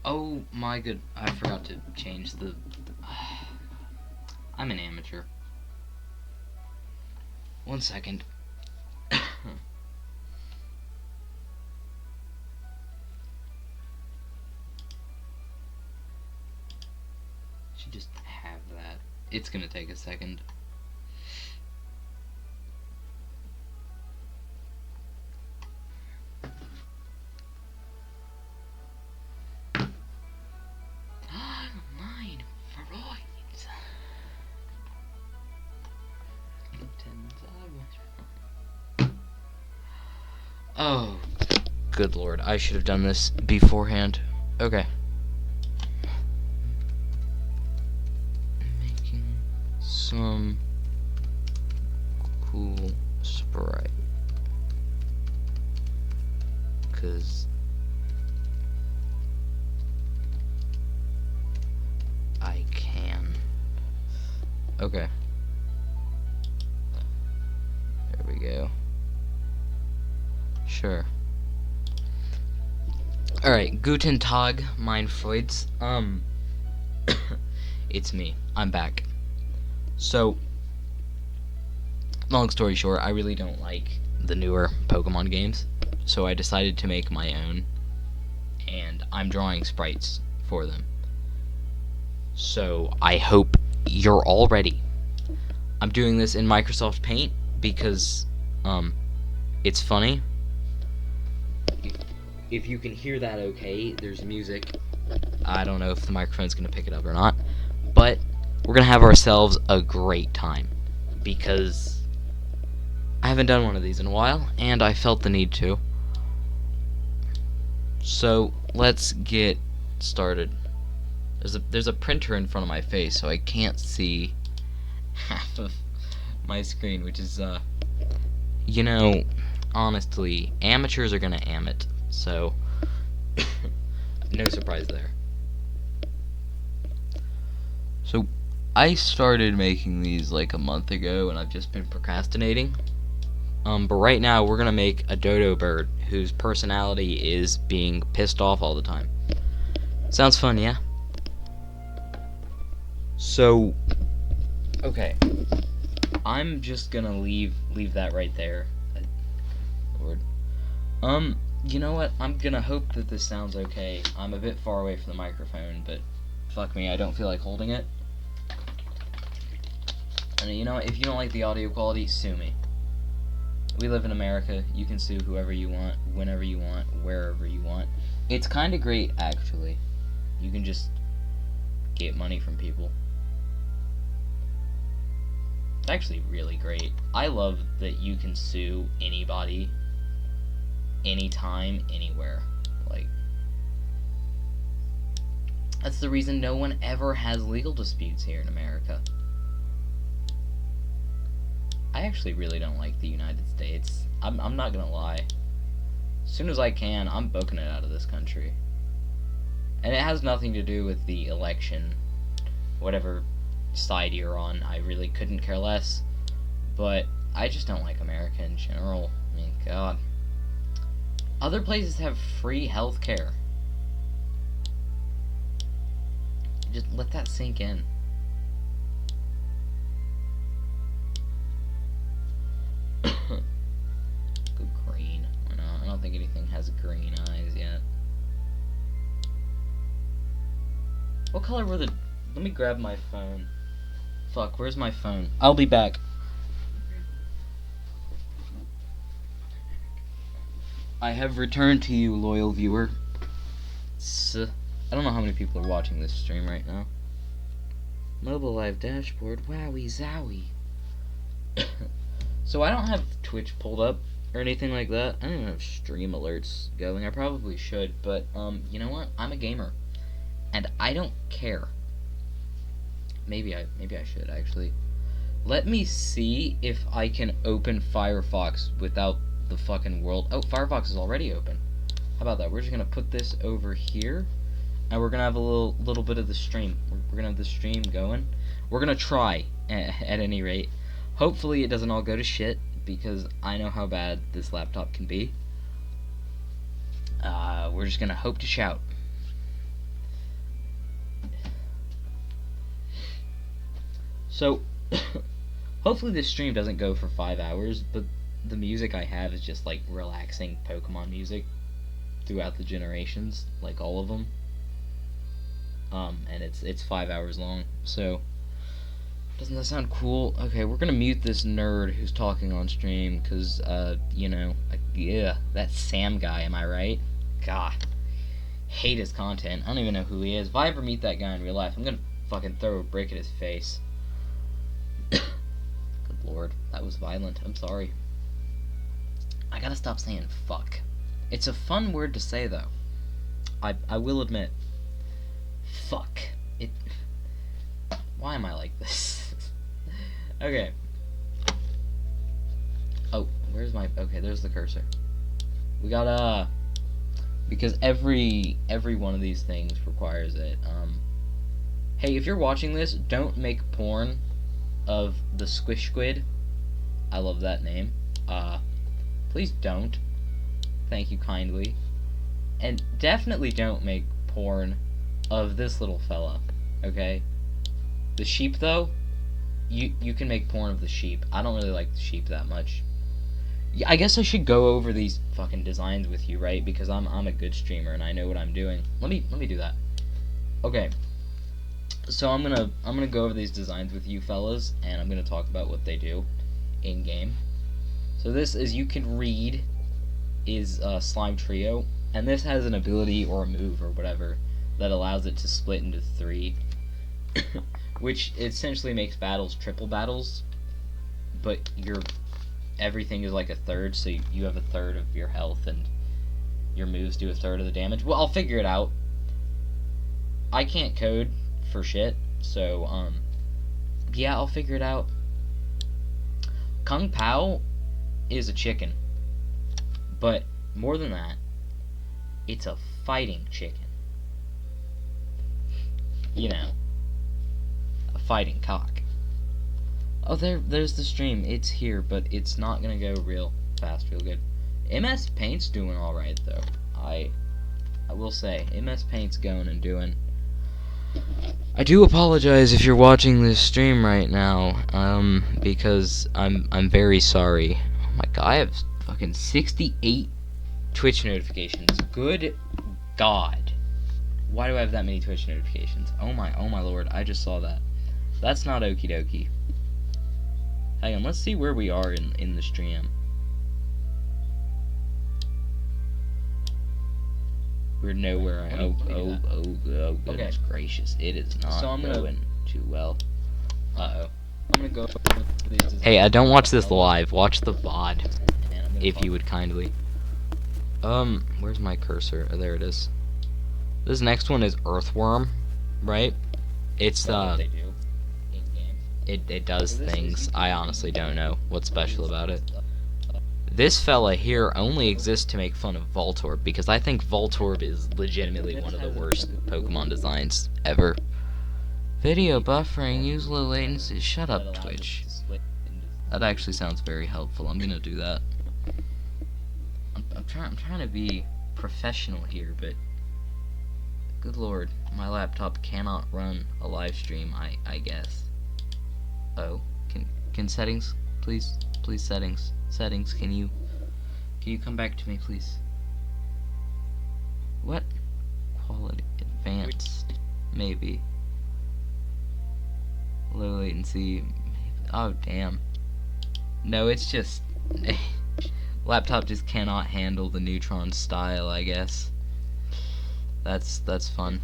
Oh my good, I forgot to change the... I'm an amateur. 1 second. Should just have that. It's gonna take a second. Mine Freud's. Oh, good lord! I should have done this beforehand. Okay. Making some cool Sprite, 'cause I can. Okay. There we go. Sure. Alright, Guten Tag, mein Freud's. It's me. I'm back. So, long story short, I really don't like the newer Pokemon games, so I decided to make my own, and I'm drawing sprites for them. So, I hope you're all ready. I'm doing this in Microsoft Paint because, it's funny. If you can hear that okay, there's music. I don't know if the microphone's gonna pick it up or not, but we're gonna have ourselves a great time because I haven't done one of these in a while and I felt the need to. So let's get started. There's a printer in front of my face, so I can't see half of my screen, which is you know, honestly, amateurs are gonna am it. So, no surprise there. So, I started making these like a month ago, and I've just been procrastinating. But right now, we're gonna make a dodo bird whose personality is being pissed off all the time. Sounds fun, yeah? So, okay. I'm just gonna leave that right there. Lord. You know what? I'm gonna hope that this sounds okay. I'm a bit far away from the microphone, but fuck me, I don't feel like holding it. And you know what? If you don't like the audio quality, sue me. We live in America. You can sue whoever you want, whenever you want, wherever you want. It's kind of great, actually. You can just get money from people. It's actually really great. I love that you can sue anybody, anytime, anywhere. Like, that's the reason no one ever has legal disputes here in America. I actually really don't like the United States. I'm not gonna lie. As soon as I can, I'm booking it out of this country. And it has nothing to do with the election, whatever side you're on. I really couldn't care less. But I just don't like America in general. I mean, God. Other places have free health care. Just let that sink in. Go green. Why not? I don't think anything has green eyes yet. What color were the... Let me grab my phone. Fuck, where's my phone? I'll be back. I have returned to you, loyal viewer. I don't know how many people are watching this stream right now. Mobile live dashboard. Wowie zowie. So I don't have Twitch pulled up or anything like that. I don't even have stream alerts going. I probably should, but you know what? I'm a gamer, and I don't care. Maybe I should actually. Let me see if I can open Firefox without the fucking world. Oh, Firefox is already open. How about that? We're just gonna put this over here, and we're gonna have a little bit of the stream. We're gonna have the stream going. We're gonna try at any rate. Hopefully it doesn't all go to shit, because I know how bad this laptop can be. We're just gonna hope to shout. So, hopefully this stream doesn't go for 5 hours, but the music I have is just like relaxing Pokemon music throughout the generations, like all of them. And it's 5 hours long. So, doesn't that sound cool? Okay, we're gonna mute this nerd who's talking on stream, cause you know, yeah, that Sam guy. Am I right? God, hate his content. I don't even know who he is. If I ever meet that guy in real life, I'm gonna fucking throw a brick at his face. Good lord, that was violent. I'm sorry. I gotta stop saying fuck. It's a fun word to say, though. I will admit. Fuck. It. Why am I like this? Okay. Oh, where's my... Okay, there's the cursor. We got, because every one of these things requires it. Hey, if you're watching this, don't make porn of the Squish Squid. I love that name. Please don't. Thank you kindly. And definitely don't make porn of this little fella, okay? The sheep, though, you can make porn of the sheep. I don't really like the sheep that much. Yeah, I guess I should go over these fucking designs with you, right? Because I'm a good streamer and I know what I'm doing. Let me do that. Okay. So I'm gonna go over these designs with you fellas, and I'm gonna talk about what they do in game. So this, as you can read, is Slime Trio, and this has an ability or a move or whatever that allows it to split into 3, which essentially makes battles triple battles, but everything is like a third, so you have a third of your health and your moves do a third of the damage. Well, I'll figure it out. I can't code for shit, so yeah, I'll figure it out. Kung Pao is a chicken, but more than that, it's a fighting chicken. You know, a fighting cock. Oh, there's the stream. It's here, but it's not gonna go real fast, real good. MS Paint's doing all right though. I will say, MS Paint's going and doing. I do apologize if you're watching this stream right now, because I'm very sorry. Oh my god, I have fucking 68 Twitch notifications. Good God. Why do I have that many Twitch notifications? Oh my lord, I just saw that. That's not okie dokie. Hang on, let's see where we are in the stream. We're nowhere. Oh, goodness gracious. It is not going too well. Uh-oh. I'm gonna go through these designs. Hey, I don't watch this live. Watch the VOD, if you would kindly. Where's my cursor? Oh, there it is. This next one is Earthworm, right? It's, it does things. I honestly don't know what's special about it. This fella here only exists to make fun of Voltorb, because I think Voltorb is legitimately one of the worst Pokemon designs ever. Video buffering, use low latency. Shut up, Twitch. That actually sounds very helpful. I'm gonna do that. I'm trying to be professional here, but good lord, my laptop cannot run a live stream. I guess. Oh, can settings, please settings. Settings, can you come back to me, please? What? Quality advanced, maybe. Low latency, maybe. Oh damn. No, it's just laptop just cannot handle the Neutron style, I guess. That's fun.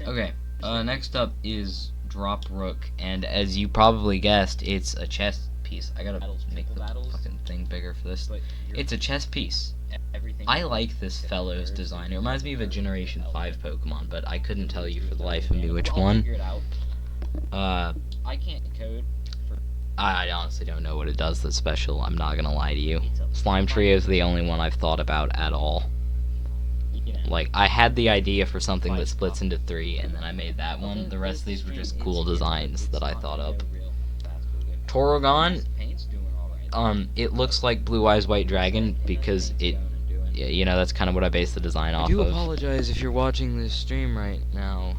Okay, next up is Drop Rook, and as you probably guessed, it's a chess piece. I gotta make the fucking thing bigger for this. It's a chess piece. I like this fellow's design. It reminds me of a Generation 5 Pokemon, but I couldn't tell you for the life of me which one. I can't code. I honestly don't know what it does that's special. I'm not gonna lie to you. Slime Trio is the only one I've thought about at all. Like, I had the idea for something that splits into 3, and then I made that one. The rest of these were just cool designs that I thought of. Torogon, it looks like Blue Eyes White Dragon because it you know, that's kind of what I base the design off of. I do apologize if you're watching this stream right now.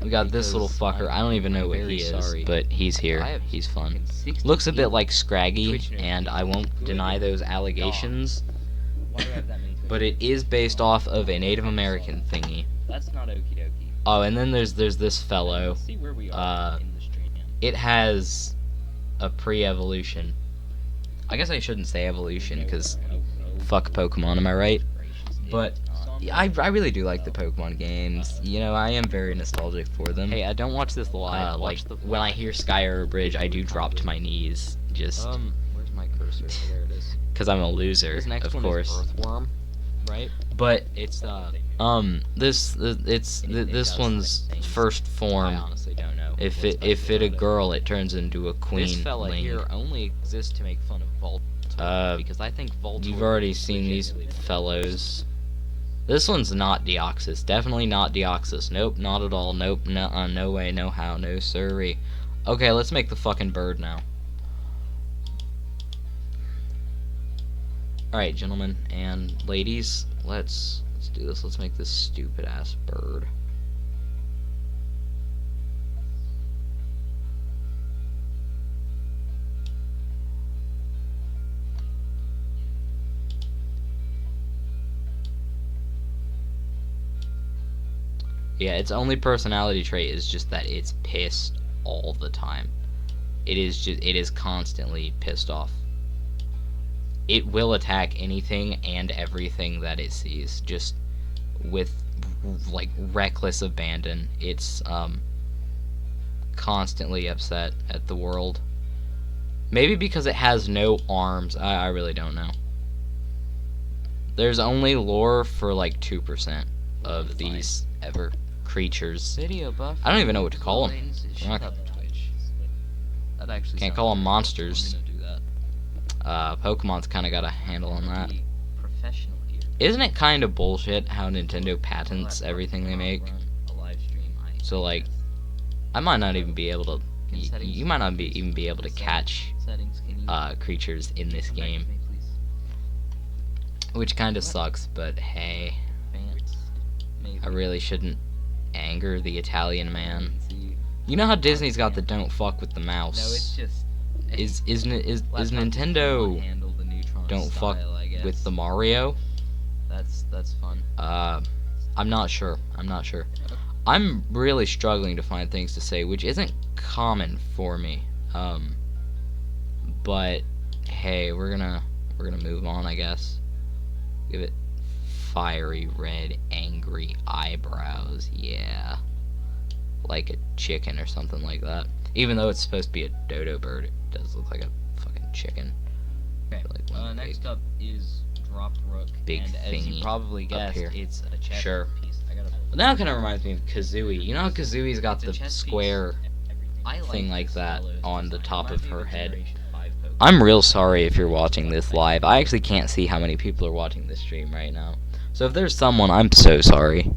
We got this little fucker. I don't even know what he is, but he's here. He's fun. Looks a bit like Scraggy, and I won't deny those allegations. But it is based off of a Native American thingy. That's not okie dokie. Oh, and then there's this fellow. It has a pre-evolution. I guess I shouldn't say evolution, because fuck Pokemon, am I right? But I really do like the Pokemon games. You know, I am very nostalgic for them. Hey, I don't watch this live. Like, when I hear Skyr Bridge, I do drop to my knees. Just... where's my cursor? There it is. Because I'm a loser, this next of one course. Is Earthworm, right? But it's, this one's first form. I honestly don't know. If it a girl, it turns into a queen. This fella here only exists to make fun of Voltorb, because I think Voltorb. You've already seen these fellows. This one's not Deoxys. Definitely not Deoxys. Nope, not at all. Nope, no way, no how, no siree. Okay, let's make the fucking bird now. Alright, gentlemen and ladies, let's do this. Let's make this stupid ass bird. Yeah, its only personality trait is just that it's pissed all the time. It is constantly pissed off. It will attack anything and everything that it sees, just with like reckless abandon. It's constantly upset at the world. Maybe because it has no arms. I really don't know. There's only lore for like 2% of these ever creatures. Video buff. I don't even know what to call them. Can't call them monsters. Pokemon's kind of got a handle on that. Isn't it kind of bullshit how Nintendo patents everything they make? So like, I might not even be able to. You might not even be able to catch creatures in this game, which kind of sucks. But hey, I really shouldn't anger the Italian man. You know how Disney's got the "Don't fuck with the mouse." No, it's just. Is Nintendo "Don't fuck with the Mario"? That's fun. I'm not sure. I'm really struggling to find things to say, which isn't common for me. But hey, we're gonna move on, I guess. Give it fiery red, angry eyebrows. Yeah, like a chicken or something like that. Even though it's supposed to be a dodo bird, it does look like a fucking chicken. Okay. Like next up is Drop Rook. Big and as you probably guessed, it's a cheddar piece. That kind of reminds me of Kazooie. You know how Kazooie's got the square thing like that on the top of her head? I'm real sorry if you're watching this live. I actually can't see how many people are watching this stream right now. So if there's someone, I'm so sorry.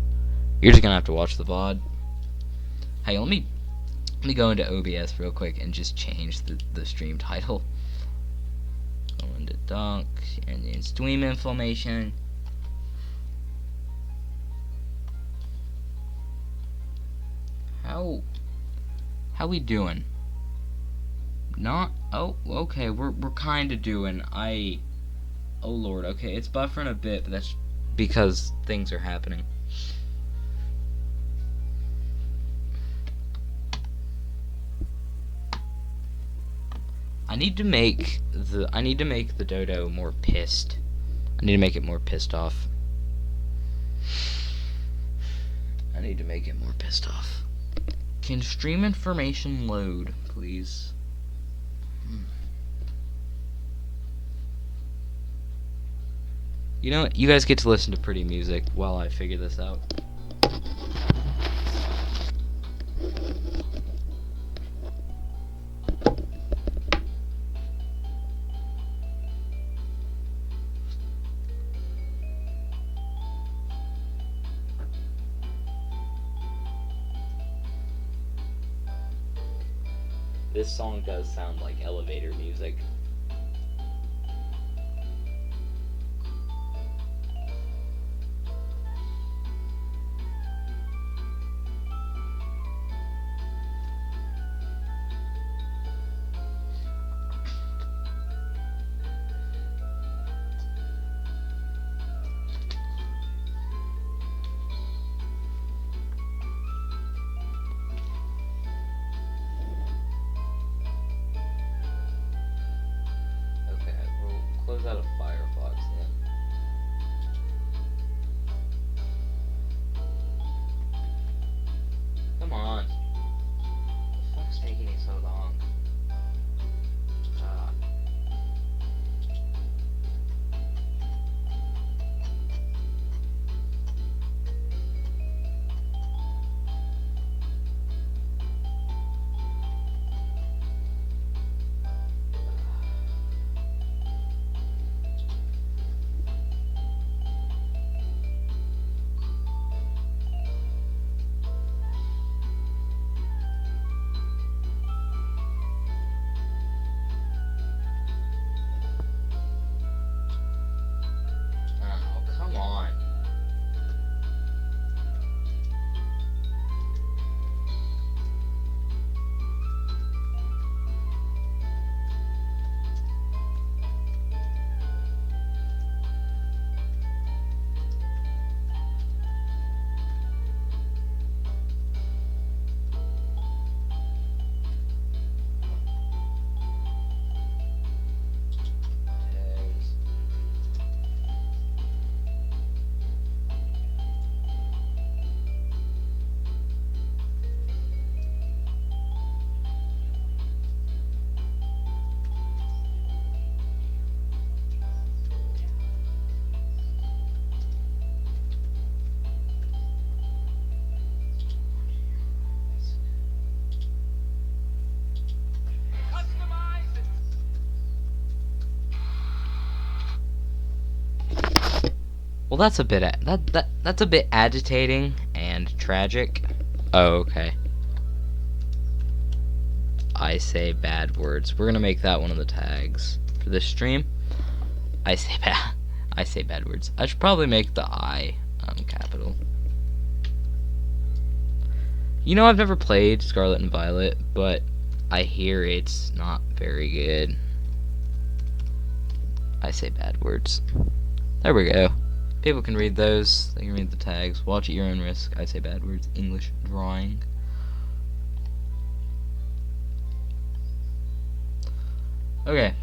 You're just gonna have to watch the VOD. Hey, let me go into OBS real quick and just change the stream title. Go into Dunk and then stream information. How we doing? Not okay, we're kinda doing. Oh lord, okay, it's buffering a bit, but that's because things are happening. I need to make the dodo more pissed. I need to make it more pissed off. I need to make it more pissed off. Can stream information load, please? You know what? You guys get to listen to pretty music while I figure this out. This song does sound like elevator music. Well, that's a bit that's a bit agitating and tragic. Oh, okay. I say bad words. We're gonna make that one of the tags for this stream. I say bad words. I should probably make the I capital. You know, I've never played Scarlet and Violet, but I hear it's not very good. I say bad words. There we go. People can read those. They can read the tags. Watch at your own risk. I say bad words. English drawing. Okay.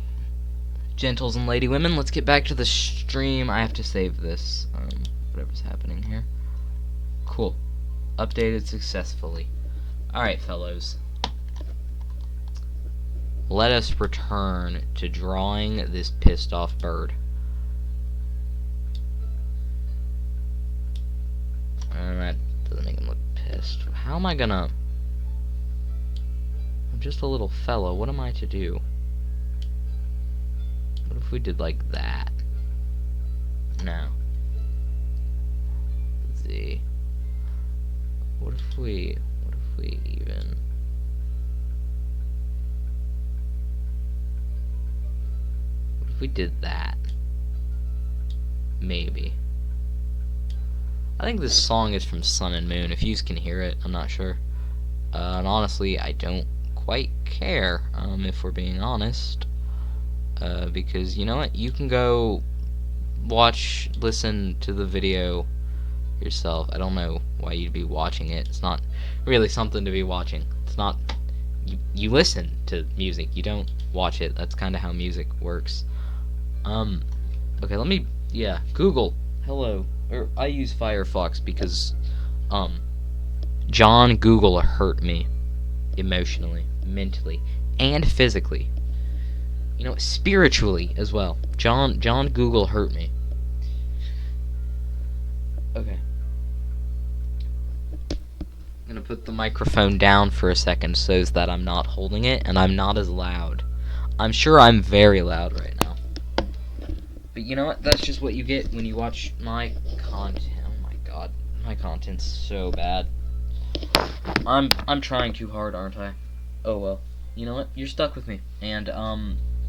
Gentles and lady women, let's get back to the stream. I have to save this. Whatever's happening here. Cool. Updated successfully. Alright, fellows. Let us return to drawing this pissed off bird. That doesn't make him look pissed. How am I gonna... I'm just a little fellow. What am I to do? What if we did like that? No. Let's see. What if we even... What if we did that? Maybe. I think this song is from Sun and Moon. If you can hear it, I'm not sure. And honestly, I don't quite care, if we're being honest. Because, you know what? You can go listen to the video yourself. I don't know why you'd be watching it. It's not really something to be watching. It's not... You listen to music. You don't watch it. That's kind of how music works. Okay, let me... Yeah, Google. Hello. Or, I use Firefox because, John Google hurt me. Emotionally, mentally, and physically. You know, spiritually as well. John Google hurt me. Okay. I'm gonna put the microphone down for a second so that I'm not holding it and I'm not as loud. I'm sure I'm very loud right now. But you know what? That's just what you get when you watch my content. Oh my god. My content's so bad. I'm trying too hard, aren't I? Oh well. You know what? You're stuck with me. And,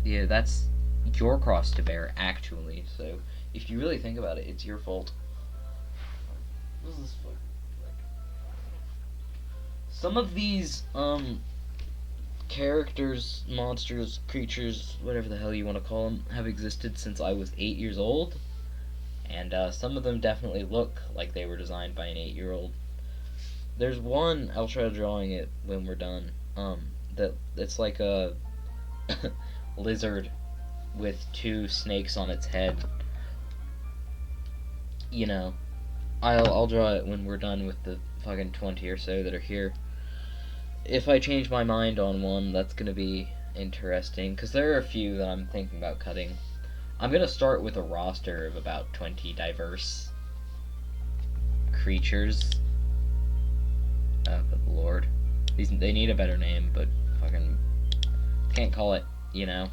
yeah, that's your cross to bear, actually. So, if you really think about it, it's your fault. What is this for? Some of these, characters, monsters, creatures, whatever the hell you want to call them, have existed since I was 8 years old. And, some of them definitely look like they were designed by an 8-year-old. There's one, I'll try drawing it when we're done, that it's like a lizard with 2 snakes on its head. You know, I'll draw it when we're done with the fucking 20 or so that are here. If I change my mind on one, that's gonna be interesting, because there are a few that I'm thinking about cutting. I'm gonna start with a roster of about 20 diverse creatures. Oh, good lord. They need a better name, but fucking can't call it, you know,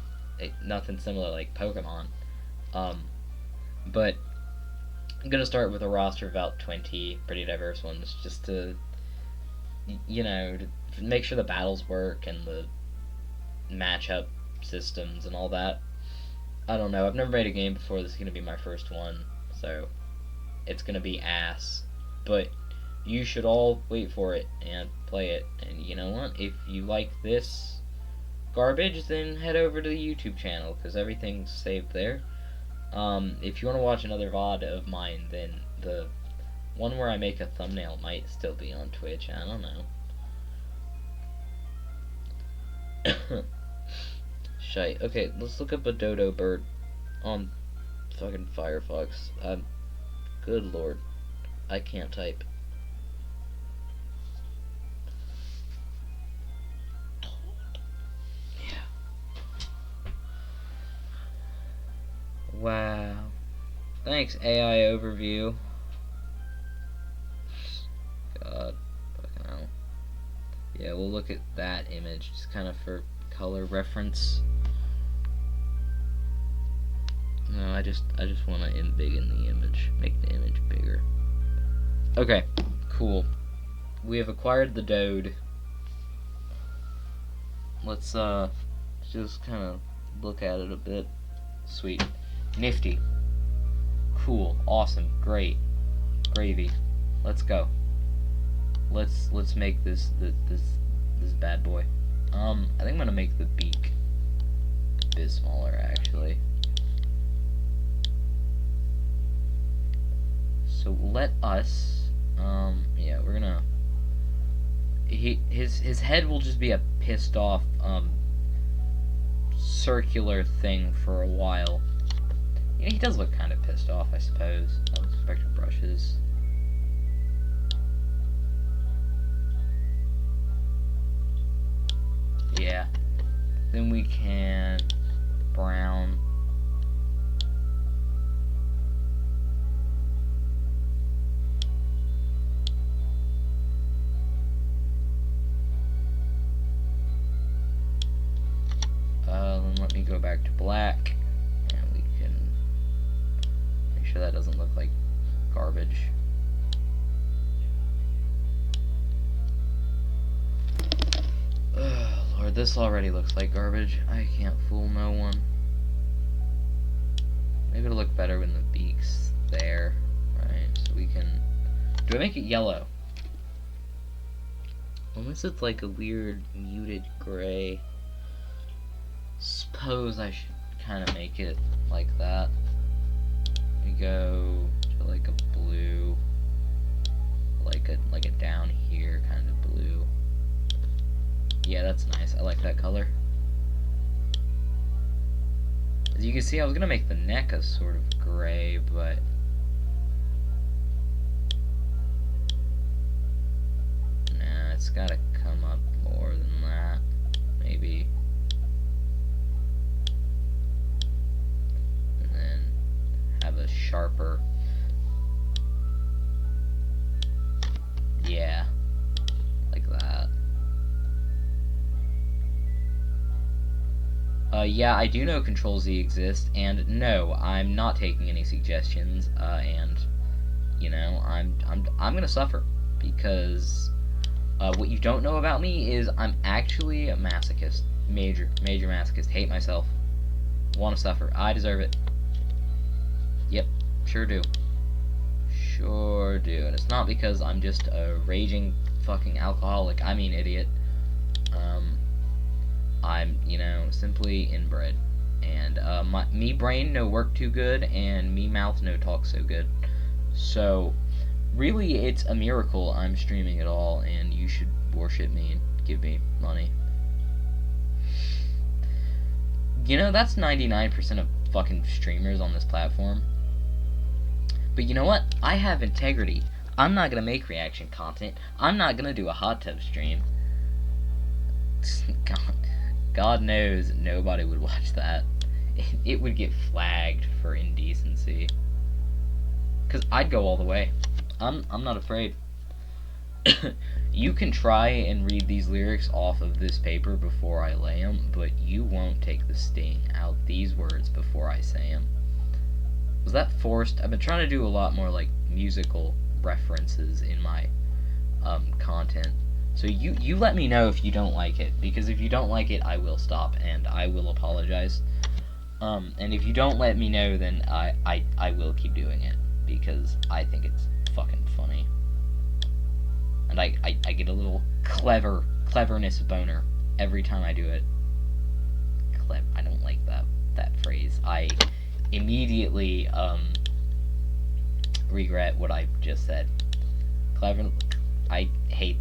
nothing similar like Pokemon. But I'm gonna start with a roster of about 20 pretty diverse ones, just to, you know, to make sure the battles work and the matchup systems and all that. I don't know, I've never made a game before. This is gonna be my first one, so it's gonna be ass. But you should all wait for it and play it. And you know what? If you like this garbage, then head over to the YouTube channel, because everything's saved there. If you want to watch another VOD of mine, then the one where I make a thumbnail might still be on Twitch. I don't know. Shite. Okay, let's look up a dodo bird on fucking Firefox. Good lord. I can't type. Wow. Thanks, AI overview. God. Fucking hell. Yeah, we'll look at that image, just kind of for color reference. No, I just want to embiggen the image, make the image bigger. Okay, cool. We have acquired the Dode. Let's just kind of look at it a bit. Sweet, nifty, cool, awesome, great, gravy. Let's go. Let's make this bad boy. I think I'm gonna make the beak a bit smaller actually. So let us, yeah, we're gonna. His head will just be a pissed off circular thing for a while. Yeah, he does look kind of pissed off, I suppose. Spectral brushes. Yeah. Then we can brown. Then let me go back to black, and we can make sure that doesn't look like garbage. Lord, this already looks like garbage. I can't fool no one. Maybe it'll look better when the beak's there, right? So we can. Do I make it yellow? Unless it's like a weird muted gray. Suppose I should kind of make it like that. We go to like a blue, like a down here kind of blue. Yeah, that's nice. I like that color. As you can see, I was gonna make the neck a sort of gray, but nah, it's gotta come up more than that. Maybe. And then have a sharper. Yeah. Like that. Yeah, I do know Control-Z exists, and no, I'm not taking any suggestions, and, you know, I'm gonna suffer, because, what you don't know about me is I'm actually a masochist. Major masochist. Hate myself. Want to suffer. I deserve it. Yep, sure do. Sure do. And it's not because I'm just a raging fucking alcoholic. I mean idiot. I'm, you know, simply inbred. And, me brain no work too good, and me mouth no talk so good. So, really, it's a miracle I'm streaming at all, and you should worship me and give me money. You know, that's 99% of fucking streamers on this platform. But you know what? I have integrity. I'm not gonna make reaction content. I'm not gonna do a hot tub stream. God knows nobody would watch that. It would get flagged for indecency. Cause I'd go all the way. I'm not afraid. You can try and read these lyrics off of this paper before I lay them, but you won't take the sting out these words before I say them. Was that forced? I've been trying to do a lot more like musical references in my content. So you let me know if you don't like it, because if you don't like it, I will stop and I will apologize. And if you don't let me know, then I will keep doing it, because I think it's fucking funny. And I get a little cleverness boner every time I do it. I don't like that phrase. I immediately regret what I just said. I hate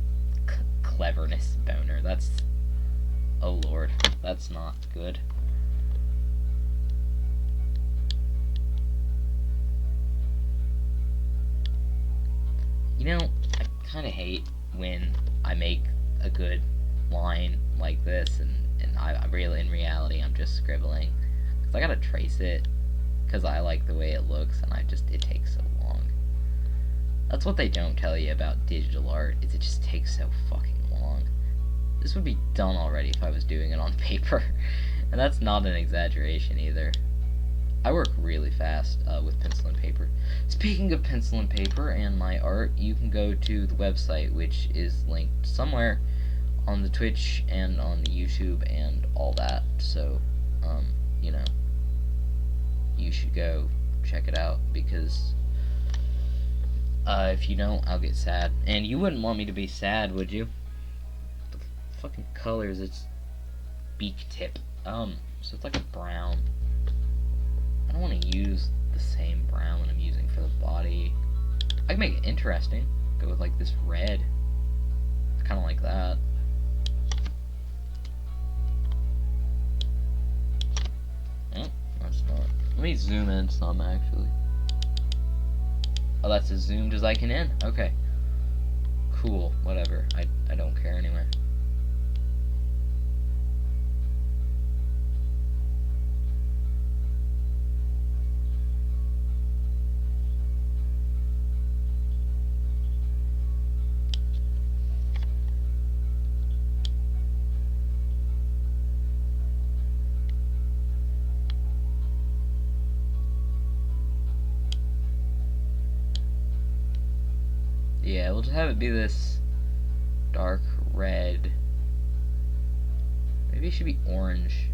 cleverness boner. That's, oh lord, that's not good. You know, I kind of hate when I make a good line like this and I really, in reality, I'm just scribbling, because I gotta trace it, because I like the way it looks, and it takes so long. That's what they don't tell you about digital art, is it just takes so fucking long. This would be done already if I was doing it on paper, and that's not an exaggeration either. I work really fast with pencil and paper. Speaking of pencil and paper and my art, you can go to the website, which is linked somewhere on the Twitch and on the YouTube and all that. So, you know, you should go check it out, because if you don't, I'll get sad. And you wouldn't want me to be sad, would you? The fucking colors, it's beak tip. So it's like a brown. I don't want to use the same brown that I'm using for the body. I can make it interesting. Go with like this red. Kind of like that. Oh, that's not. Let me zoom in some, actually. Oh, that's as zoomed as I can in? Okay. Cool, whatever. I don't care anyway. Yeah, we'll just have it be this dark red. Maybe it should be orange.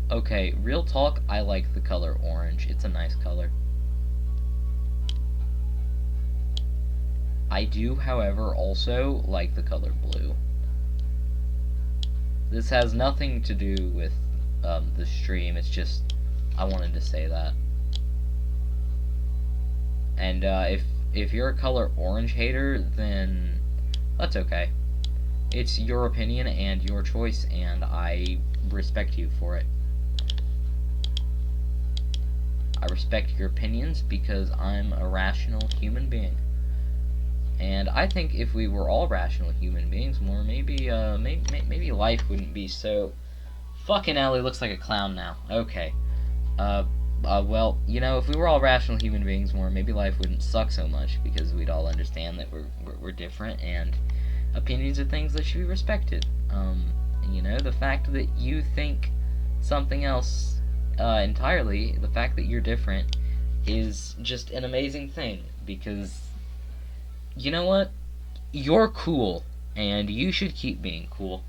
Okay, real talk, I like the color orange. It's a nice color. I do, however, also like the color blue. This has nothing to do with the stream, it's just, I wanted to say that. And if you're a color orange hater, then that's okay. It's your opinion and your choice, and I respect you for it. I respect your opinions because I'm a rational human being. And I think if we were all rational human beings more, maybe life wouldn't be so... Fucking hell, he looks like a clown now. Okay. Well, you know, if we were all rational human beings more, maybe life wouldn't suck so much, because we'd all understand that we're different, and opinions are things that should be respected. And, you know, the fact that you think something else entirely, the fact that you're different, is just an amazing thing, because, you know what? You're cool, and you should keep being cool.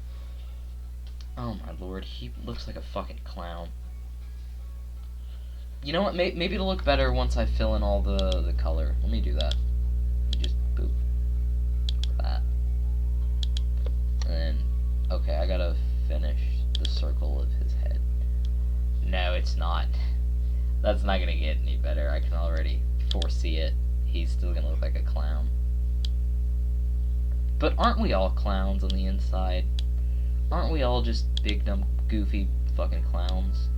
Oh my lord, he looks like a fucking clown. You know what? Maybe it'll look better once I fill in all the color. Let me do that. Let me just boop. Like that. And then, okay, I gotta finish the circle of his head. No, it's not. That's not gonna get any better. I can already foresee it. He's still gonna look like a clown. But aren't we all clowns on the inside? Aren't we all just big, dumb, goofy fucking clowns?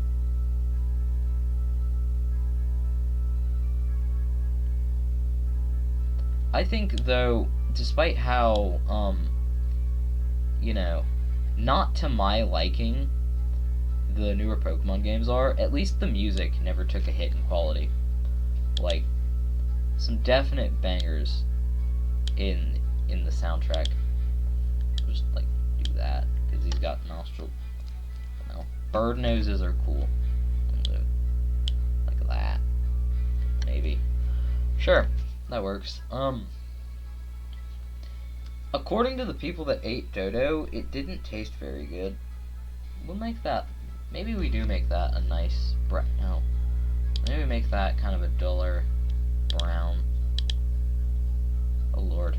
I think, though, despite how, you know, not to my liking the newer Pokemon games are, at least the music never took a hit in quality. Like, some definite bangers in the soundtrack. I'll just, like, do that, because he's got nostril, you know, bird noses are cool. Like that. Maybe. Sure. That works. According to the people that ate Dodo, it didn't taste very good. We'll make that. Maybe we do make that a nice no. Maybe we make that kind of a duller brown. Oh lord.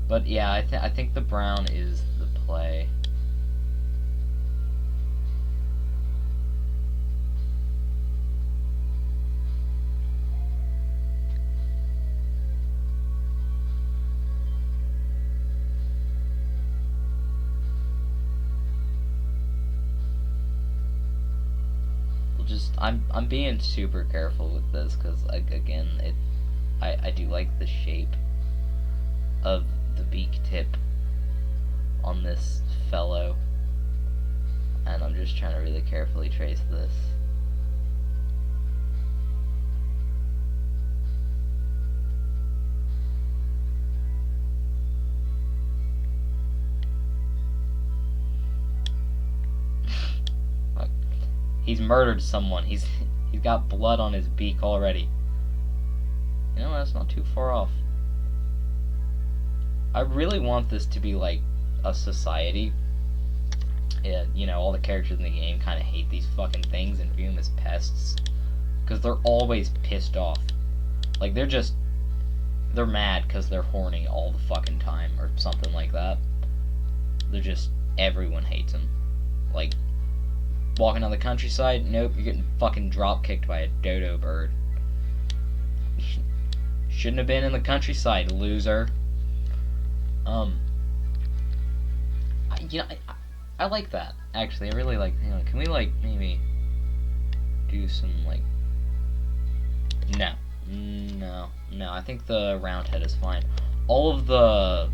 But yeah, I think the brown is the play. I'm being super careful with this, because again, I do like the shape of the beak tip on this fellow, and I'm just trying to really carefully trace this. He's murdered someone. He's got blood on his beak already. You know, that's not too far off. I really want this to be like a society. Yeah, you know, all the characters in the game kind of hate these fucking things and view them as pests. Because they're always pissed off. Like, they're mad because they're horny all the fucking time, or something like that. They're just, everyone hates them. Like, walking on the countryside, nope, you're getting fucking drop kicked by a dodo bird. Shouldn't have been in the countryside, loser. I like that, actually. I really like, can we, like, maybe do some, like, no, I think the round head is fine. All of the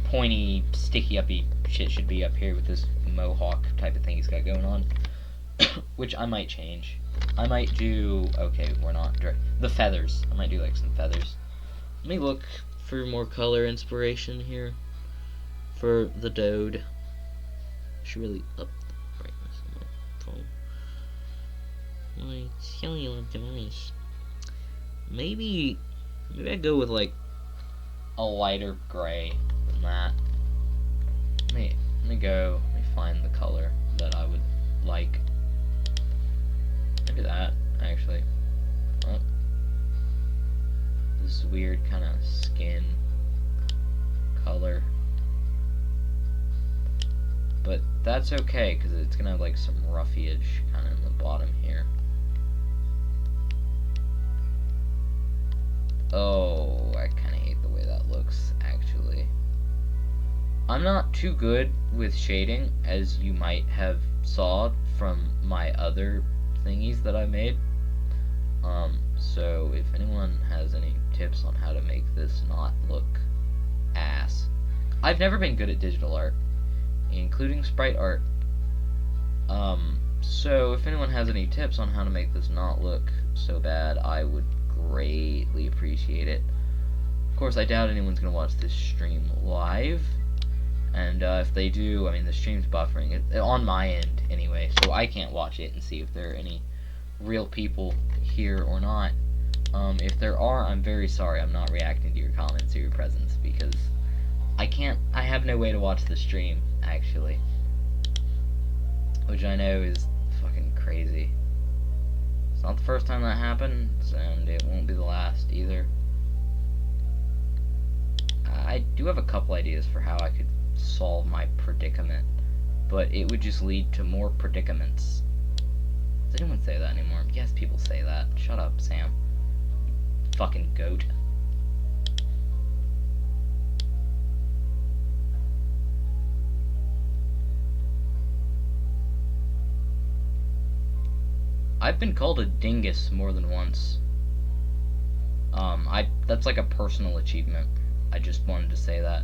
pointy, sticky-uppy shit should be up here with this mohawk type of thing he's got going on. Which I might change. I might do, okay, we're not, the feathers. I might do, like, some feathers. Let me look for more color inspiration here for the Dode. I should really up the brightness of my phone. My cellular device. Maybe I'd go with like a lighter gray than that. Let me find the color that I would like. Maybe that, actually. Oh. This weird kind of skin color. But that's okay, because it's going to have like some roughage kind of in the bottom here. Oh, I kind of hate the way that looks, actually. I'm not too good with shading, as you might have saw from my other thingies that I made. So if anyone has any tips on how to make this not look ass. I've never been good at digital art, including sprite art. So if anyone has any tips on how to make this not look so bad, I would greatly appreciate it. Of course, I doubt anyone's gonna watch this stream live, and if they do, I mean, the stream's buffering it on my end anyway, so I can't watch it and see if there are any real people here or not. If there are, I'm very sorry. I'm not reacting to your comments or your presence because I have no way to watch the stream, actually, which I know is fucking crazy. It's not the first time that happened, and it won't be the last either. I do have a couple ideas for how I could solve my predicament, but it would just lead to more predicaments. Does anyone say that anymore? Yes, people say that. Shut up, Sam. Fucking goat. I've been called a dingus more than once. That's like a personal achievement. I just wanted to say that.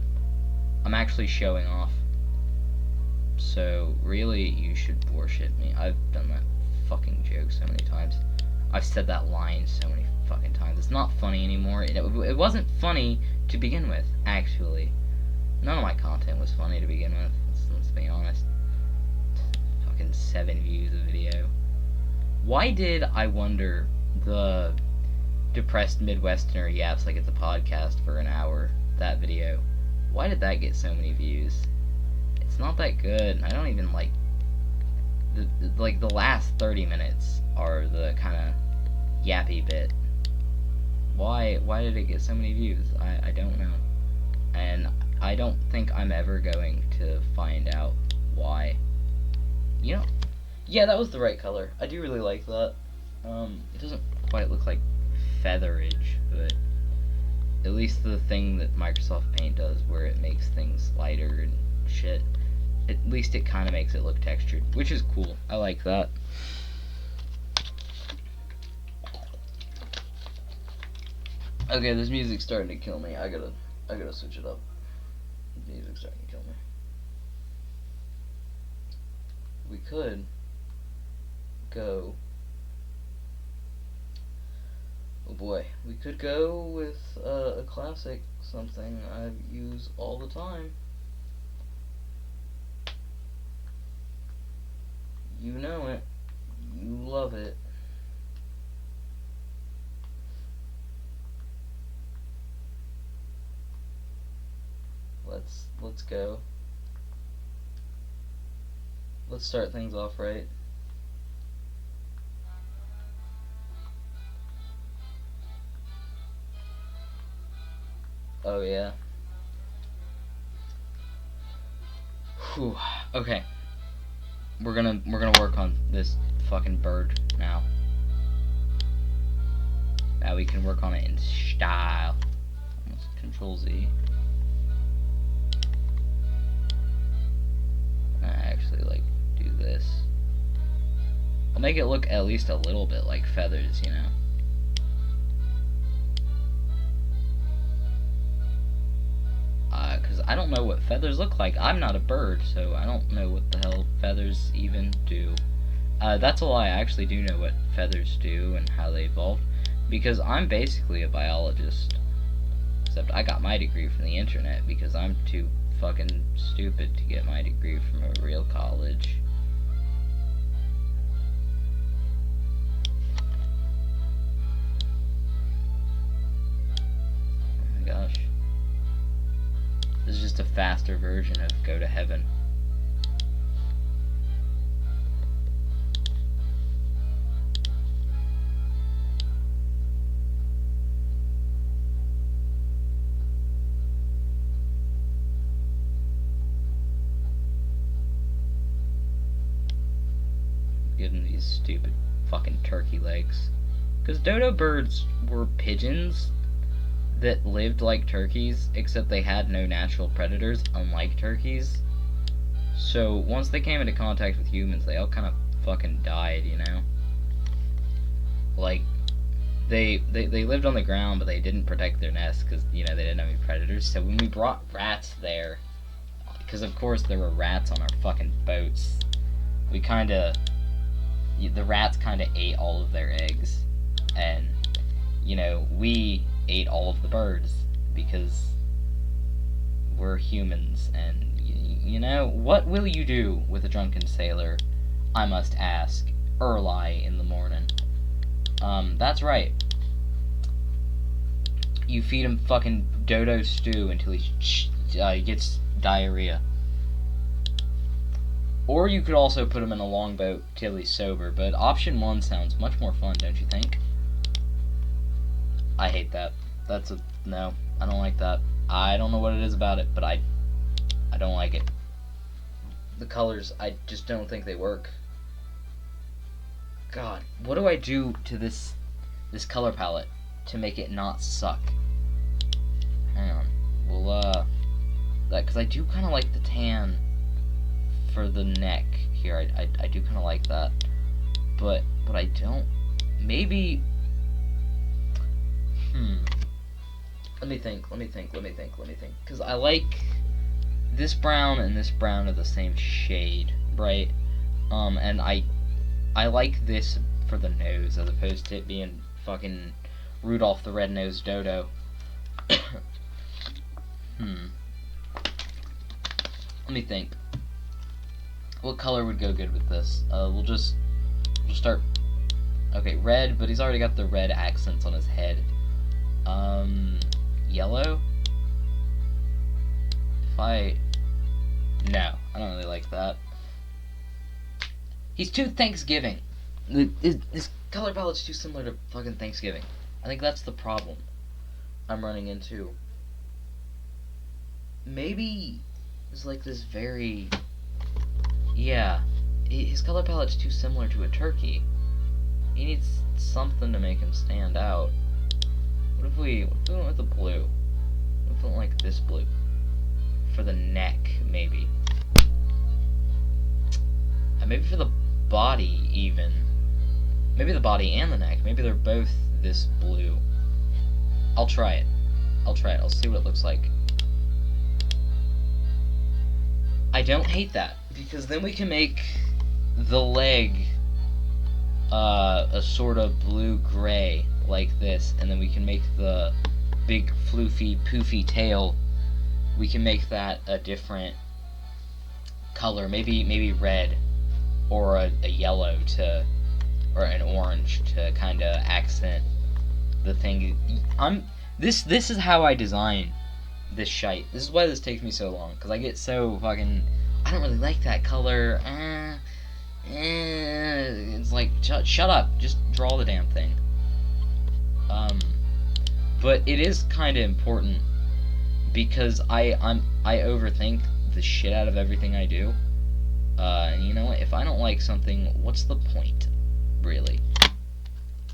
I'm actually showing off. So, really, you should worship me. I've done that fucking joke so many times. I've said that line so many fucking times. It's not funny anymore. It wasn't funny to begin with, actually. None of my content was funny to begin with. Let's be honest. Fucking 7 views a video. Why did, I wonder, the depressed Midwesterner yaps like it's a podcast for an hour, that video, why did that get so many views? It's not that good. I don't even like the last 30 minutes are the kind of yappy bit. Why did it get so many views? I don't know. And I don't think I'm ever going to find out why. You know, yeah, that was the right color. I do really like that. It doesn't quite look like featherage, but at least the thing that Microsoft Paint does where it makes things lighter and shit, at least it kind of makes it look textured, which is cool. I like that. Okay, this music's starting to kill me. I gotta switch it up. The music's starting to kill me. We could go. Oh boy, we could go with a classic, something I use all the time. You know it. love it. Let's go. Let's start things off right. Oh yeah. Whew. Okay. We're gonna work on this fucking bird now. Now we can work on it in style. Let's Control Z. I actually like do this. I'll make it look at least a little bit like feathers, you know. Because I don't know what feathers look like. I'm not a bird, so I don't know what the hell feathers even do. That's a lie. I actually do know what feathers do and how they evolved, because I'm basically a biologist. Except I got my degree from the internet because I'm too fucking stupid to get my degree from a real college. Oh my gosh. This is just a faster version of Go to Heaven. Getting these stupid fucking turkey legs. Because dodo birds were pigeons that lived like turkeys, except they had no natural predators, unlike turkeys. So once they came into contact with humans, they all kind of fucking died, you know? Like, they lived on the ground, but they didn't protect their nests because, you know, they didn't have any predators. So when we brought rats there, because of course there were rats on our fucking boats, we the rats kind of ate all of their eggs, and, you know, we ate all of the birds because we're humans. And you know, what will you do with a drunken sailor, I must ask, early in the morning? That's right, you feed him fucking dodo stew until he gets diarrhea. Or you could also put him in a longboat till he's sober, but option 1 sounds much more fun, don't you think? I hate that. No, I don't like that. I don't know what it is about it, but I don't like it. The colors, I just don't think they work. God, what do I do to this color palette to make it not suck? Hang on. Well, because I do kind of like the tan for the neck here. I do kind of like that, but I don't. Maybe. Let me think. Because I like this brown and this brown are the same shade, right? And I like this for the nose as opposed to it being fucking Rudolph the Red-Nosed Dodo. Let me think. What color would go good with this? We'll start. Okay, red, but he's already got the red accents on his head. Yellow? No, I don't really like that. He's too Thanksgiving. His color palette's too similar to fucking Thanksgiving. I think that's the problem I'm running into. Maybe it's like this very... Yeah, his color palette's too similar to a turkey. He needs something to make him stand out. What if we went with the blue? What if we went like this blue? For the neck, maybe. And maybe for the body, even. Maybe the body and the neck. Maybe they're both this blue. I'll try it. I'll see what it looks like. I don't hate that, because then we can make the leg a sort of blue-gray like this, and then we can make the big floofy poofy tail, we can make that a different color, maybe red or a yellow to or an orange to kind of accent the thing. This is how I design this shite. This is why this takes me so long, because I get so fucking, I don't really like that color. It's like, shut up, just draw the damn thing. But it is kind of important, because I overthink the shit out of everything I do. And you know what? If I don't like something, what's the point, really?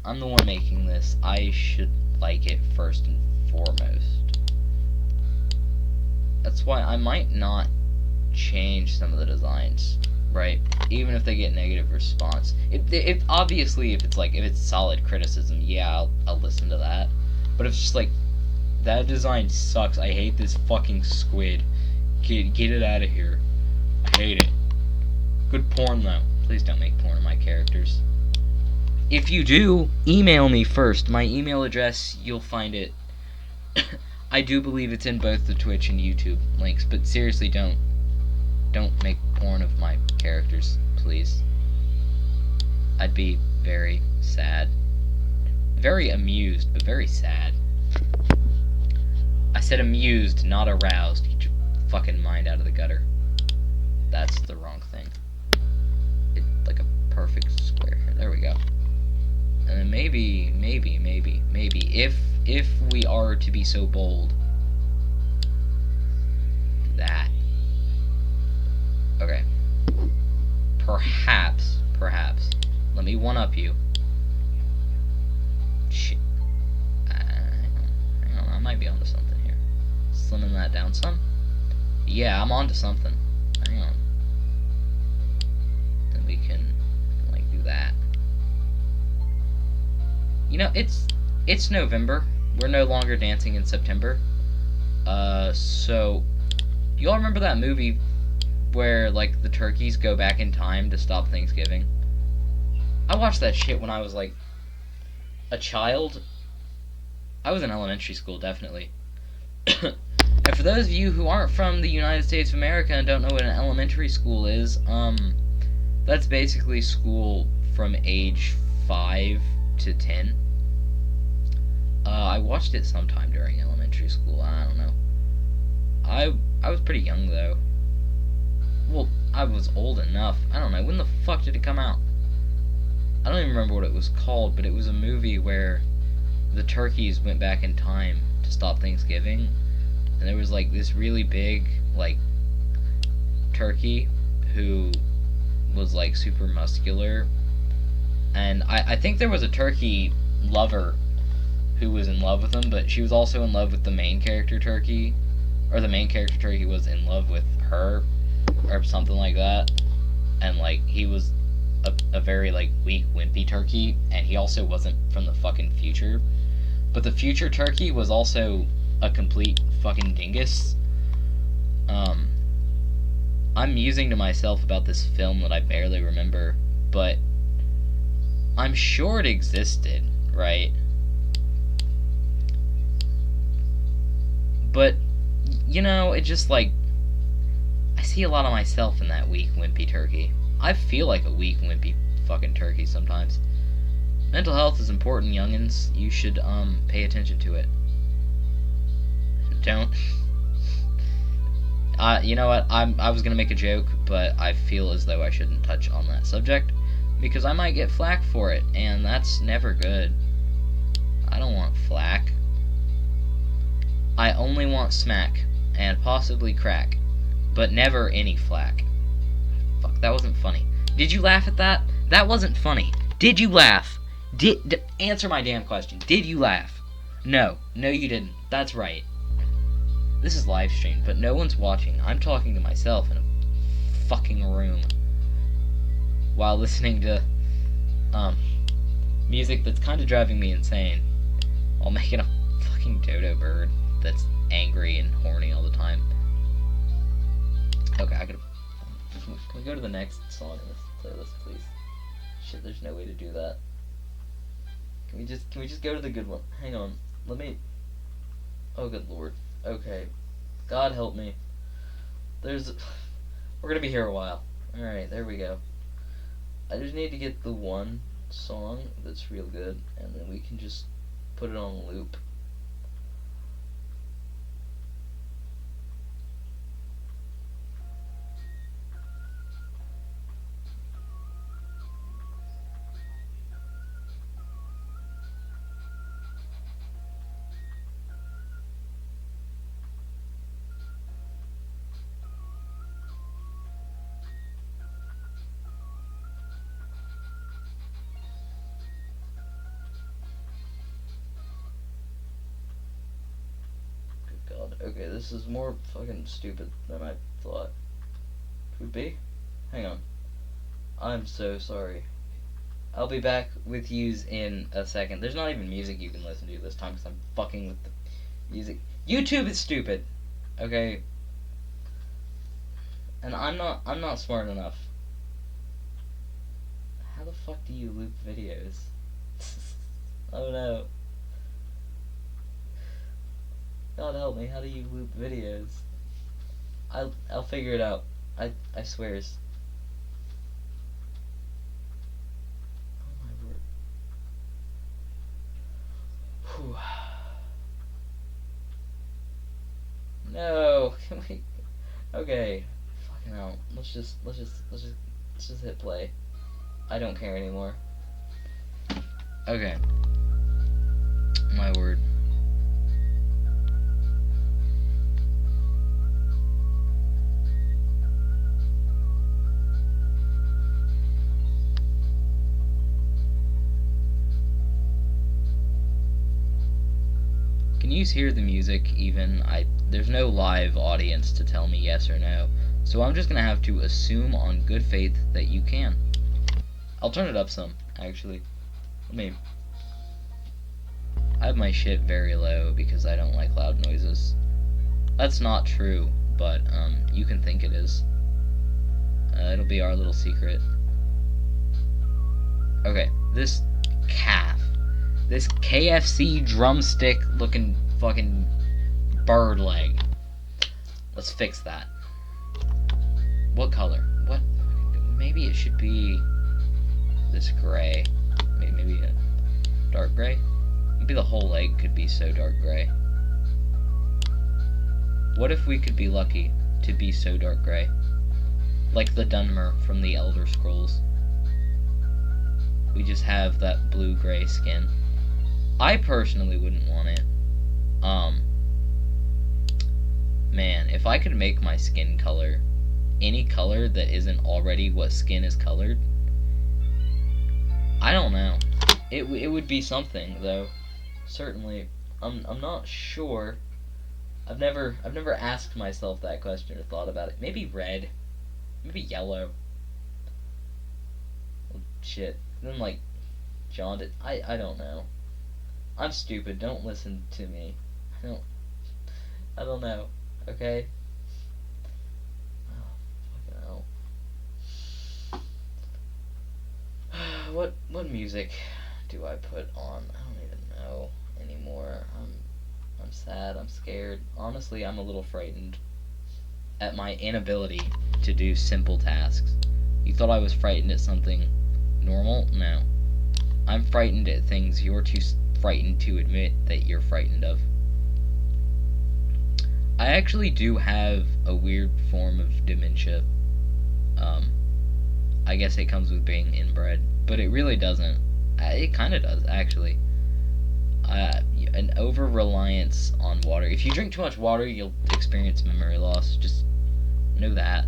I'm the one making this. I should like it first and foremost. That's why I might not change some of the designs, right? Even if they get negative response. If obviously, if it's solid criticism, yeah, I'll listen to that. But if it's just like, that design sucks, I hate this fucking squid, get it out of here, I hate it. Good porn though. Please don't make porn of my characters. If you do, email me first. My email address, you'll find it. I do believe it's in both the Twitch and YouTube links, but seriously, don't make porn of my characters, please. I'd be very sad. Very amused, but very sad. I said amused, not aroused. Get your fucking mind out of the gutter. That's the wrong thing. Like a perfect square here. There we go. And then maybe, if we are to be so bold, that. Okay. Perhaps, let me one-up you. Shit. Hang on, I might be onto something here. Slimming that down some? Yeah, I'm onto something. Hang on. Then we can, like, do that. You know, it's November. We're no longer dancing in September. So, you all remember that movie where, like, the turkeys go back in time to stop Thanksgiving? I watched that shit when I was, like, a child. I was in elementary school, definitely. And for those of you who aren't from the United States of America and don't know what an elementary school is, that's basically school from age 5 to 10. I watched it sometime during elementary school. I don't know. I was pretty young though. Well, I was old enough. I don't know. When the fuck did it come out? I don't even remember what it was called, but it was a movie where the turkeys went back in time to stop Thanksgiving, and there was like this really big like turkey who was like super muscular, and I think there was a turkey lover who was in love with him, but she was also in love with the main character turkey, or the main character turkey was in love with her, or something like that, and like he was a very like weak, wimpy turkey, and he also wasn't from the fucking future, but the future turkey was also a complete fucking dingus. I'm musing to myself about this film that I barely remember, but I'm sure it existed, right? But, you know, it just like, I see a lot of myself in that weak, wimpy turkey. I feel like a weak, wimpy fucking turkey sometimes. Mental health is important, youngins. You should, pay attention to it. Don't. You know what? I was gonna make a joke, but I feel as though I shouldn't touch on that subject, because I might get flack for it, and that's never good. I don't want flack. I only want smack, and possibly crack, but never any flack. Fuck, that wasn't funny. Did you laugh at that? That wasn't funny. Did you laugh? Answer my damn question. Did you laugh? No. No, you didn't. That's right. This is live streamed, but no one's watching. I'm talking to myself in a fucking room while listening to music that's kind of driving me insane while making a fucking dodo bird that's angry and horny all the time. Okay, can we go to the next song in this playlist, please? Shit, there's no way to do that. Can we just go to the good one? Hang on. Let me... Oh, good lord. Okay. God help me. We're gonna be here a while. Alright, there we go. I just need to get the one song that's real good, and then we can just put it on loop. God, okay, this is more fucking stupid than I thought it would be. Hang on. I'm so sorry. I'll be back with yous in a second. There's not even music you can listen to this time because I'm fucking with the music. YouTube is stupid, okay? And I'm not smart enough. How the fuck do you loop videos? Oh no. God help me, how do you loop videos? I'll figure it out. I swears. Oh my word. Whew. No, can we? Okay, fucking hell. Let's just hit play. I don't care anymore. Okay. My word. Can you hear the music even? There's no live audience to tell me yes or no, so I'm just gonna have to assume on good faith that you can. I'll turn it up some, actually. I have my shit very low because I don't like loud noises. That's not true, but you can think it is. It'll be our little secret. Okay, this KFC drumstick looking fucking bird leg. Let's fix that. What color? What? Maybe it should be this gray. Maybe a dark gray? Maybe the whole leg could be so dark gray. What if we could be lucky to be so dark gray? Like the Dunmer from the Elder Scrolls. We just have that blue-gray skin. I personally wouldn't want it. Man, if I could make my skin color any color that isn't already what skin is colored, I don't know. It would be something though. Certainly. I'm not sure. I've never asked myself that question or thought about it. Maybe red. Maybe yellow. Oh, shit. Then like jaundiced. I don't know. I'm stupid. Don't listen to me. I don't know. Okay? Oh, fucking hell. What music do I put on? I don't even know anymore. I'm sad. I'm scared. Honestly, I'm a little frightened at my inability to do simple tasks. You thought I was frightened at something normal? No. I'm frightened at things you're too frightened to admit that you're frightened of. I actually do have a weird form of dementia. I guess it comes with being inbred, but it really doesn't. It kind of does, actually. An over-reliance on water. If you drink too much water, you'll experience memory loss. Just know that.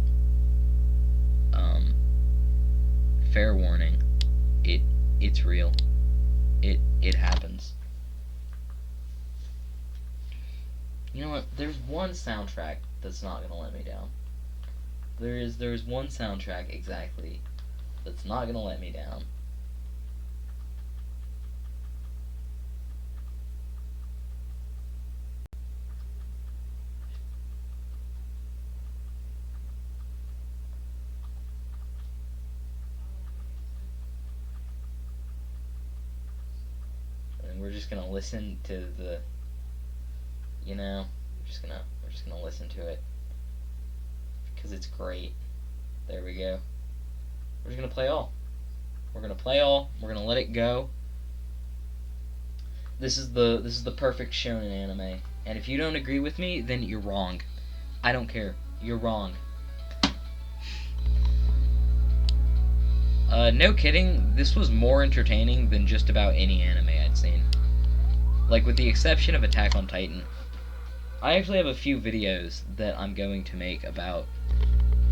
Fair warning. It's real. It happens. You know what? There's one soundtrack that's not gonna let me down. There's one soundtrack exactly that's not gonna let me down. And we're just gonna listen to the, we're just gonna listen to it because it's great. There we go. We're just gonna play all. We're gonna play all. We're gonna let it go. This is the perfect shonen anime. And if you don't agree with me, then you're wrong. I don't care. You're wrong. No kidding, this was more entertaining than just about any anime I'd seen. Like, with the exception of Attack on Titan. I actually have a few videos that I'm going to make about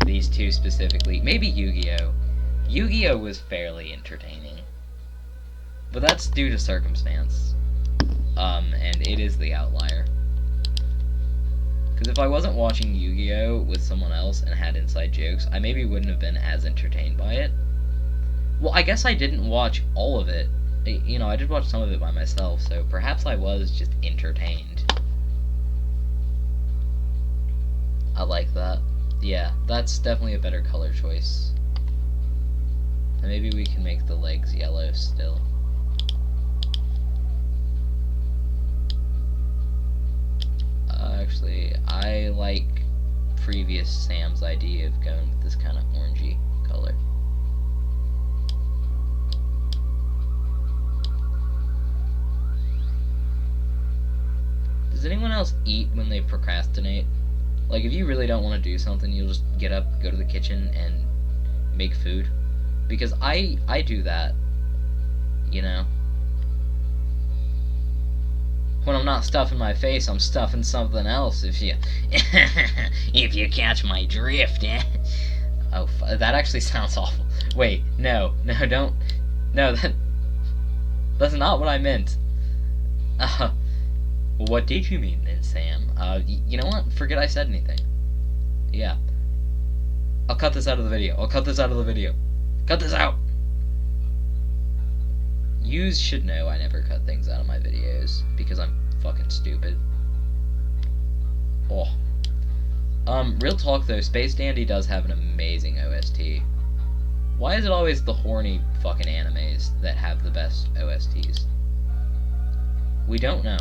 these two specifically. Maybe Yu-Gi-Oh! Yu-Gi-Oh! Was fairly entertaining. But that's due to circumstance. And it is the outlier. Because if I wasn't watching Yu-Gi-Oh! With someone else and had inside jokes, I maybe wouldn't have been as entertained by it. Well, I guess I didn't watch all of it. You know, I did watch some of it by myself, so perhaps I was just entertained. I like that. Yeah, that's definitely a better color choice. And maybe we can make the legs yellow still. Actually, I like previous Sam's idea of going with this kind of orangey color. Does anyone else eat when they procrastinate? Like, if you really don't want to do something, you'll just get up, go to the kitchen, and make food. Because I do that, you know? When I'm not stuffing my face, I'm stuffing something else, if you if you catch my drift, eh? Oh, that actually sounds awful. Wait, no, don't. No, that's not what I meant. What did you mean then, Sam? You know what? Forget I said anything. Yeah. I'll cut this out of the video. Cut this out! You should know I never cut things out of my videos, because I'm fucking stupid. Oh. Real talk though, Space Dandy does have an amazing OST. Why is it always the horny fucking animes that have the best OSTs? We don't know.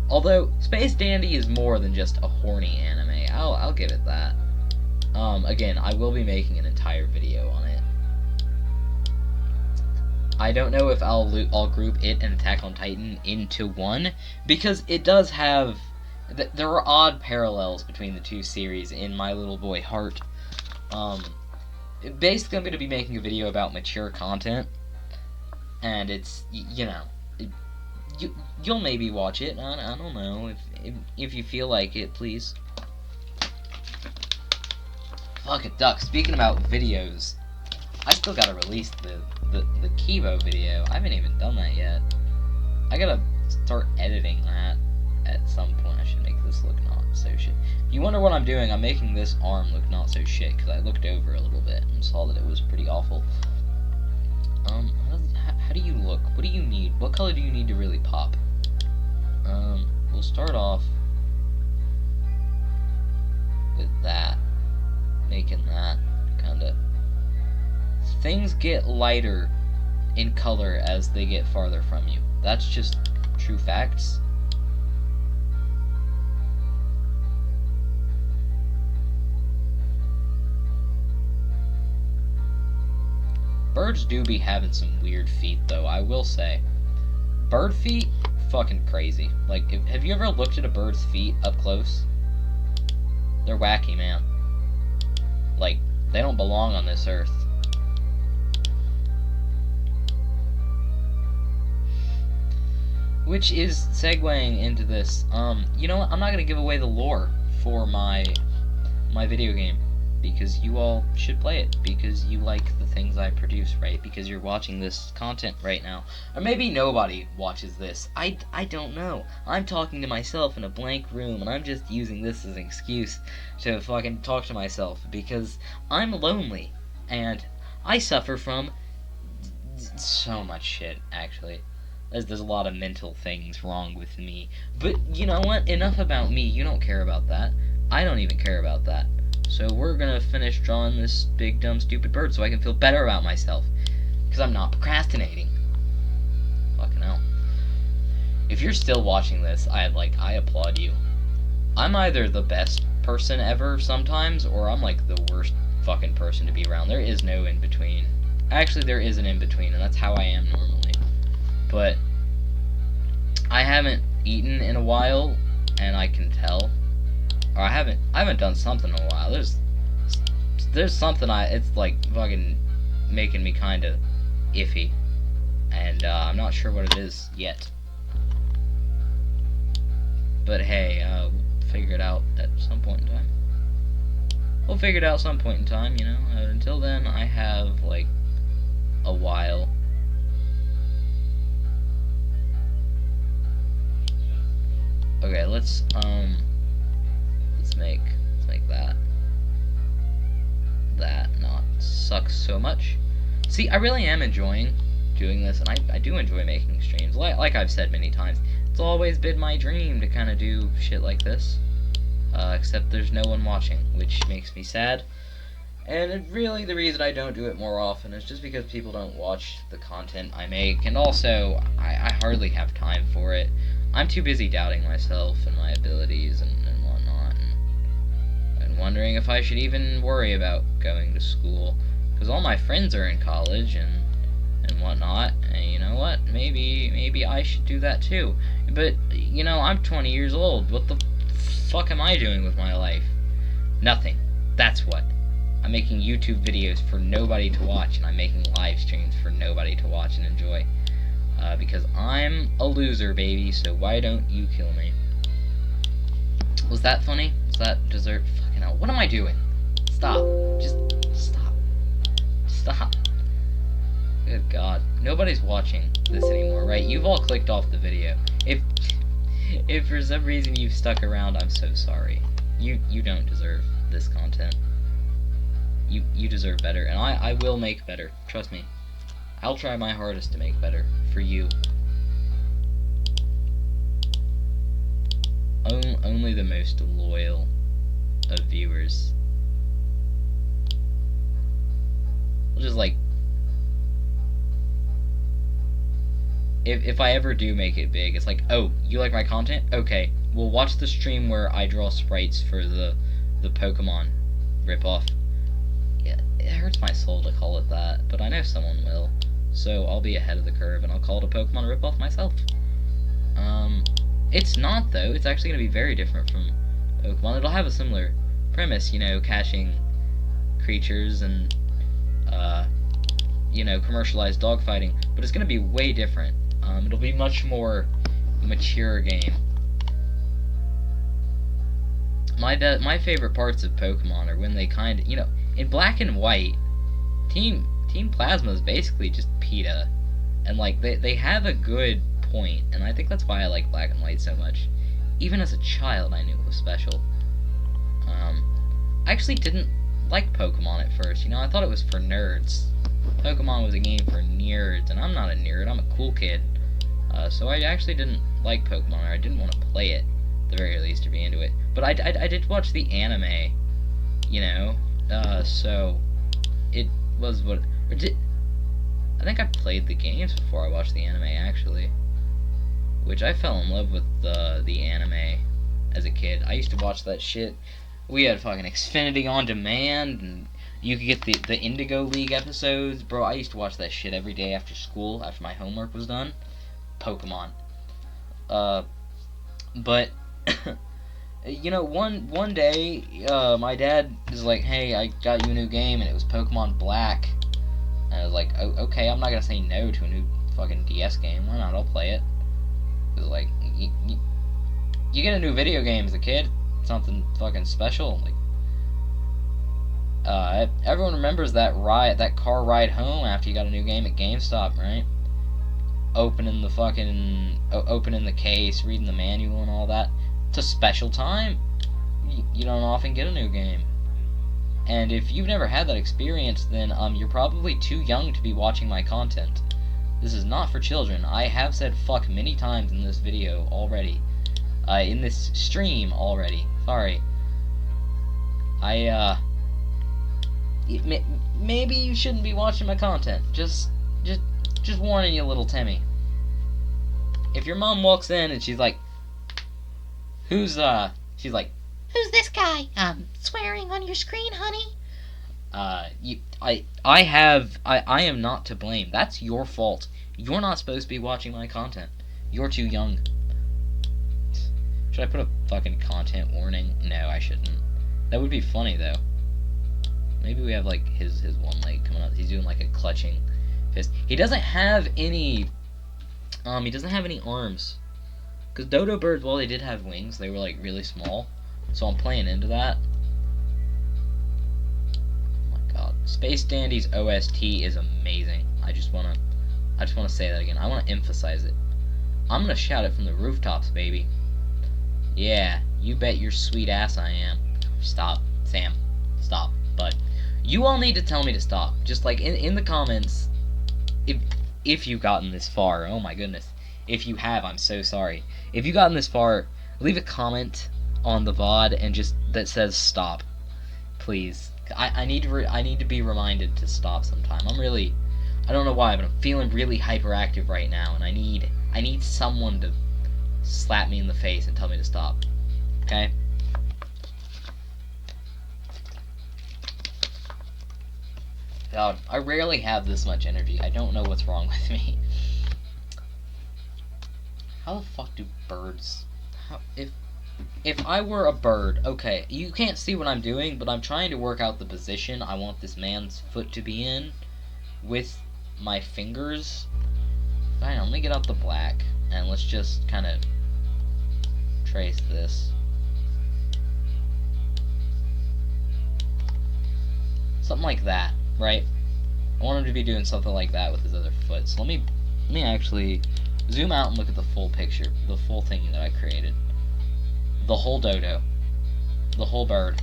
Although, Space Dandy is more than just a horny anime. I'll give it that. Again, I will be making an entire video on it. I don't know if I'll group it and Attack on Titan into one, because it does have... there are odd parallels between the two series in my little boy heart. Basically, I'm going to be making a video about mature content, and it's, you know... You'll maybe watch it. I don't know. If you feel like it, please. Fuck it, duck. Speaking about videos, I still gotta release the Kivo video. I haven't even done that yet. I gotta start editing that at some point. I should make this look not so shit. If you wonder what I'm doing, I'm making this arm look not so shit, because I looked over a little bit and saw that it was pretty awful. How do you look? What do you need? What color do you need to really pop? We'll start off with that. Making that, kinda. Things get lighter in color as they get farther from you. That's just true facts. Birds do be having some weird feet, though, I will say. Bird feet? Fucking crazy. Like, have you ever looked at a bird's feet up close? They're wacky, man. Like, they don't belong on this earth. Which is segueing into this. You know what? I'm not gonna give away the lore for my video game, because you all should play it, because you like the things I produce, right? Because you're watching this content right now. Or maybe nobody watches this. I don't know. I'm talking to myself in a blank room, and I'm just using this as an excuse to fucking talk to myself, because I'm lonely, and I suffer from so much shit, actually. There's a lot of mental things wrong with me. But you know what? Enough about me. You don't care about that. I don't even care about that. So we're gonna finish drawing this big, dumb, stupid bird so I can feel better about myself. Because I'm not procrastinating. Fucking hell. If you're still watching this, I applaud you. I'm either the best person ever sometimes, or I'm like the worst fucking person to be around. There is no in between. Actually, there is an in-between, and that's how I am normally. But I haven't eaten in a while, and I can tell. Or I haven't done something in a while. There's something it's like fucking making me kind of iffy, and I'm not sure what it is yet. But hey, we'll figure it out at some point in time. We'll figure it out some point in time, you know. Until then, I have like a while. Okay, let's make that not suck so much. See, I really am enjoying doing this, and I do enjoy making streams. Like I've said many times, it's always been my dream to kind of do shit like this. Except there's no one watching, which makes me sad. And really, the reason I don't do it more often is just because people don't watch the content I make, and also, I hardly have time for it. I'm too busy doubting myself and my abilities and whatnot, and wondering if I should even worry about going to school, because all my friends are in college and whatnot, and you know what, maybe I should do that too. But, you know, I'm 20 years old. What the fuck am I doing with my life? Nothing. That's what. I'm making YouTube videos for nobody to watch, and I'm making live streams for nobody to watch and enjoy. Because I'm a loser, baby, so why don't you kill me? Was that funny? Was that dessert? Fucking hell. What am I doing? Stop. Just stop. Stop. Good God. Nobody's watching this anymore, right? You've all clicked off the video. If for some reason you've stuck around, I'm so sorry. You don't deserve this content. You deserve better, and I will make better. Trust me. I'll try my hardest to make better for you. Only the most loyal of viewers. I'll just like, if I ever do make it big, it's like, oh, you like my content? Okay, we'll watch the stream where I draw sprites for the Pokemon ripoff. Yeah, it hurts my soul to call it that, but I know someone will. So I'll be ahead of the curve, and I'll call it a Pokemon ripoff myself. It's not, though. It's actually going to be very different from Pokemon. It'll have a similar premise, you know, catching creatures and, you know, commercialized dogfighting. But it's going to be way different. It'll be much more mature game. My favorite parts of Pokemon are when they kind of, you know, in Black and White, Team Plasma is basically just PETA, and like they have a good point, and I think that's why I like Black and White so much. Even as a child, I knew it was special. I actually didn't like Pokemon at first. You know, I thought it was for nerds. Pokemon was a game for nerds, and I'm not a nerd. I'm a cool kid. So I actually didn't like Pokemon, or I didn't want to play it, at the very least, to be into it. But I did watch the anime, you know. So it was what. I think I played the games before I watched the anime, actually. Which I fell in love with the anime as a kid. I used to watch that shit. We had fucking Xfinity on demand, and you could get the Indigo League episodes. Bro, I used to watch that shit every day after school, after my homework was done. Pokemon. But, you know, one day, my dad was like, hey, I got you a new game, and it was Pokemon Black. And I was like, oh, okay, I'm not gonna say no to a new fucking DS game. Why not? I'll play it. It was like, you get a new video game as a kid, something fucking special. Like, everyone remembers that car ride home after you got a new game at GameStop, right? Opening the case, reading the manual and all that. It's a special time. You don't often get a new game. And if you've never had that experience, then you're probably too young to be watching my content. This is not for children. I have said fuck many times in this video already. In this stream already. Sorry. Maybe you shouldn't be watching my content. Just warning you, little Timmy. If your mom walks in and she's like, she's like, who's this guy, swearing on your screen, honey? I am not to blame. That's your fault. You're not supposed to be watching my content. You're too young. Should I put a fucking content warning? No, I shouldn't. That would be funny though. Maybe we have like his one leg coming up. He's doing like a clutching fist. He doesn't have any arms. Cause dodo birds, while they did have wings, they were like really small. So I'm playing into that. Oh my god. Space Dandy's OST is amazing. I just wanna say that again. I wanna emphasize it. I'm gonna shout it from the rooftops, baby. Yeah, you bet your sweet ass I am. Stop, Sam. Stop. But you all need to tell me to stop. Just like in the comments, if you've gotten this far. Oh my goodness. If you have, I'm so sorry. If you've gotten this far, leave a comment on the VOD and just that says stop, please. I need to be reminded to stop sometime. I don't know why, but I'm feeling really hyperactive right now, and I need someone to slap me in the face and tell me to stop. Okay? God, I rarely have this much energy. I don't know what's wrong with me. How the fuck do birds... If I were a bird... Okay, you can't see what I'm doing, but I'm trying to work out the position I want this man's foot to be in with my fingers. Fine, let me get out the black, and let's just kind of trace this. Something like that, right? I want him to be doing something like that with his other foot. So let me actually zoom out and look at the full picture, the full thing that I created. The whole dodo. The whole bird.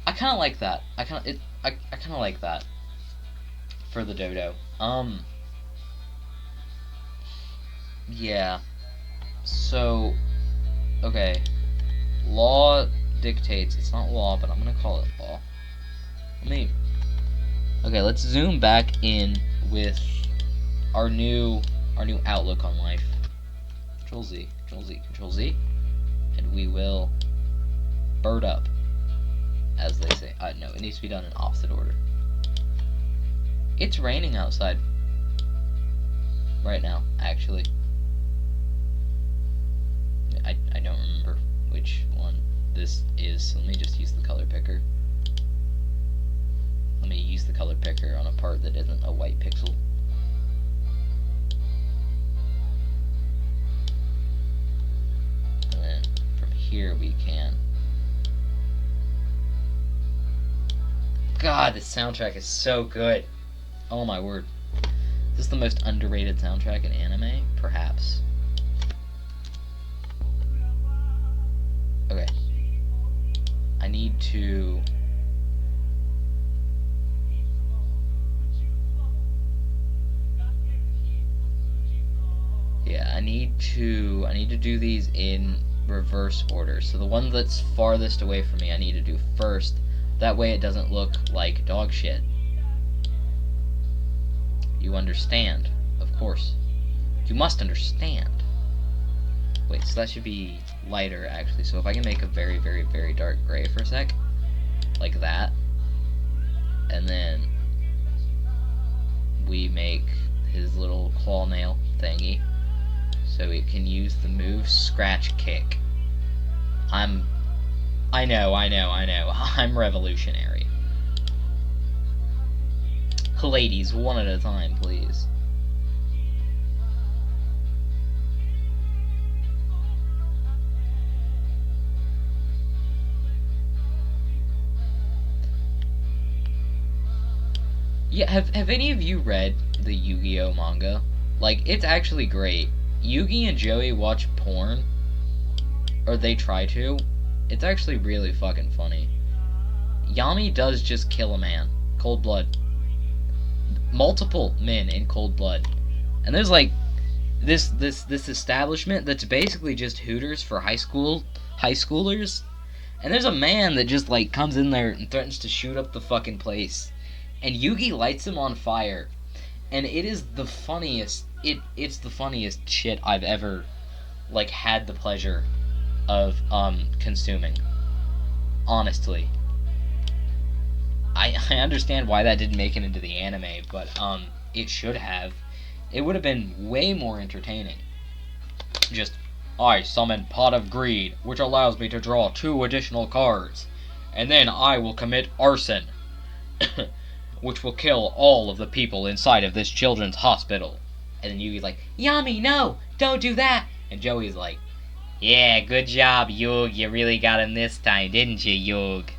I kind of like that. I kind of like that for the dodo. Yeah. So, okay. Law dictates. It's not law, but I'm gonna call it law. Okay, let's zoom back in with our new outlook on life. Control Z, Control Z, Control Z, and we will bird up, as they say. No, it needs to be done in opposite order. It's raining outside right now, actually. I don't remember which one this is, so let me just use the color picker. Let me use the color picker on a part that isn't a white pixel. And then from here we can... God, this soundtrack is so good. Oh my word. Is this the most underrated soundtrack in anime? Perhaps. Okay. I need to... Yeah, I need to do these in reverse order. So the one that's farthest away from me I need to do first. That way it doesn't look like dog shit. You understand, of course. You must understand. Wait, so that should be lighter, actually. So if I can make a very, very, very dark gray for a sec, like that, and then we make his little claw nail thingy, so it can use the move scratch kick. I know. I'm revolutionary. Ladies, one at a time, please. Yeah, have any of you read the Yu-Gi-Oh manga? Like, it's actually great. Yugi and Joey watch porn, or they try to. It's actually really fucking funny. Yami does just kill a man. Cold blood. Multiple men in cold blood. And there's like this establishment that's basically just Hooters for high schoolers. And there's a man that just like comes in there and threatens to shoot up the fucking place. And Yugi lights him on fire. And it is the funniest it's the funniest shit I've ever like had the pleasure of consuming. Honestly. I understand why that didn't make it into the anime, but it should have. It would have been way more entertaining. Just, I summon Pot of Greed, which allows me to draw 2 additional cards, and then I will commit arson, which will kill all of the people inside of this children's hospital. And then Yugi's like, Yami, no, don't do that. And Joey's like, yeah, good job, Yug. You really got him this time, didn't you, Yug?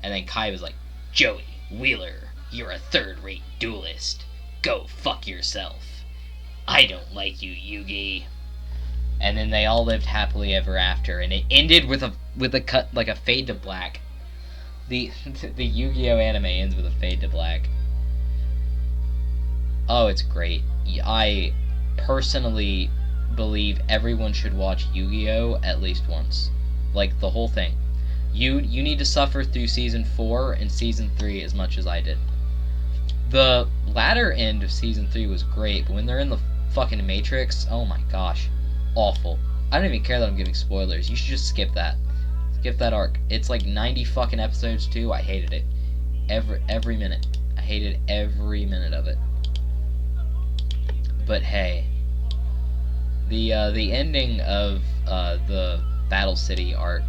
And then Kai was like, Joey, Wheeler, you're a third-rate duelist. Go fuck yourself. I don't like you, Yugi. And then they all lived happily ever after, and it ended with a cut, like a fade to black. The Yu-Gi-Oh anime ends with a fade to black. Oh, it's great. I personally believe everyone should watch Yu-Gi-Oh at least once. Like, the whole thing. You need to suffer through Season 4 and Season 3 as much as I did. The latter end of Season 3 was great, but when they're in the fucking Matrix, oh my gosh. Awful. I don't even care that I'm giving spoilers. You should just skip that. Skip that arc. It's like 90 fucking episodes too. I hated it. Every minute. I hated every minute of it. But hey. The ending of the Battle City arc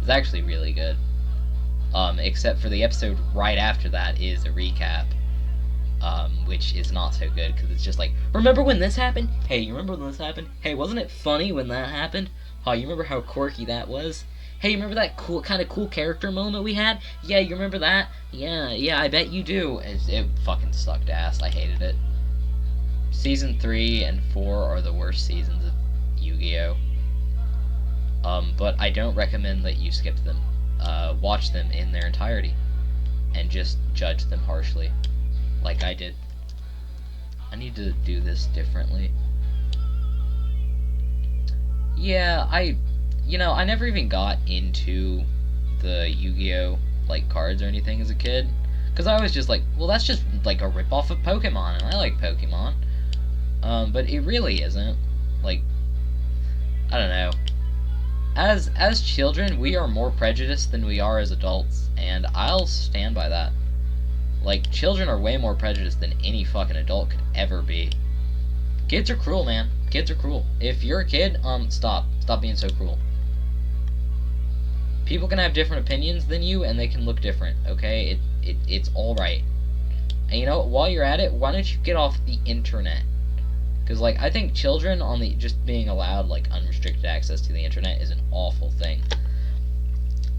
is actually really good. Except for the episode right after that is a recap. Which is not so good, because it's just like, remember when this happened? Hey, you remember when this happened? Hey, wasn't it funny when that happened? Oh, you remember how quirky that was? Hey, you remember that kind of cool character moment we had? Yeah, you remember that? Yeah, I bet you do. It fucking sucked ass. I hated it. Season 3 and 4 are the worst seasons of Yu-Gi-Oh! But I don't recommend that you skip them. Watch them in their entirety. And just judge them harshly. Like I did. I need to do this differently. Yeah, I never even got into the Yu-Gi-Oh! Like cards or anything as a kid. Because I was just like, well, that's just like a ripoff of Pokemon, and I like Pokemon. But it really isn't. Like, I don't know. As children, we are more prejudiced than we are as adults, and I'll stand by that. Like, children are way more prejudiced than any fucking adult could ever be. Kids are cruel, man. Kids are cruel. If you're a kid, stop. Stop being so cruel. People can have different opinions than you, and they can look different, okay? It's alright. And you know what? While you're at it, why don't you get off the internet? Because, like, I think children just being allowed, like, unrestricted access to the internet is an awful thing.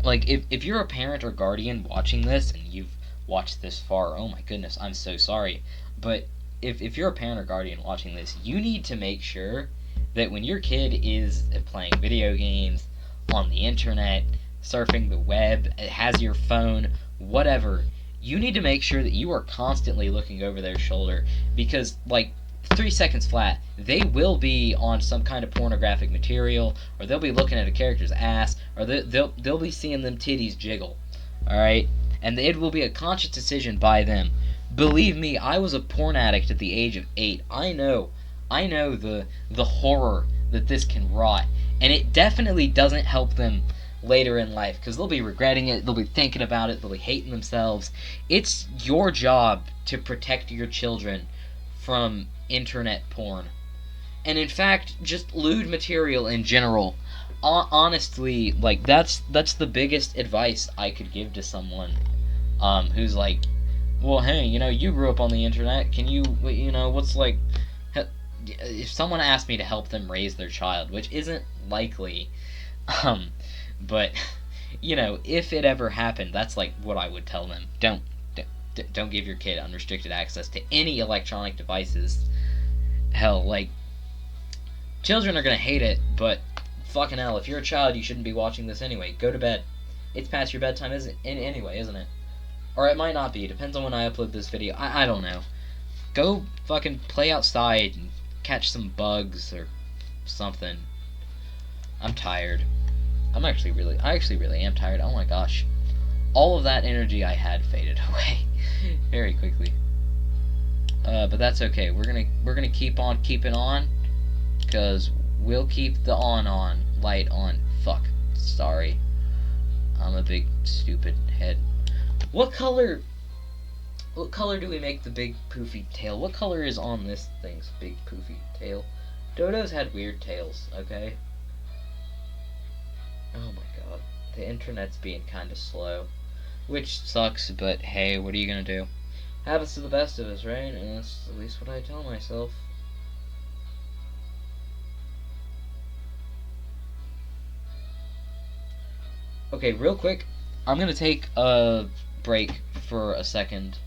Like, if you're a parent or guardian watching this, and you've watched this far, oh my goodness, I'm so sorry. But if you're a parent or guardian watching this, you need to make sure that when your kid is playing video games, on the internet, surfing the web, has your phone, whatever, you need to make sure that you are constantly looking over their shoulder, because, like, 3 seconds flat, they will be on some kind of pornographic material, or they'll be looking at a character's ass, or they'll be seeing them titties jiggle, alright? And it will be a conscious decision by them. Believe me, I was a porn addict at the age of 8. I know the horror that this can rot, and it definitely doesn't help them later in life, because they'll be regretting it, they'll be thinking about it, they'll be hating themselves. It's your job to protect your children from internet porn. And in fact, just lewd material in general. Honestly, like, that's the biggest advice I could give to someone who's like, well, hey, you grew up on the internet, can you, what's like, if someone asked me to help them raise their child, which isn't likely, but, if it ever happened, that's like what I would tell them. Don't give your kid unrestricted access to any electronic devices. Hell, like, children are gonna hate it, but fucking hell, if you're a child, you shouldn't be watching this anyway. Go to bed. It's past your bedtime, anyway, isn't it? Or it might not be. Depends on when I upload this video. I don't know. Go fucking play outside and catch some bugs or something. I'm tired. I actually really am tired. Oh my gosh. All of that energy I had faded away very quickly. But that's okay. We're gonna keep on keeping on, because we'll keep the light on. Fuck. Sorry. I'm a big stupid head. What color do we make the big poofy tail? What color is on this thing's big poofy tail? Dodos had weird tails, okay? Oh my god. The internet's being kinda slow. Which sucks, but hey, what are you gonna do? Happens to the best of us, right? And that's at least what I tell myself. Okay, real quick, I'm gonna take a break for a second,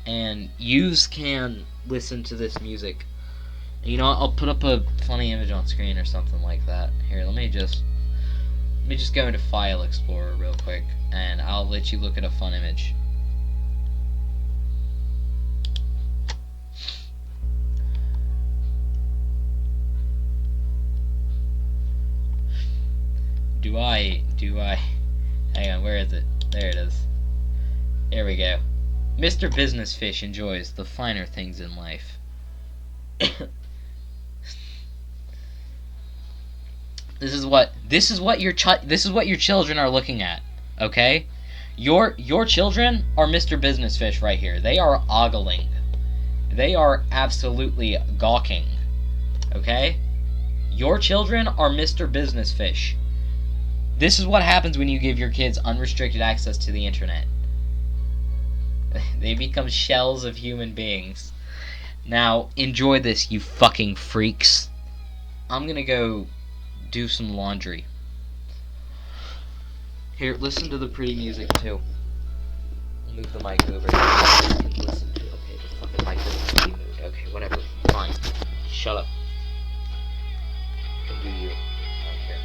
and yous can listen to this music. You know, I'll put up a funny image on screen or something like that. Here, let me just go into File Explorer real quick, and I'll let you look at a fun image. Do I? Hang on, where is it? There it is. There we go. Mr. Business Fish enjoys the finer things in life. This is what your children are looking at, okay? Your children are Mr. Business Fish right here. They are ogling. They are absolutely gawking. Okay? Your children are Mr. Business Fish. This is what happens when you give your kids unrestricted access to the internet. They become shells of human beings. Now, enjoy this, you fucking freaks. I'm gonna go do some laundry. Here, listen to the pretty music too. I'll move the mic over. You can listen to. Okay, the fucking mic doesn't be moved. Okay, whatever. Fine. Shut up. You can do you. I don't care.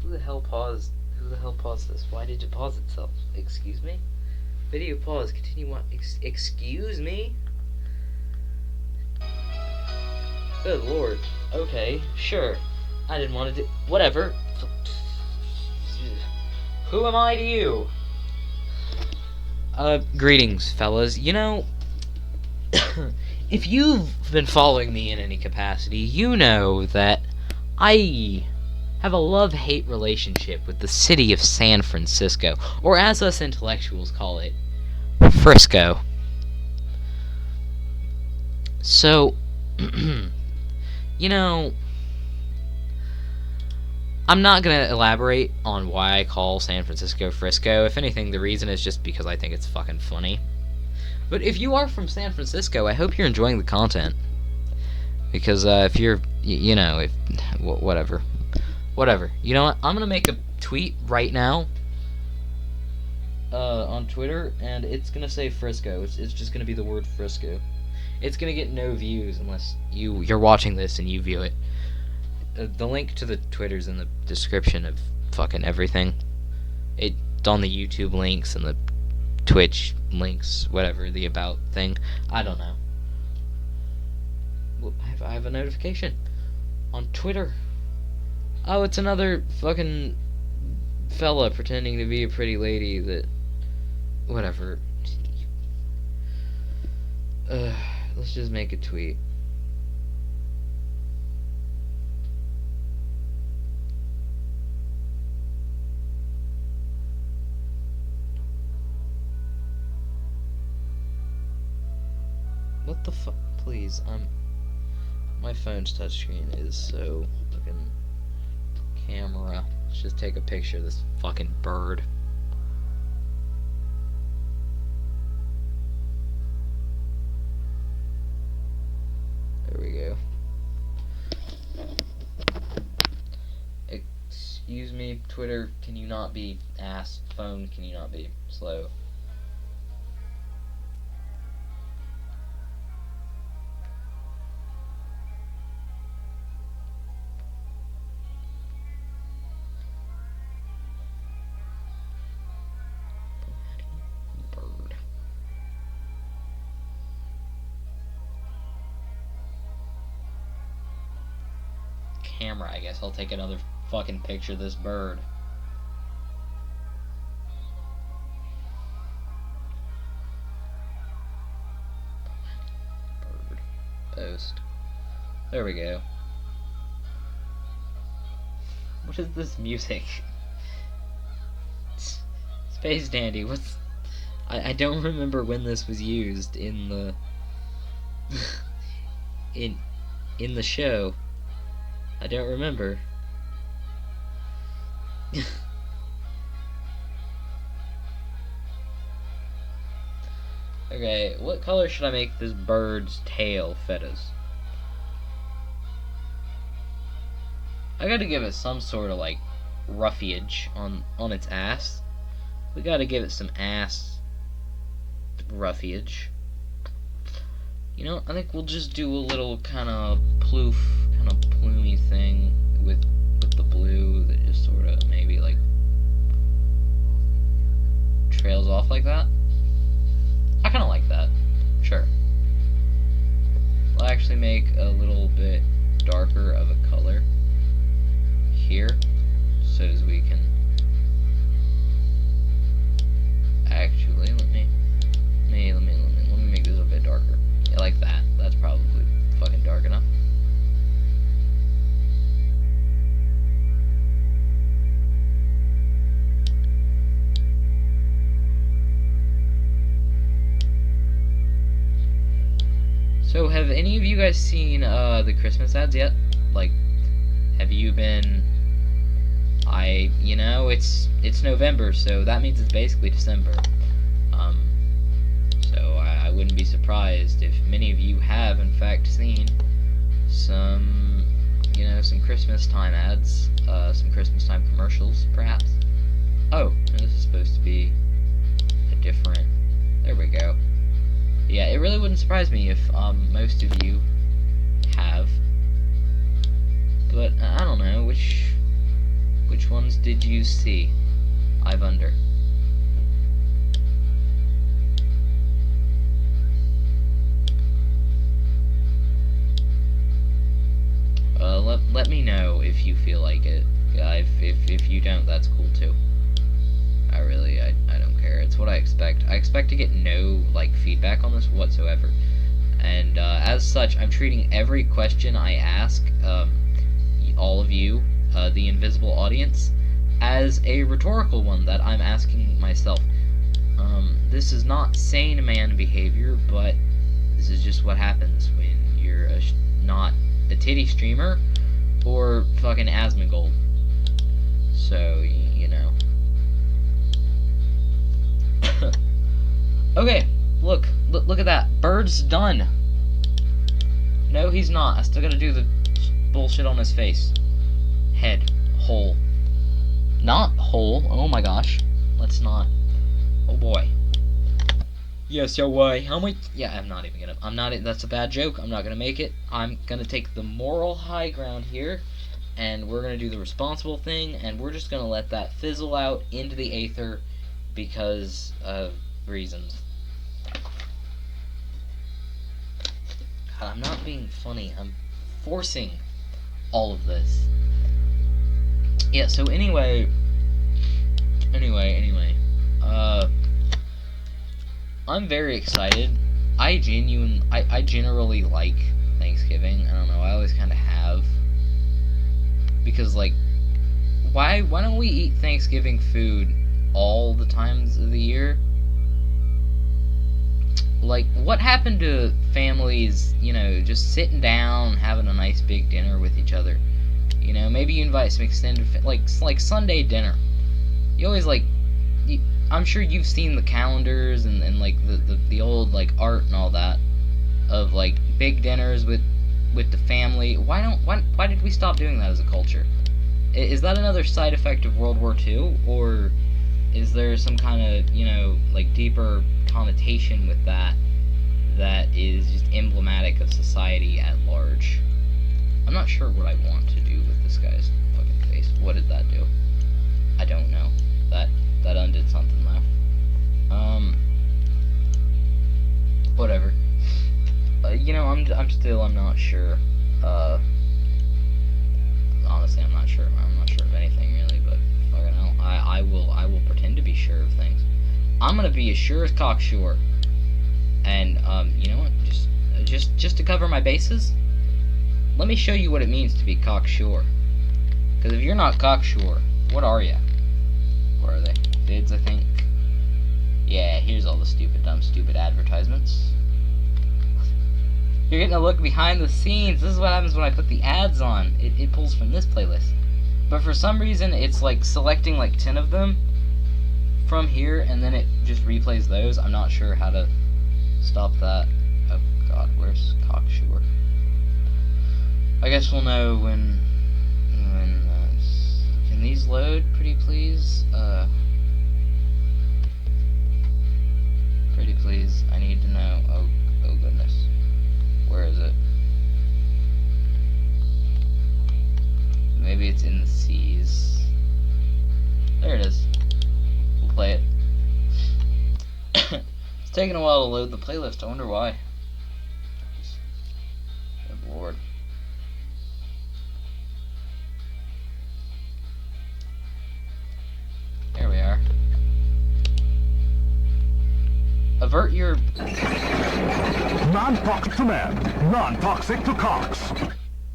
Who the hell paused this? Why did it pause itself? Excuse me? Video pause. Continue what? Excuse me? Good lord. Okay, sure. I didn't want to do... Whatever. Who am I to you? Greetings, fellas. You know... if you've been following me in any capacity, you know that I have a love-hate relationship with the city of San Francisco, or as us intellectuals call it, Frisco. So, you know, I'm not going to elaborate on why I call San Francisco Frisco. If anything, the reason is just because I think it's fucking funny. But if you are from San Francisco, I hope you're enjoying the content. Because if you're, you know, if whatever. You know what? I'm gonna make a tweet right now on Twitter, and it's gonna say Frisco. It's just gonna be the word Frisco. It's gonna get no views unless you're watching this and you view it. The link to the Twitter's in the description of fucking everything. It's on the YouTube links and the Twitch links, whatever, the about thing. I don't know. Well, I have a notification on Twitter. Oh, it's another fucking fella pretending to be a pretty lady that... Whatever. Let's just make a tweet. What the fuck? Please, my phone's touchscreen is so fucking... Camera. Let's just take a picture of this fucking bird. There we go. Excuse me, Twitter, can you not be ass? Phone, can you not be slow? Bird. Camera, I guess I'll take another fucking picture of this bird. Bird. Post. There we go. What is this music? Space Dandy, what's... I don't remember when this was used in the... in the show. I don't remember. Okay, what color should I make this bird's tail feathers? I gotta give it some sort of like roughage on its ass. We gotta give it some ass roughage. You know, I think we'll just do a little kind of plumy thing with the blue that just sort of maybe like trails off like that. I kind of like that. Sure. We'll actually make a little bit darker of a color here, so as we can actually let me make this a bit darker. Yeah, like that. That's probably fucking dark enough. So, have any of you guys seen the Christmas ads yet? Like, have you been... you know, it's November, so that means it's basically December. So I wouldn't be surprised if many of you have, in fact, seen some, you know, some Christmas time ads, some Christmas time commercials, perhaps. Oh, and this is supposed to be a different... There we go. Yeah, it really wouldn't surprise me if most of you have, but I don't know which ones did you see. I wonder. Let me know if you feel like it. If you don't, that's cool too. I don't care. It's what I expect. I expect to get no, like, feedback on this whatsoever. And, as such, I'm treating every question I ask, all of you, the invisible audience, as a rhetorical one that I'm asking myself. This is not sane man behavior, but this is just what happens when you're not a titty streamer or fucking Asmongold. So, you know. Okay, look at that. Bird's done. No, he's not. I still gotta do the bullshit on his face. Head. Hole. Not hole. Oh my gosh. Let's not. Oh boy. Yes, yo, how much? Yeah, I'm not even gonna. That's a bad joke. I'm not gonna make it. I'm gonna take the moral high ground here, and we're gonna do the responsible thing, and we're just gonna let that fizzle out into the aether because of reasons. God, I'm not being funny. I'm forcing all of this. Yeah, so anyway, Anyway, I'm very excited. I generally like Thanksgiving. I don't know, I always kind of have. Because, like, why don't we eat Thanksgiving food all the times of the year? Like, what happened to families, just sitting down, having a nice big dinner with each other? Maybe you invite some extended, like Sunday dinner. You always, like, I'm sure you've seen the calendars and like, the old, like, art and all that of, like, big dinners with the family. Why did we stop doing that as a culture? Is that another side effect of World War II, or is there some kind of, like, deeper connotation with that is just emblematic of society at large? I'm not sure what I want to do with this guy's fucking face. What did that do? I don't know. That undid something though. Whatever. I'm not sure. Honestly, I'm not sure. I'm not sure of anything really, but fucking hell, I will pretend to be sure of things. I'm gonna be as sure as cocksure. And you know what? Just to cover my bases, let me show you what it means to be cocksure. Because if you're not cocksure, what are you? Where are they? Vids, I think. Yeah, here's all the stupid advertisements. You're getting a look behind the scenes. This is what happens when I put the ads on. It pulls from this playlist. But for some reason, it's like selecting like 10 of them from here, and then it just replays those. I'm not sure how to stop that. Oh god, where's cocksure? I guess we'll know when can these load, pretty please? Pretty please, I need to know. Oh goodness. Where is it? Maybe it's in the C's. There it is. We'll play it. It's taking a while to load the playlist. I wonder why. Good lord. There we are. Avert your... Non-toxic to man, non-toxic to cocks.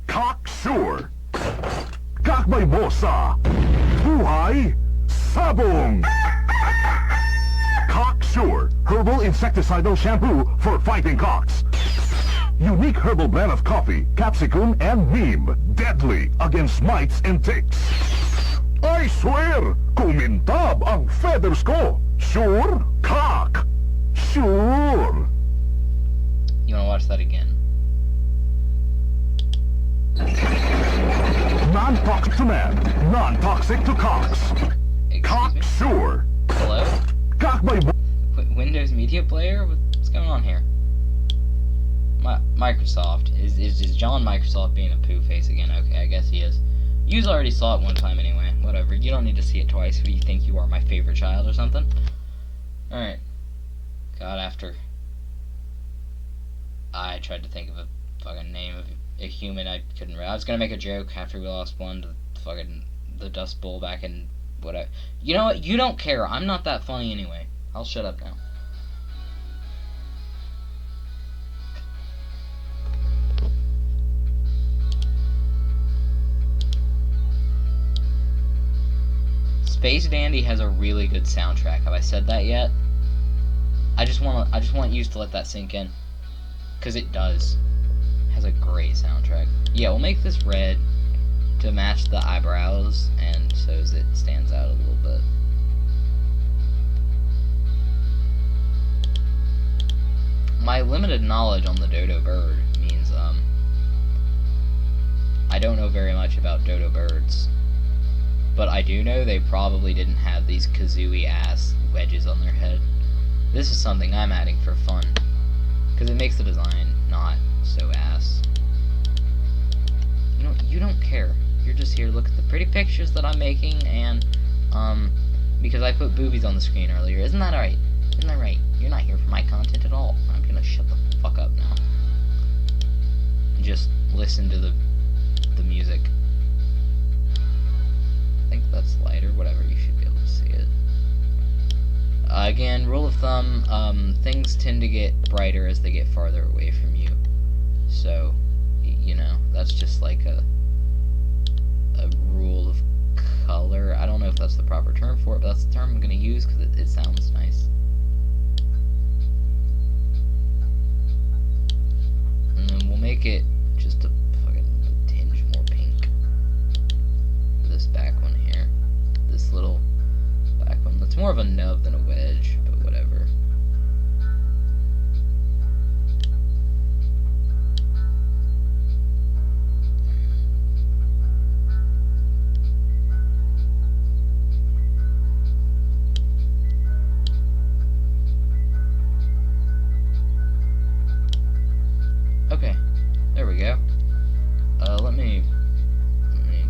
Cocksure. Kakbay bosa. Buhay sabong. Cocksure, herbal insecticidal shampoo for fighting cocks. Unique herbal blend of coffee, capsicum, and neem. Deadly against mites and ticks. I swear, kumintab ang feathers ko. Sure, cock. Sure. You want to watch that again? Non-toxic to man, non-toxic to cocks. Cocksure. Hello? Kakbay Windows Media Player? What's going on here? Microsoft. Is John Microsoft being a poo face again? Okay, I guess he is. You already saw it one time anyway. Whatever. You don't need to see it twice. What do you think, you are my favorite child or something? Alright. God, after I tried to think of a fucking name of a human, I couldn't. I was gonna make a joke after we lost one to the Dust Bowl back in whatever. You know what? You don't care. I'm not that funny anyway. I'll shut up now. Space Dandy has a really good soundtrack. Have I said that yet? I just want you to let that sink in, cause it does. It has a great soundtrack. Yeah, we'll make this red to match the eyebrows, and so as it stands out a little bit. My limited knowledge on the dodo bird means I don't know very much about dodo birds, but I do know they probably didn't have these kazooie ass wedges on their head. This is something I'm adding for fun, because it makes the design not so ass. You don't care. You're just here to look at the pretty pictures that I'm making, and, because I put boobies on the screen earlier. Isn't that right? Isn't that right? You're not here for my content at all. I'm gonna shut the fuck up now. Just listen to the music. I think that's lighter. Whatever, you should be able to see it. Again, rule of thumb, things tend to get brighter as they get farther away from you. So, you know, that's just like a rule of color. I don't know if that's the proper term for it, but that's the term I'm going to use because it sounds nice. And then we'll make it just a fucking tinge more pink. For this back one here. This little back one. That's more of a nub than a wedge, but whatever. Okay, there we go. Let me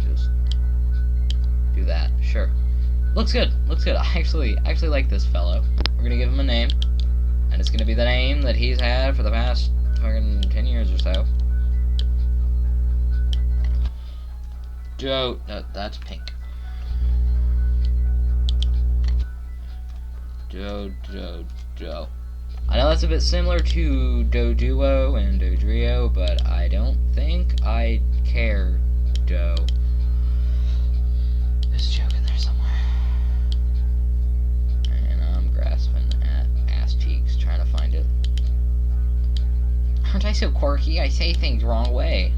just do that. Sure, looks good. Looks good. I actually like this fellow. We're gonna give him a name, and it's gonna be the name that he's had for the past fucking 10 years or so. Joe. No, that's pink. Joe. I know that's a bit similar to Doduo and Dodrio, but I don't think I care, Doe. There's a joke in there somewhere. And I'm grasping at ass cheeks, trying to find it. Aren't I so quirky? I say things wrong way.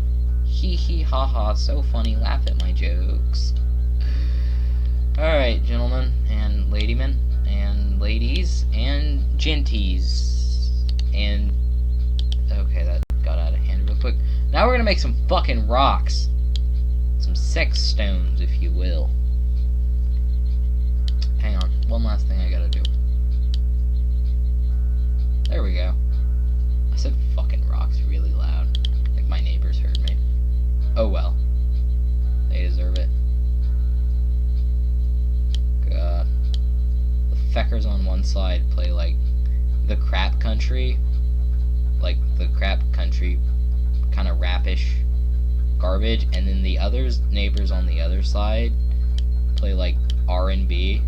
Hee hee ha ha, so funny, laugh at my jokes. Alright, gentlemen and ladymen and ladies and genties and okay, that got out of hand real quick. Now we're gonna make some fucking rocks, some sex stones, if you will. Hang on, one last thing I gotta do. There we go. I said fucking rocks really loud. I think my neighbors heard me. Oh well, they deserve it. God. Feckers on one side play like the crap country, like the crap country kind of rapish garbage, and then the others neighbors on the other side play like R&B,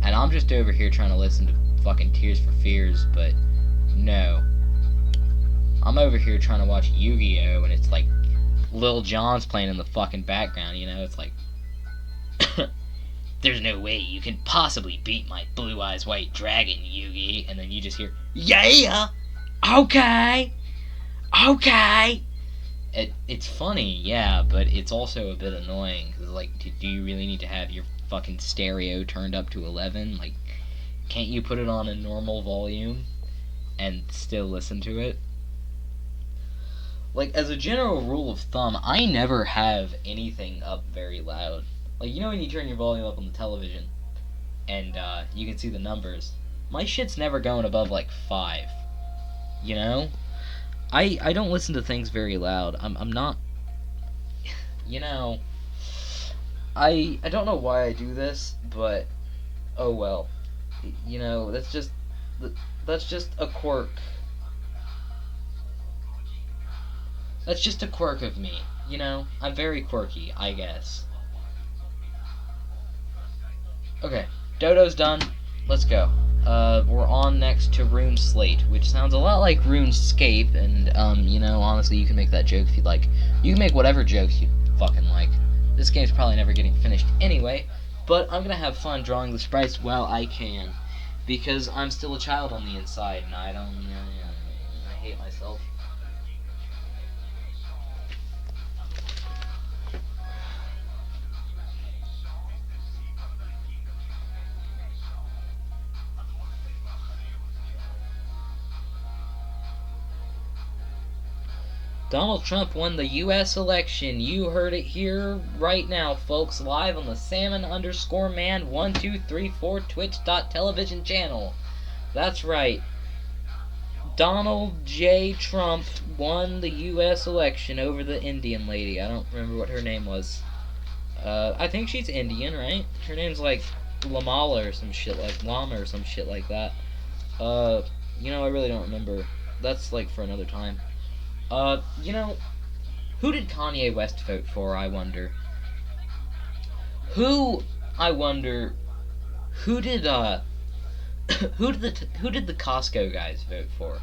and I'm just over here trying to listen to fucking Tears for Fears, but no, I'm over here trying to watch Yu-Gi-Oh, and it's like Lil Jon's playing in the fucking background, you know, it's like there's no way you can possibly beat my blue eyes white dragon, Yugi. And then you just hear, yeah, okay. It's funny, yeah, but it's also a bit annoying. Cause like, do you really need to have your fucking stereo turned up to 11? Like, can't you put it on a normal volume and still listen to it? Like, as a general rule of thumb, I never have anything up very loud. Like, you know when you turn your volume up on the television and you can see the numbers? My shit's never going above like 5. You know? I don't listen to things very loud. I'm not, you know, I don't know why I do this, but oh well. You know, that's just a quirk. That's just a quirk of me, you know? I'm very quirky, I guess. Okay, Dodo's done. Let's go. We're on next to Rune Slate, which sounds a lot like RuneScape, and, you know, honestly, you can make that joke if you'd like. You can make whatever jokes you fucking like. This game's probably never getting finished anyway, but I'm gonna have fun drawing the sprites while I can, because I'm still a child on the inside, and I don't, I hate myself. Donald Trump won the U.S. election. You heard it here right now, folks, live on the Salmon_Man1234 Twitch.television channel. That's right. Donald J. Trump won the U.S. election over the Indian lady. I don't remember what her name was. I think she's Indian, right? Her name's like Lamala or some shit like Lama or some shit like that. You know, I really don't remember. That's like for another time. You know, who did Kanye West vote for, I wonder? Who did who did the Costco guys vote for?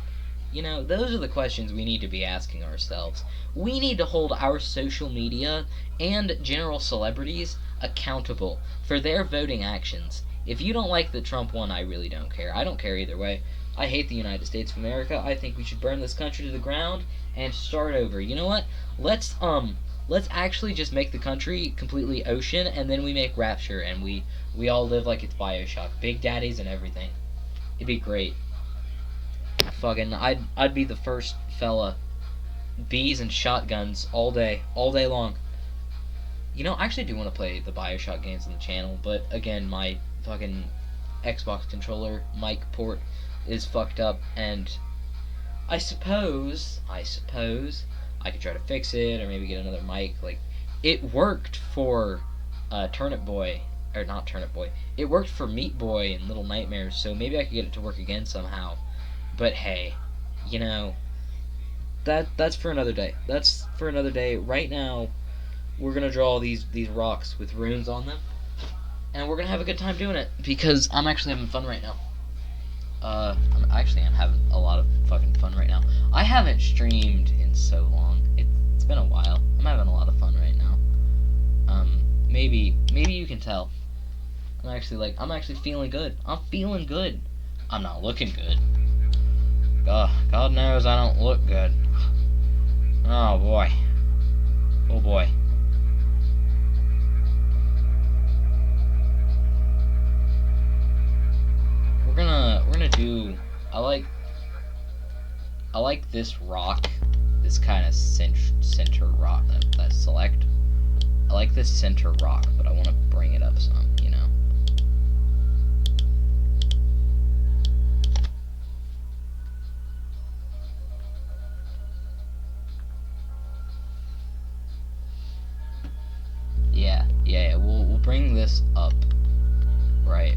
You know, those are the questions we need to be asking ourselves. We need to hold our social media and general celebrities accountable for their voting actions. If you don't like that Trump won, I really don't care. I don't care either way. I hate the United States of America. I think we should burn this country to the ground and start over. You know what? Let's actually just make the country completely ocean, and then we make Rapture, and we all live like it's BioShock, Big Daddies and everything. It'd be great. Fucking, I'd be the first fella. Bees and shotguns all day long. You know, I actually do want to play the BioShock games on the channel, but again, my fucking Xbox controller mic port is fucked up, and I suppose I could try to fix it, or maybe get another mic. Like, it worked for Turnip Boy, or not Turnip Boy. It worked for Meat Boy and Little Nightmares, so maybe I could get it to work again somehow. But hey, you know, that's for another day. That's for another day. Right now, we're gonna draw these rocks with runes on them, and we're gonna have a good time doing it because I'm actually having fun right now. I'm having a lot of fucking fun right now. I haven't streamed in so long. It's been a while. I'm having a lot of fun right now. Maybe you can tell. I'm actually feeling good. I'm feeling good. I'm not looking good. God knows I don't look good. Oh boy. Oh boy. We're gonna do. I like this rock, this kind of center rock. That select. I like this center rock, but I want to bring it up some. You know. Yeah. We'll bring this up, right?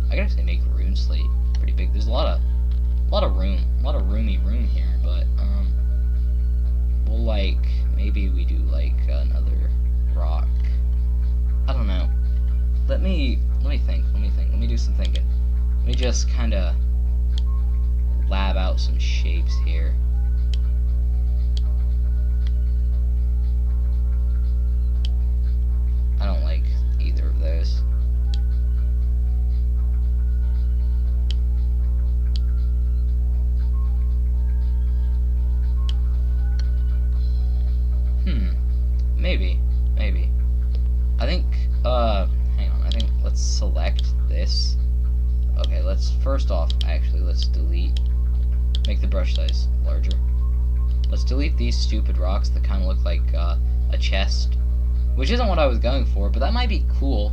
I could actually make rune slate pretty big. There's a lot of roomy room here, but we'll maybe we do another rock. I don't know. Let me think. Let me do some thinking. Let me just kind of lab out some shapes here. I don't like either of those. Maybe. I think, hang on, I think let's select this. Okay, let's delete, make the brush size larger. Let's delete these stupid rocks that kind of look like, a chest, which isn't what I was going for, but that might be cool.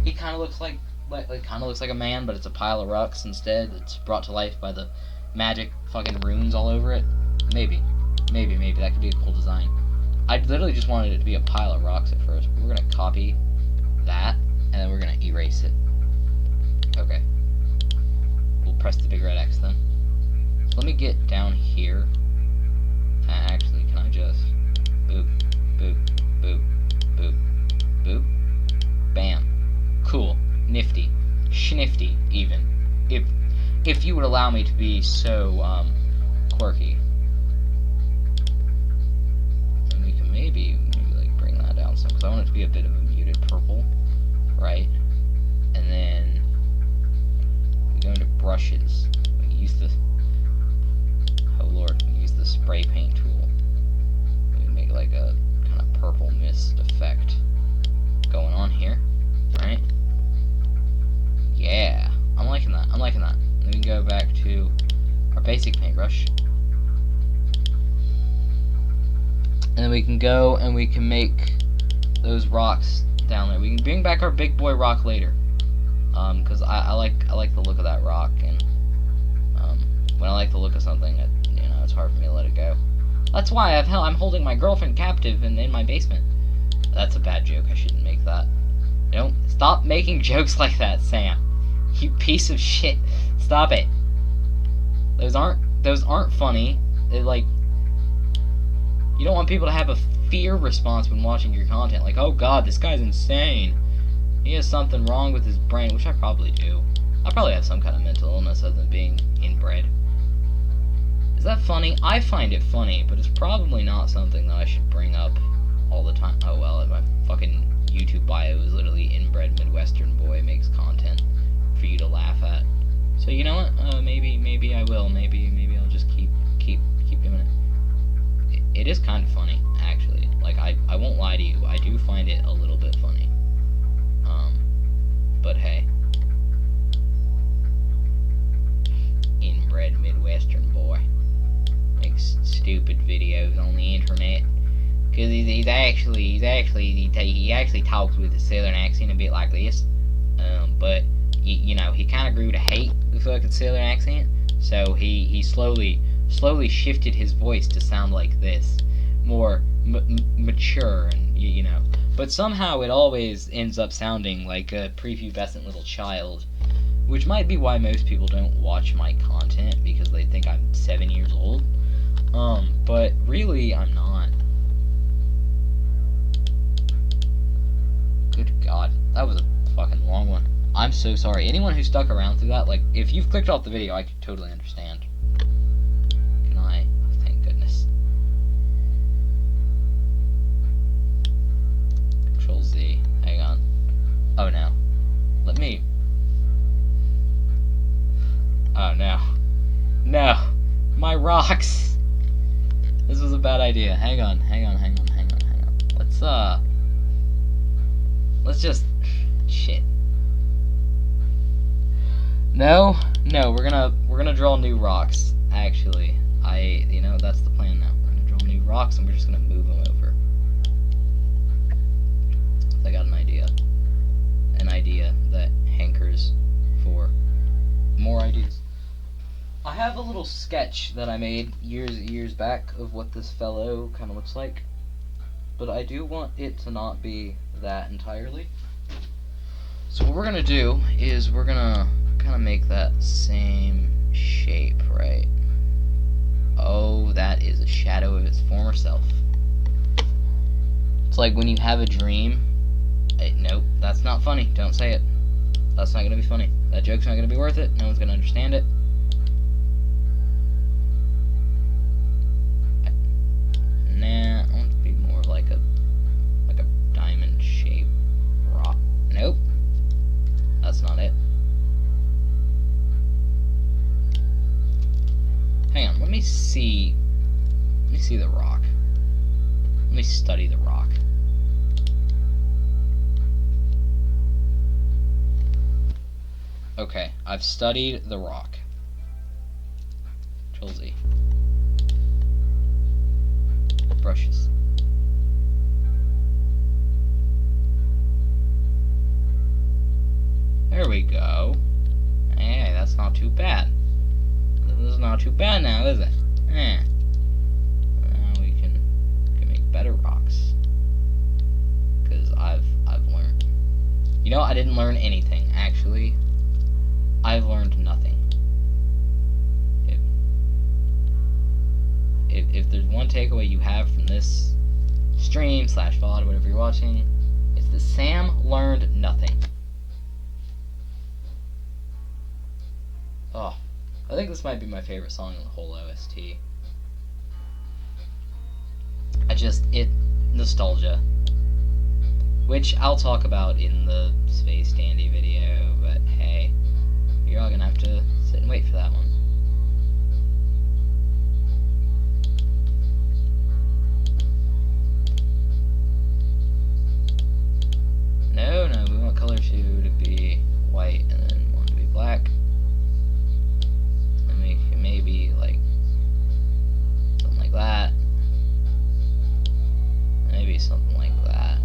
He kind of looks like a man, but it's a pile of rocks instead. It's brought to life by the magic fucking runes all over it. Maybe that could be a cool design. I literally just wanted it to be a pile of rocks at first. We're gonna copy that, and then we're gonna erase it. Okay. We'll press the big red X then. So let me get down here. Actually, can I just boop, boop, boop, boop, boop, bam. Cool, nifty, schnifty, even. If you would allow me to be so quirky. Maybe bring that down some, because I want it to be a bit of a muted purple, right? And then we go into brushes. We use the spray paint tool. We make a kind of purple mist effect going on here, right? Yeah, I'm liking that. Then we can go back to our basic paintbrush. And then we can go and we can make those rocks down there. We can bring back our big boy rock later, because I like the look of that rock, and when I like the look of something, it's hard for me to let it go. That's why I'm holding my girlfriend captive in my basement. That's a bad joke. I shouldn't make that. Don't stop making jokes like that, Sam. You piece of shit. Stop it. Those aren't funny. You don't want people to have a fear response when watching your content. Like, oh god, this guy's insane. he has something wrong with his brain, which I probably do. I probably have some kind of mental illness other than being inbred. Is that funny? I find it funny, but it's probably not something that I should bring up all the time. Oh well, my fucking YouTube bio is literally inbred Midwestern boy makes content for you to laugh at. So you know what? Maybe I will. Maybe I'll just keep doing it. It is kind of funny, actually. Like I won't lie to you. I do find it a little bit funny. But hey, inbred Midwestern boy makes stupid videos on the internet. Because he actually talks with a southern accent a bit like this. But you know, he kind of grew to hate the fucking southern accent, so he slowly shifted his voice to sound like this, more mature and you know. But somehow it always ends up sounding like a prepubescent little child, which might be why most people don't watch my content, because they think I'm 7 years old. But really, I'm not. Good God, that was a fucking long one. I'm so sorry. Anyone who stuck around through that, like, if you've clicked off the video, I could totally understand. Can I? Oh, thank goodness. Control Z. Hang on. Oh, no. Let me... Oh, no. No! My rocks! This was a bad idea. Hang on. Let's just... Shit. No, we're gonna draw new rocks. Actually, you know, that's the plan now. We're gonna draw new rocks and we're just gonna move them over. I got an idea that hankers for more ideas. I have a little sketch that I made years back of what this fellow kind of looks like, but I do want it to not be that entirely. So what we're gonna do is we're gonna kind of make that same shape, right? Oh, that is a shadow of its former self. It's like when you have a dream. Nope, that's not funny. Don't say it. That's not gonna be funny. That joke's not gonna be worth it. No one's gonna understand it. Nah, I want it to be more like a diamond shaped rock. Nope, that's not it. Hang on, let me see the rock. Let me study the rock. Okay, I've studied the rock. Control Z. Brushes. There we go. Hey, that's not too bad. This is not too bad now, is it? Now we can make better rocks. Because I've learned. You know, I didn't learn anything, actually. I've learned nothing. If there's one takeaway you have from this stream / VOD, whatever you're watching, it's that Sam learned nothing. Oh, I think this might be my favorite song in the whole OST. Nostalgia. Which I'll talk about in the Space Dandy video, but hey, you're all gonna have to sit and wait for that one. No, we want color 2 to be white and then 1 to be black. And make it maybe like something like that. Maybe something like that.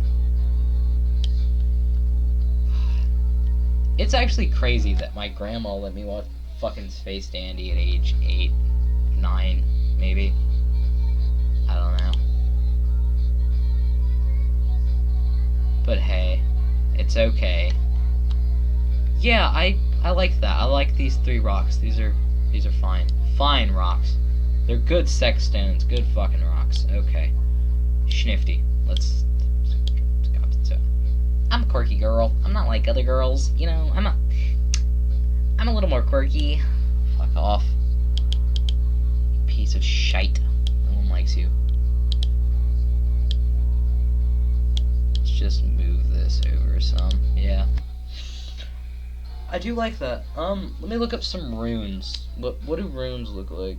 It's actually crazy that my grandma let me watch fucking Space Dandy at age 8, 9, maybe. I don't know. But hey, it's okay. Yeah, I like that. I like these 3 rocks. These are fine. Fine rocks. They're good sex stones. Good fucking rocks. Okay. Schnifty. I'm quirky girl. I'm not like other girls, you know. I'm a little more quirky. Fuck off. Piece of shite. No one likes you. Let's just move this over some. Yeah. I do like that. Let me look up some runes. What do runes look like?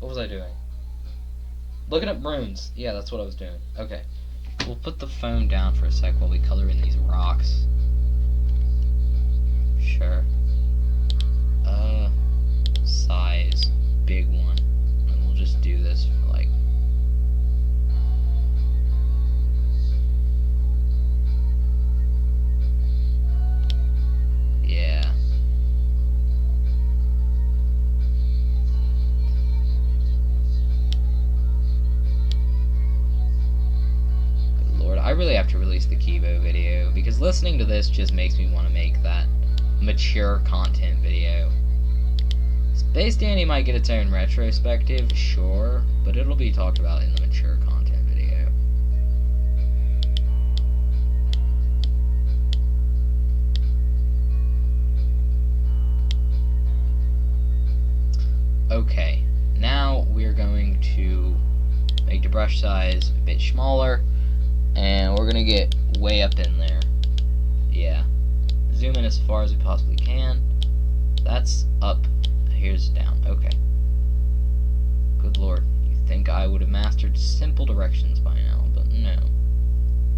What was I doing? Looking up runes. Yeah, that's what I was doing. Okay. We'll put the phone down for a sec while we color in these rocks. Sure. Size. Big one. And we'll just do this for like... Yeah. I really have to release the Kibo video, because listening to this just makes me want to make that mature content video. Space Dandy might get its own retrospective, sure, but it'll be talked about in the mature content video. Okay, now we're going to make the brush size a bit smaller. And we're gonna get way up in there. Yeah. Zoom in as far as we possibly can. That's up. Here's down. Okay. Good lord. You think I would have mastered simple directions by now, but no.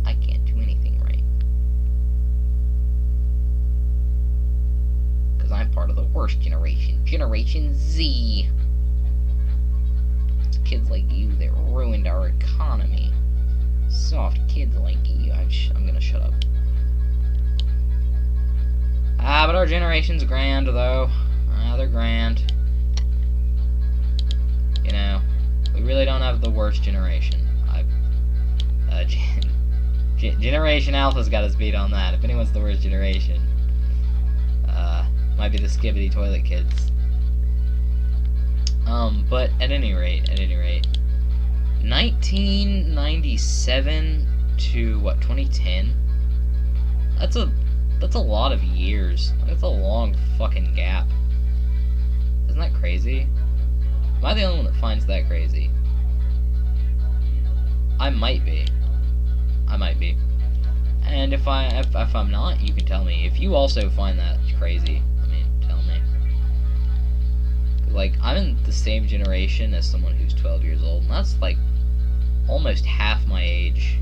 I can't do anything right. Because I'm part of the worst generation. Generation Z. It's kids like you that ruined our economy. Soft kids like you. I'm gonna shut up. But our generation's grand, though. They're grand. You know, we really don't have the worst generation. Generation Alpha's got us beat on that. If anyone's the worst generation, might be the Skibbity Toilet Kids. But at any rate, 1997 to what, 2010? That's a lot of years. That's a long fucking gap. Isn't that crazy? Am I the only one that finds that crazy? I might be. And if I'm not, you can tell me. If you also find that crazy, I mean, tell me. Like, I'm in the same generation as someone who's 12 years old, and that's like almost half my age.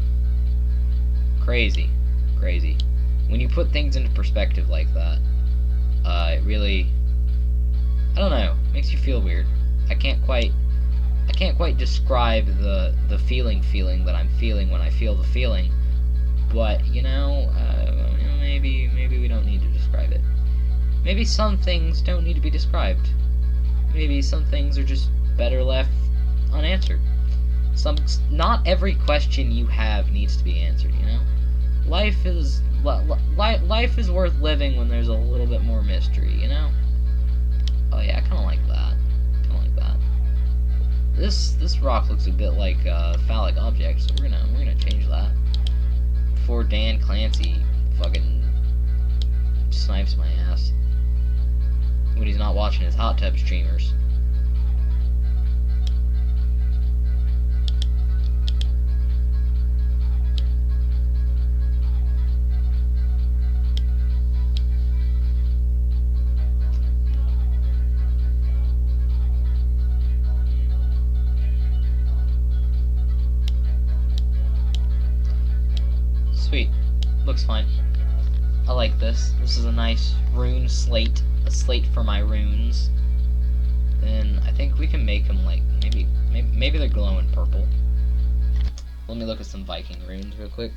Crazy. When you put things into perspective like that, it really, I don't know, makes you feel weird. I can't quite describe the feeling that I'm feeling when I feel the feeling, but you know, maybe we don't need to describe it. Maybe some things don't need to be described. Maybe some things are just better left unanswered. Not every question you have needs to be answered, you know? Life is worth living when there's a little bit more mystery, you know? Oh yeah, I kinda like that. This rock looks a bit like a phallic object, so we're gonna change that. Before Dan Clancy fucking snipes my ass. When he's not watching his hot tub streamers. Sweet. Looks fine. I like this. This is a nice rune slate. A slate for my runes. Then I think we can make them like, maybe they're glowing purple. Let me look at some Viking runes real quick.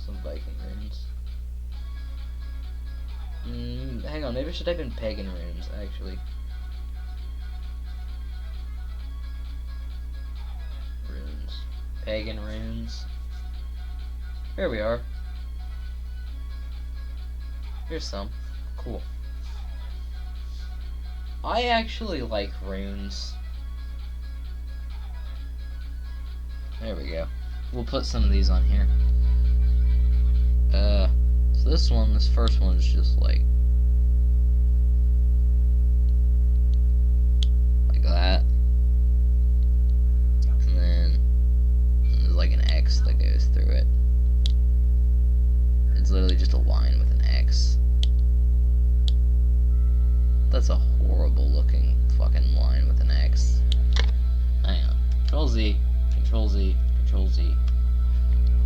Some Viking runes. Hang on, maybe I should type in pagan runes, actually. Runes. Pagan runes. Here we are. Here's some. Cool. I actually like runes. There we go. We'll put some of these on here. So this first one is just like that. And then there's like an X that goes through it. It's literally just a line with an X. That's a horrible looking fucking line with an X. Hang on. Control Z, Control Z, Control Z.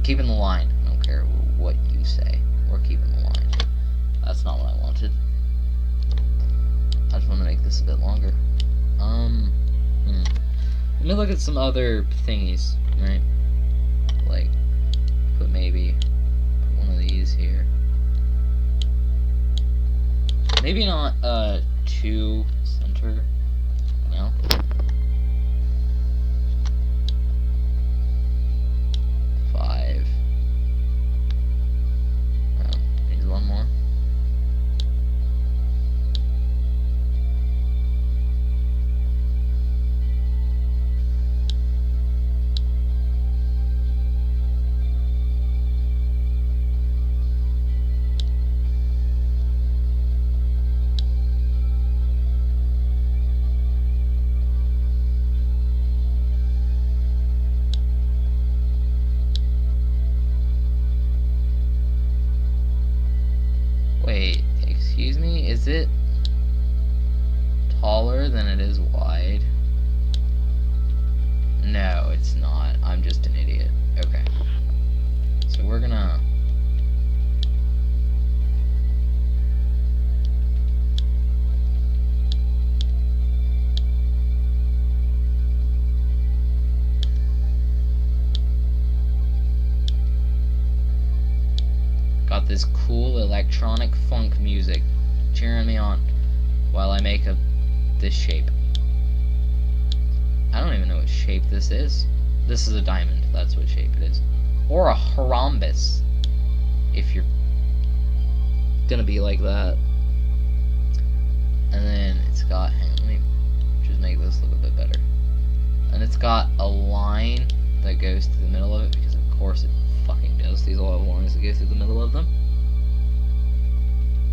Keeping the line. I don't care what you say. We're keeping the line. That's not what I wanted. I just want to make this a bit longer. Let me look at some other thingies, right? Like, put one of these here. Maybe not, 2 center. No. Needs one more. Wait, excuse me? Is it taller than it is wide? No, it's not. I'm just an idiot. Okay. So we're gonna... got this cool electronic funk music cheering me on while I make this shape. I don't even know what shape this is. This is a diamond. That's what shape it is. Or a rhombus, if you're gonna be like that. And then it's got, hang on, let me just make this look a bit better. And it's got a line that goes through the middle of it, because of course it fucking does. These all have lines that go through the middle of them.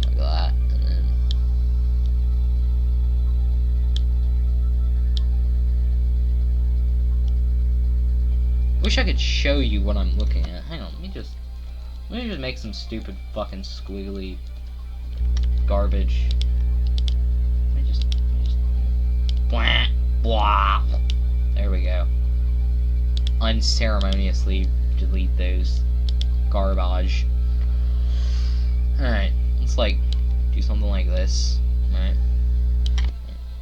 Like that, and then wish I could show you what I'm looking at. Hang on, let me just make some stupid fucking squiggly garbage. Let me just blah, blah. There we go. Unceremoniously delete those garbage. Alright, let's like do something like this. Alright.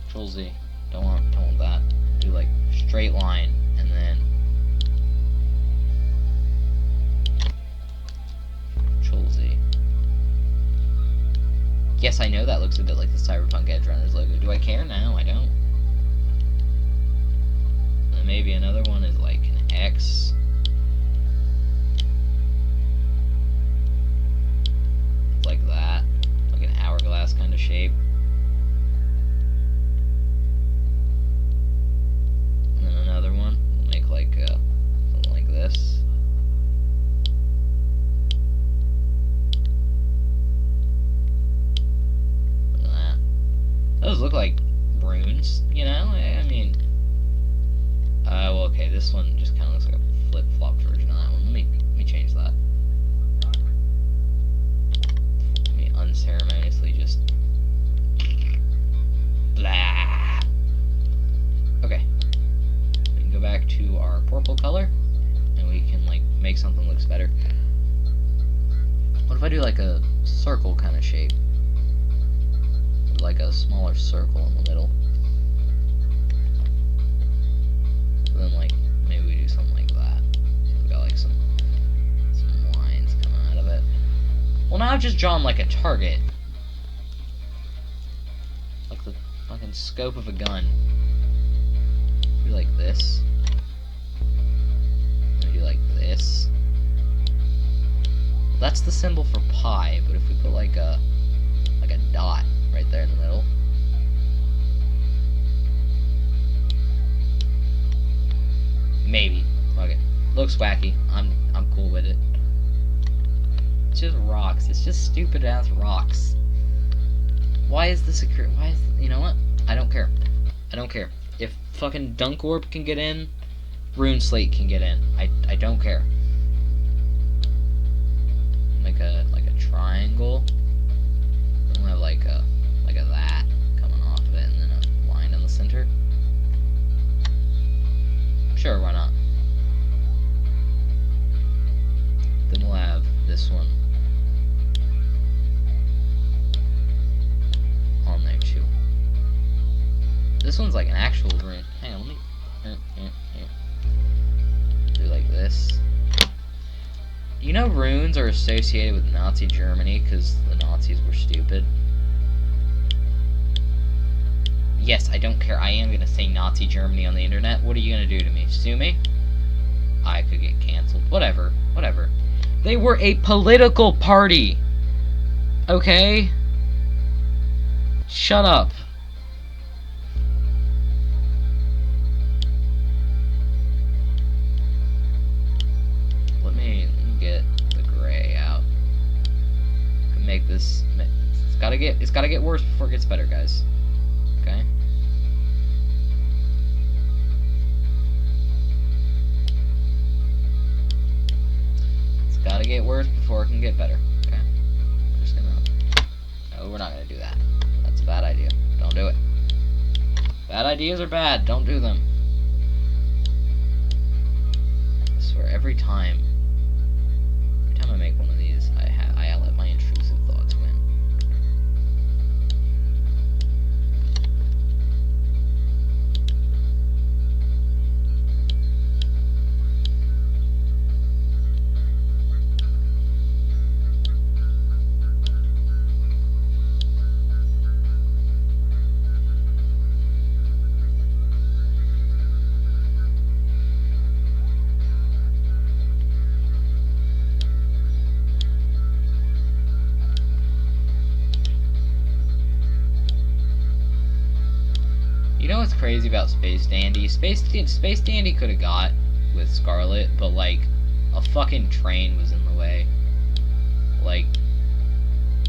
Control Z. Don't want that. Do like straight line and then Control Z. Yes, I know that looks a bit like the Cyberpunk Edge Runners logo. Do I care? No, I don't. And maybe another one is like an X. Like that. Like an hourglass kind of shape. And then another one. We'll make like something like this. Those look like runes, you know? I mean, well, okay, this one just kind of looks like a flip-flop version of that one. Let me change that. Let me unceremoniously just blah. Okay, we can go back to our purple color, and we can like make something looks better. What if I do like a circle kind of shape? Like a smaller circle in the middle. So then like maybe we do something like that. So we got like some lines coming out of it. Well, now I've just drawn like a target. in scope of a gun. Do like this. Do like this. Well, that's the symbol for pi, but if we put like a dot right there in the middle. Maybe. Okay. Looks wacky. I'm cool with it. It's just rocks. It's just stupid ass rocks. Why is this you know what? I don't care. I don't care. If fucking Dunk Orb can get in, Rune Slate can get in. I don't care. Like a triangle. We'll have like a that coming off of it, and then a line in the center. Sure, why not? Then we'll have this one on there too. This one's like an actual rune. Hang on, let me do like this. You know runes are associated with Nazi Germany because the Nazis were stupid. Yes, I don't care. I am gonna say Nazi Germany on the internet. What are you gonna do to me? Sue me? I could get canceled. Whatever. Whatever. They were a political party. Okay? Shut up. Let me get the gray out. Make this. It's gotta get worse before it gets better, guys. Okay. It's gotta get worse before it can get better. Okay. I'm just gonna. No, we're not gonna do that. That's a bad idea. Don't do it. Bad ideas are bad. Don't do them. I swear, every time I make one of these, I let my intrusive thoughts win. You know what's crazy about Space Dandy? Space Dandy could have got with Scarlet, but like a fucking train was in the way. Like,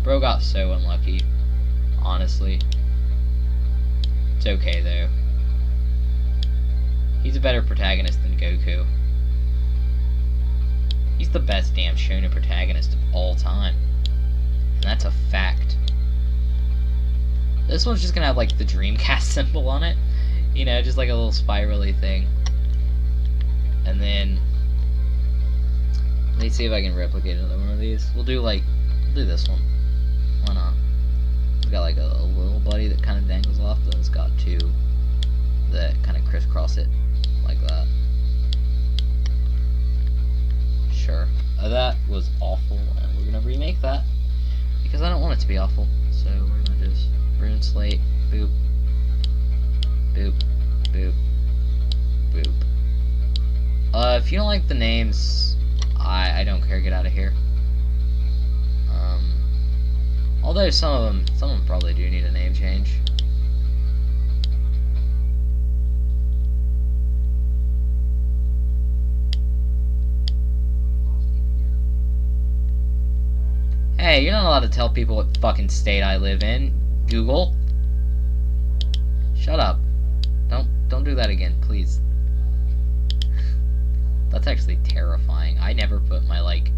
bro got so unlucky. Honestly, it's okay though. He's a better protagonist than Goku. He's the best damn shonen protagonist of all time, and that's a fact. This one's just gonna have like the Dreamcast symbol on it, you know, just like a little spirally thing. And then let me see if I can replicate another one of these. We'll do this one. Why not? It's got like a little buddy that kind of dangles off, then it's got two that kind of crisscross it like that. Sure. That was awful, and we're gonna remake that because I don't want it to be awful. So we're gonna just Rune Slate, boop, boop, boop, boop. If you don't like the names, I don't care. Get out of here. Although some of them probably do need a name change. Hey, you're not allowed to tell people what fucking state I live in. Google. Shut up. Don't do that again, please. That's actually terrifying. I never put my like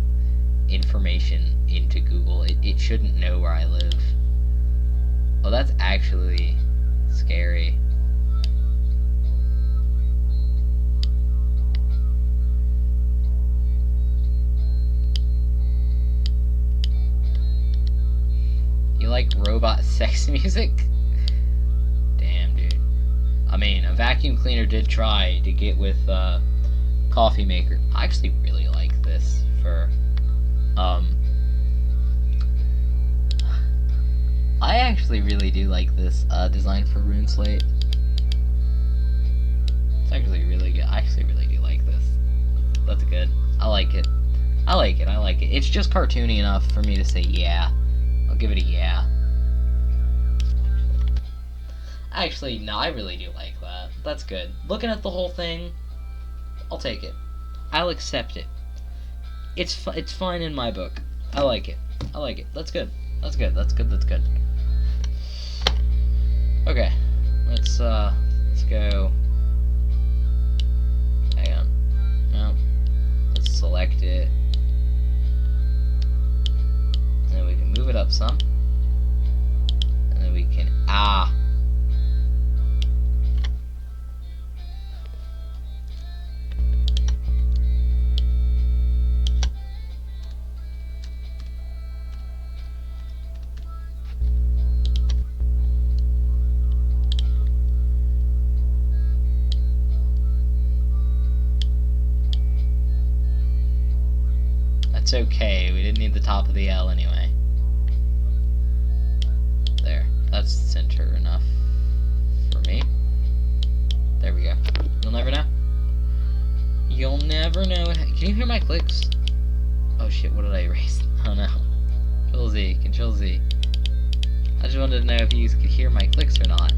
information into Google. It shouldn't know where I live. Oh, that's actually scary. You like robot sex music? Damn, dude. I mean, a vacuum cleaner did try to get with coffee maker. I actually really like this for I actually really really do like this design for Rune Slate. It's actually really good. I actually really do like this. That's good. I like it. I like it. I like it. It's just cartoony enough for me to say yeah. I'll give it a yeah. Actually, no, I really do like that. That's good. Looking at the whole thing, I'll take it. I'll accept it. It's fine in my book. I like it. I like it. That's good. That's good. That's good. That's good. Okay. Let's go. Hang on. No. Let's select it. And then we can move it up some. And then we can That's okay, we didn't need the top of the L anyway. There, that's center enough for me. There we go. You'll never know. You'll never know. Can you hear my clicks? Oh shit, what did I erase? Oh no. Control Z, Control Z. I just wanted to know if you could hear my clicks or not.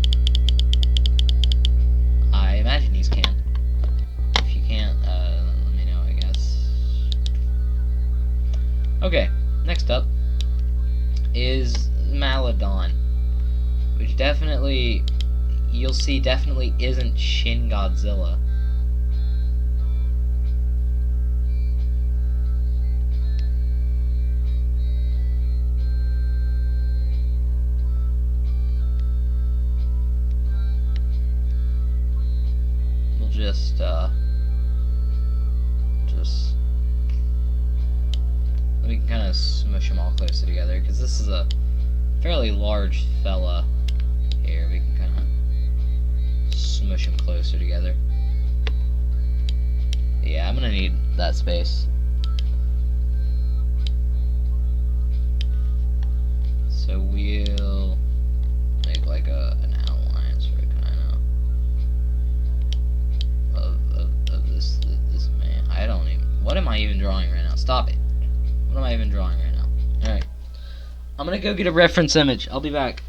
I imagine you can. If you can't, let me know, I guess. Okay, next up is Maladon, which definitely, you'll see, definitely isn't Shin Godzilla. We'll just we can kind of smush them all closer together, because this is a fairly large fella here. We can kind of smush them closer together. Yeah, I'm gonna need that space. So we'll make like an outline sort of kind of this man. I don't even. What am I even drawing right now? Stop it. What am I even drawing right now? Alright. I'm gonna go get a reference image. I'll be back.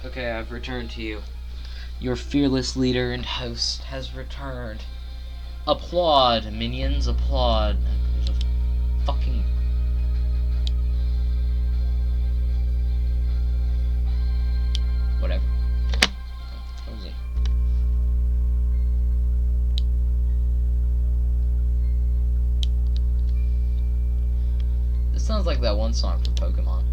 Okay, I've returned to you. Your fearless leader and host has returned. Applaud, minions, applaud. There's a fucking... Whatever. Cozy. This sounds like that one song from Pokemon.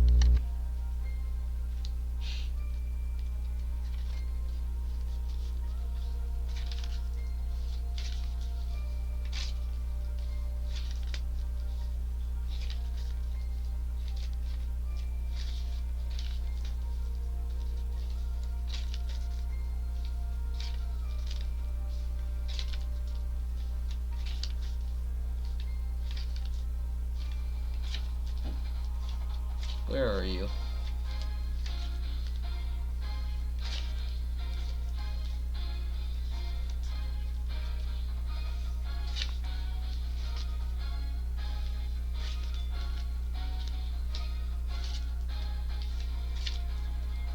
Where are you?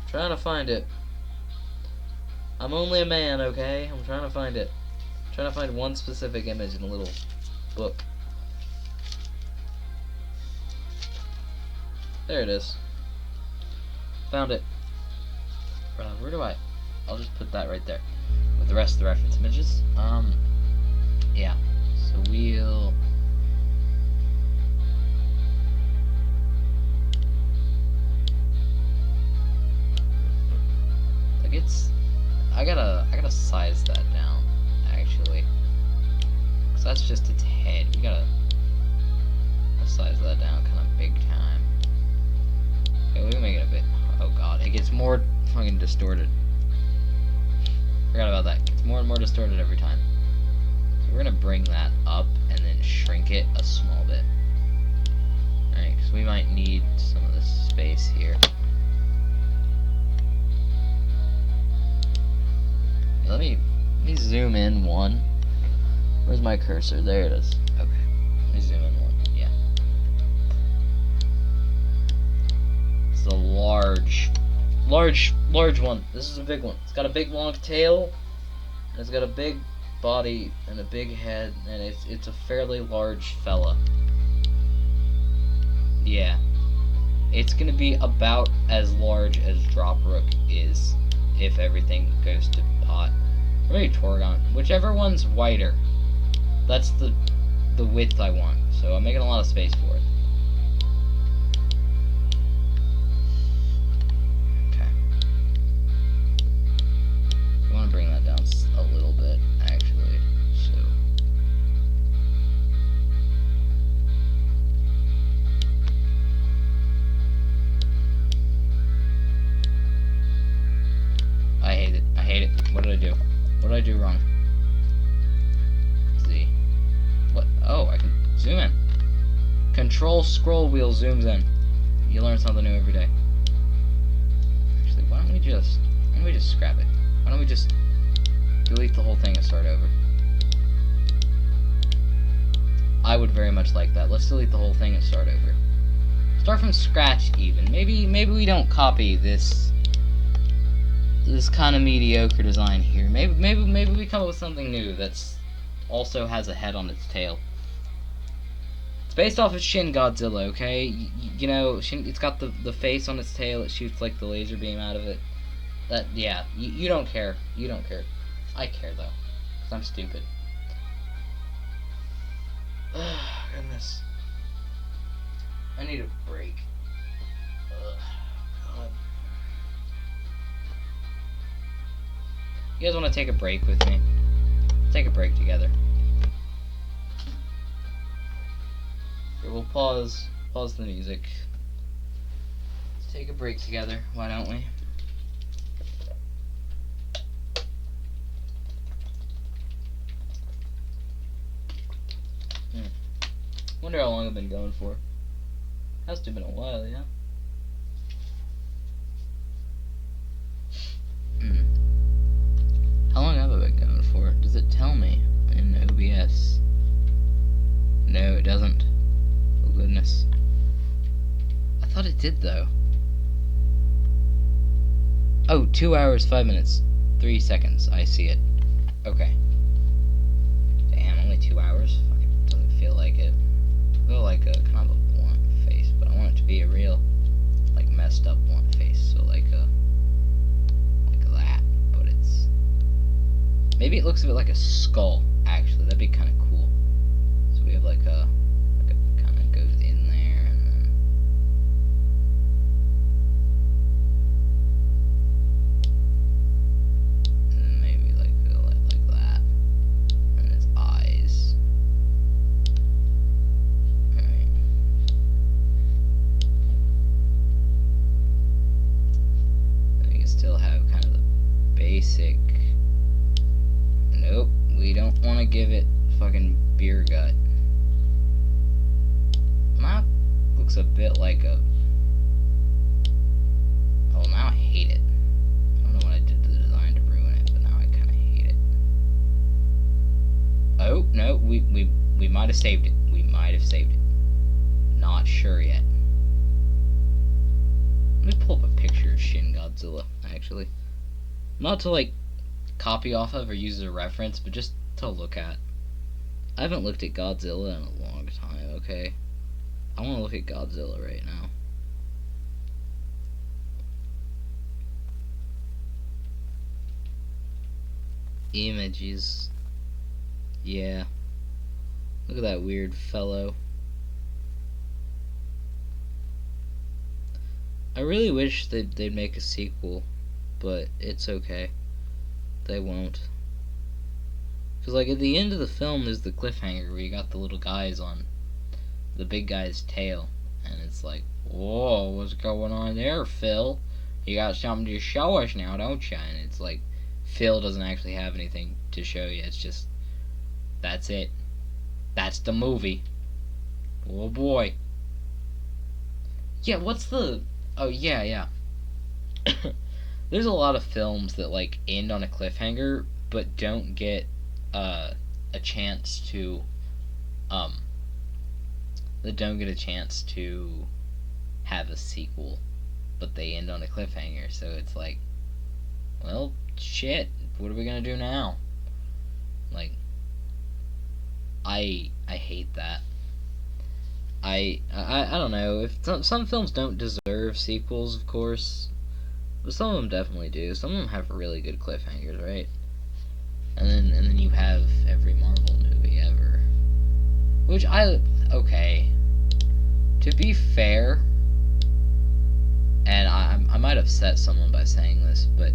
Trying to find it. I'm only a man, okay? I'm trying to find it. I'm trying to find one specific image in a little book. There it is. Found it. Where do I? I'll just put that right there with the rest of the reference images. Yeah. So we'll... Like it's... I gotta size that down, actually. Cause that's just its head. We gotta size that down kind of big time. Okay, we can make it a bit... Oh god, it gets more fucking distorted. Forgot about that. It gets more and more distorted every time. So we're gonna bring that up and then shrink it a small bit. Alright, because we might need some of this space here. Let me zoom in one. Where's my cursor? There it is. Okay. Let me zoom in one. Yeah. It's a large one. This is a big one. It's got a big long tail. And it's got a big body and a big head, and it's a fairly large fella. Yeah. It's gonna be about as large as Droprook is if everything goes to pot. Or maybe Torgon. Whichever one's wider. That's the width I want. So I'm making a lot of space for it. Okay. I want to bring that down a little bit, actually. So I hate it. I hate it. What did I do? What did I do wrong? Let's see. What? Oh, I can zoom in. Control scroll wheel zooms in. You learn something new every day. Actually, why don't we just scrap it? Why don't we just delete the whole thing and start over? I would very much like that. Let's delete the whole thing and start over. Start from scratch even. Maybe we don't copy this kind of mediocre design here. Maybe we come up with something new that's also has a head on its tail. It's based off of Shin Godzilla, okay? You know, it's got the face on its tail. It shoots like the laser beam out of it. That, yeah, you don't care. You don't care. I care though, because I'm stupid. Goodness. I need a break. God. You guys want to take a break with me? Take a break together. Here, we'll pause the music. Let's take a break together. Why don't we? Wonder how long I've been going for. Has to have been a while, yeah. How long have I been going for? Does it tell me in OBS? No, it doesn't. Oh goodness. I thought it did though. Oh, 2 hours, 5 minutes, 3 seconds. I see it. Okay. Damn, only 2 hours? Fucking doesn't feel like it. I feel like a kind of a blunt face, but I want it to be a real, like, messed up blunt face. So like that. But it's maybe it looks a bit like a skull. Actually, that'd be kind of cool. So we have like a kind of goes in there and then. Maybe like that, and its eyes. All right. Then we can still have kind of the basic. Nope, we don't want to give it fucking beer gut. That looks a bit like a. Oh, now I hate it. I don't know what I did to the design to ruin it, but now I kind of hate it. Oh no, we might have saved it. We might have saved it. Not sure yet. Let me pull up a picture of Shin Godzilla. Actually, not to like copy off of or use as a reference, but just to look at. I haven't looked at Godzilla in a long time. Okay, I want to look at Godzilla right now. Images. Yeah. Look at that weird fellow. I really wish they'd make a sequel, but it's okay. They won't. Because, like, at the end of the film, there's the cliffhanger where you got the little guys on the big guy's tail. And it's like, whoa, what's going on there, Phil? You got something to show us now, don't you? And it's like Phil doesn't actually have anything to show you. It's just, that's it. That's the movie. Oh boy. Yeah, what's the... Oh, yeah. There's a lot of films that, like, end on a cliffhanger, but don't get, a chance to, that don't get a chance to have a sequel, but they end on a cliffhanger, so it's like, well, shit, what are we gonna do now? Like, I hate that. I don't know, if some films don't deserve sequels, of course, but some of them definitely do. Some of them have really good cliffhangers, right? And then you have every Marvel movie ever, which okay. To be fair, and I might upset someone by saying this, but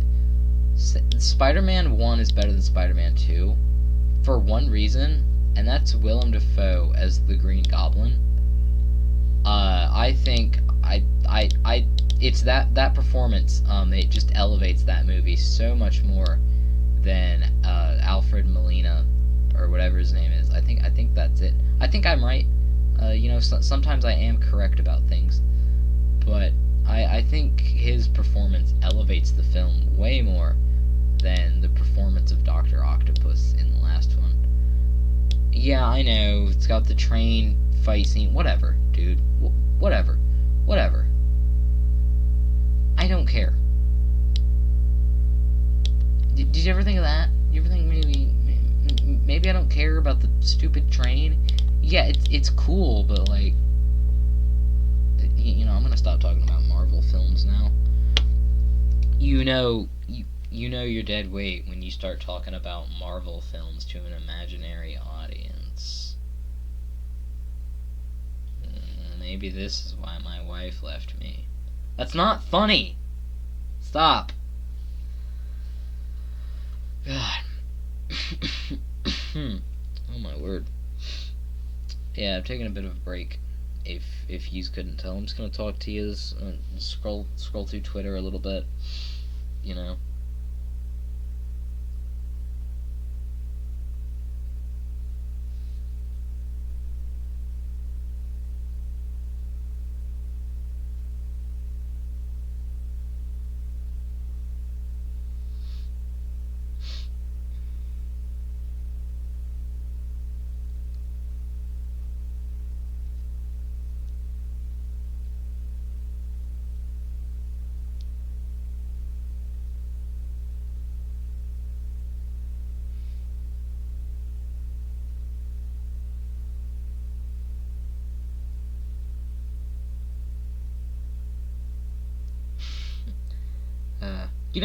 Spider-Man 1 is better than Spider-Man 2 for one reason, and that's Willem Dafoe as the Green Goblin. I think it's that performance. It just elevates that movie so much more than Alfred Molina or whatever his name is. I think that's it. I think I'm right. Sometimes I am correct about things, but I think his performance elevates the film way more than the performance of Dr. Octopus in the last one. Yeah, I know, it's got the train fight scene. Whatever, dude. Whatever. I don't care. Did you ever think of that? You ever think maybe I don't care about the stupid train? Yeah, it's cool, but like, I'm gonna stop talking about Marvel films now. You know you're dead weight when you start talking about Marvel films to an imaginary audience. Maybe this is why my wife left me. That's not funny. Stop. God. Oh my word. Yeah, I'm taking a bit of a break. If you couldn't tell, I'm just gonna talk to you, scroll through Twitter a little bit.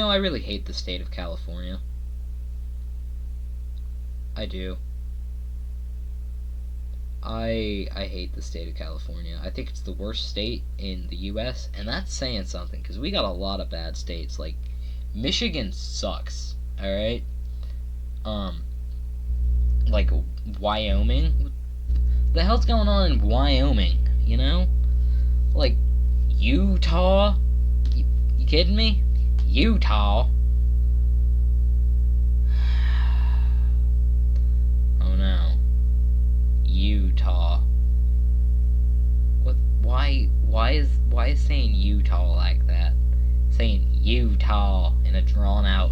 I really hate the state of California. I do. I hate the state of California. I think it's the worst state in the U.S., and that's saying something, because we got a lot of bad states. Like, Michigan sucks, alright? Like, Wyoming? What the hell's going on in Wyoming, Like, Utah? You kidding me? Utah? Oh no. Utah. What? Why is saying Utah like that? Saying Utah in a drawn out,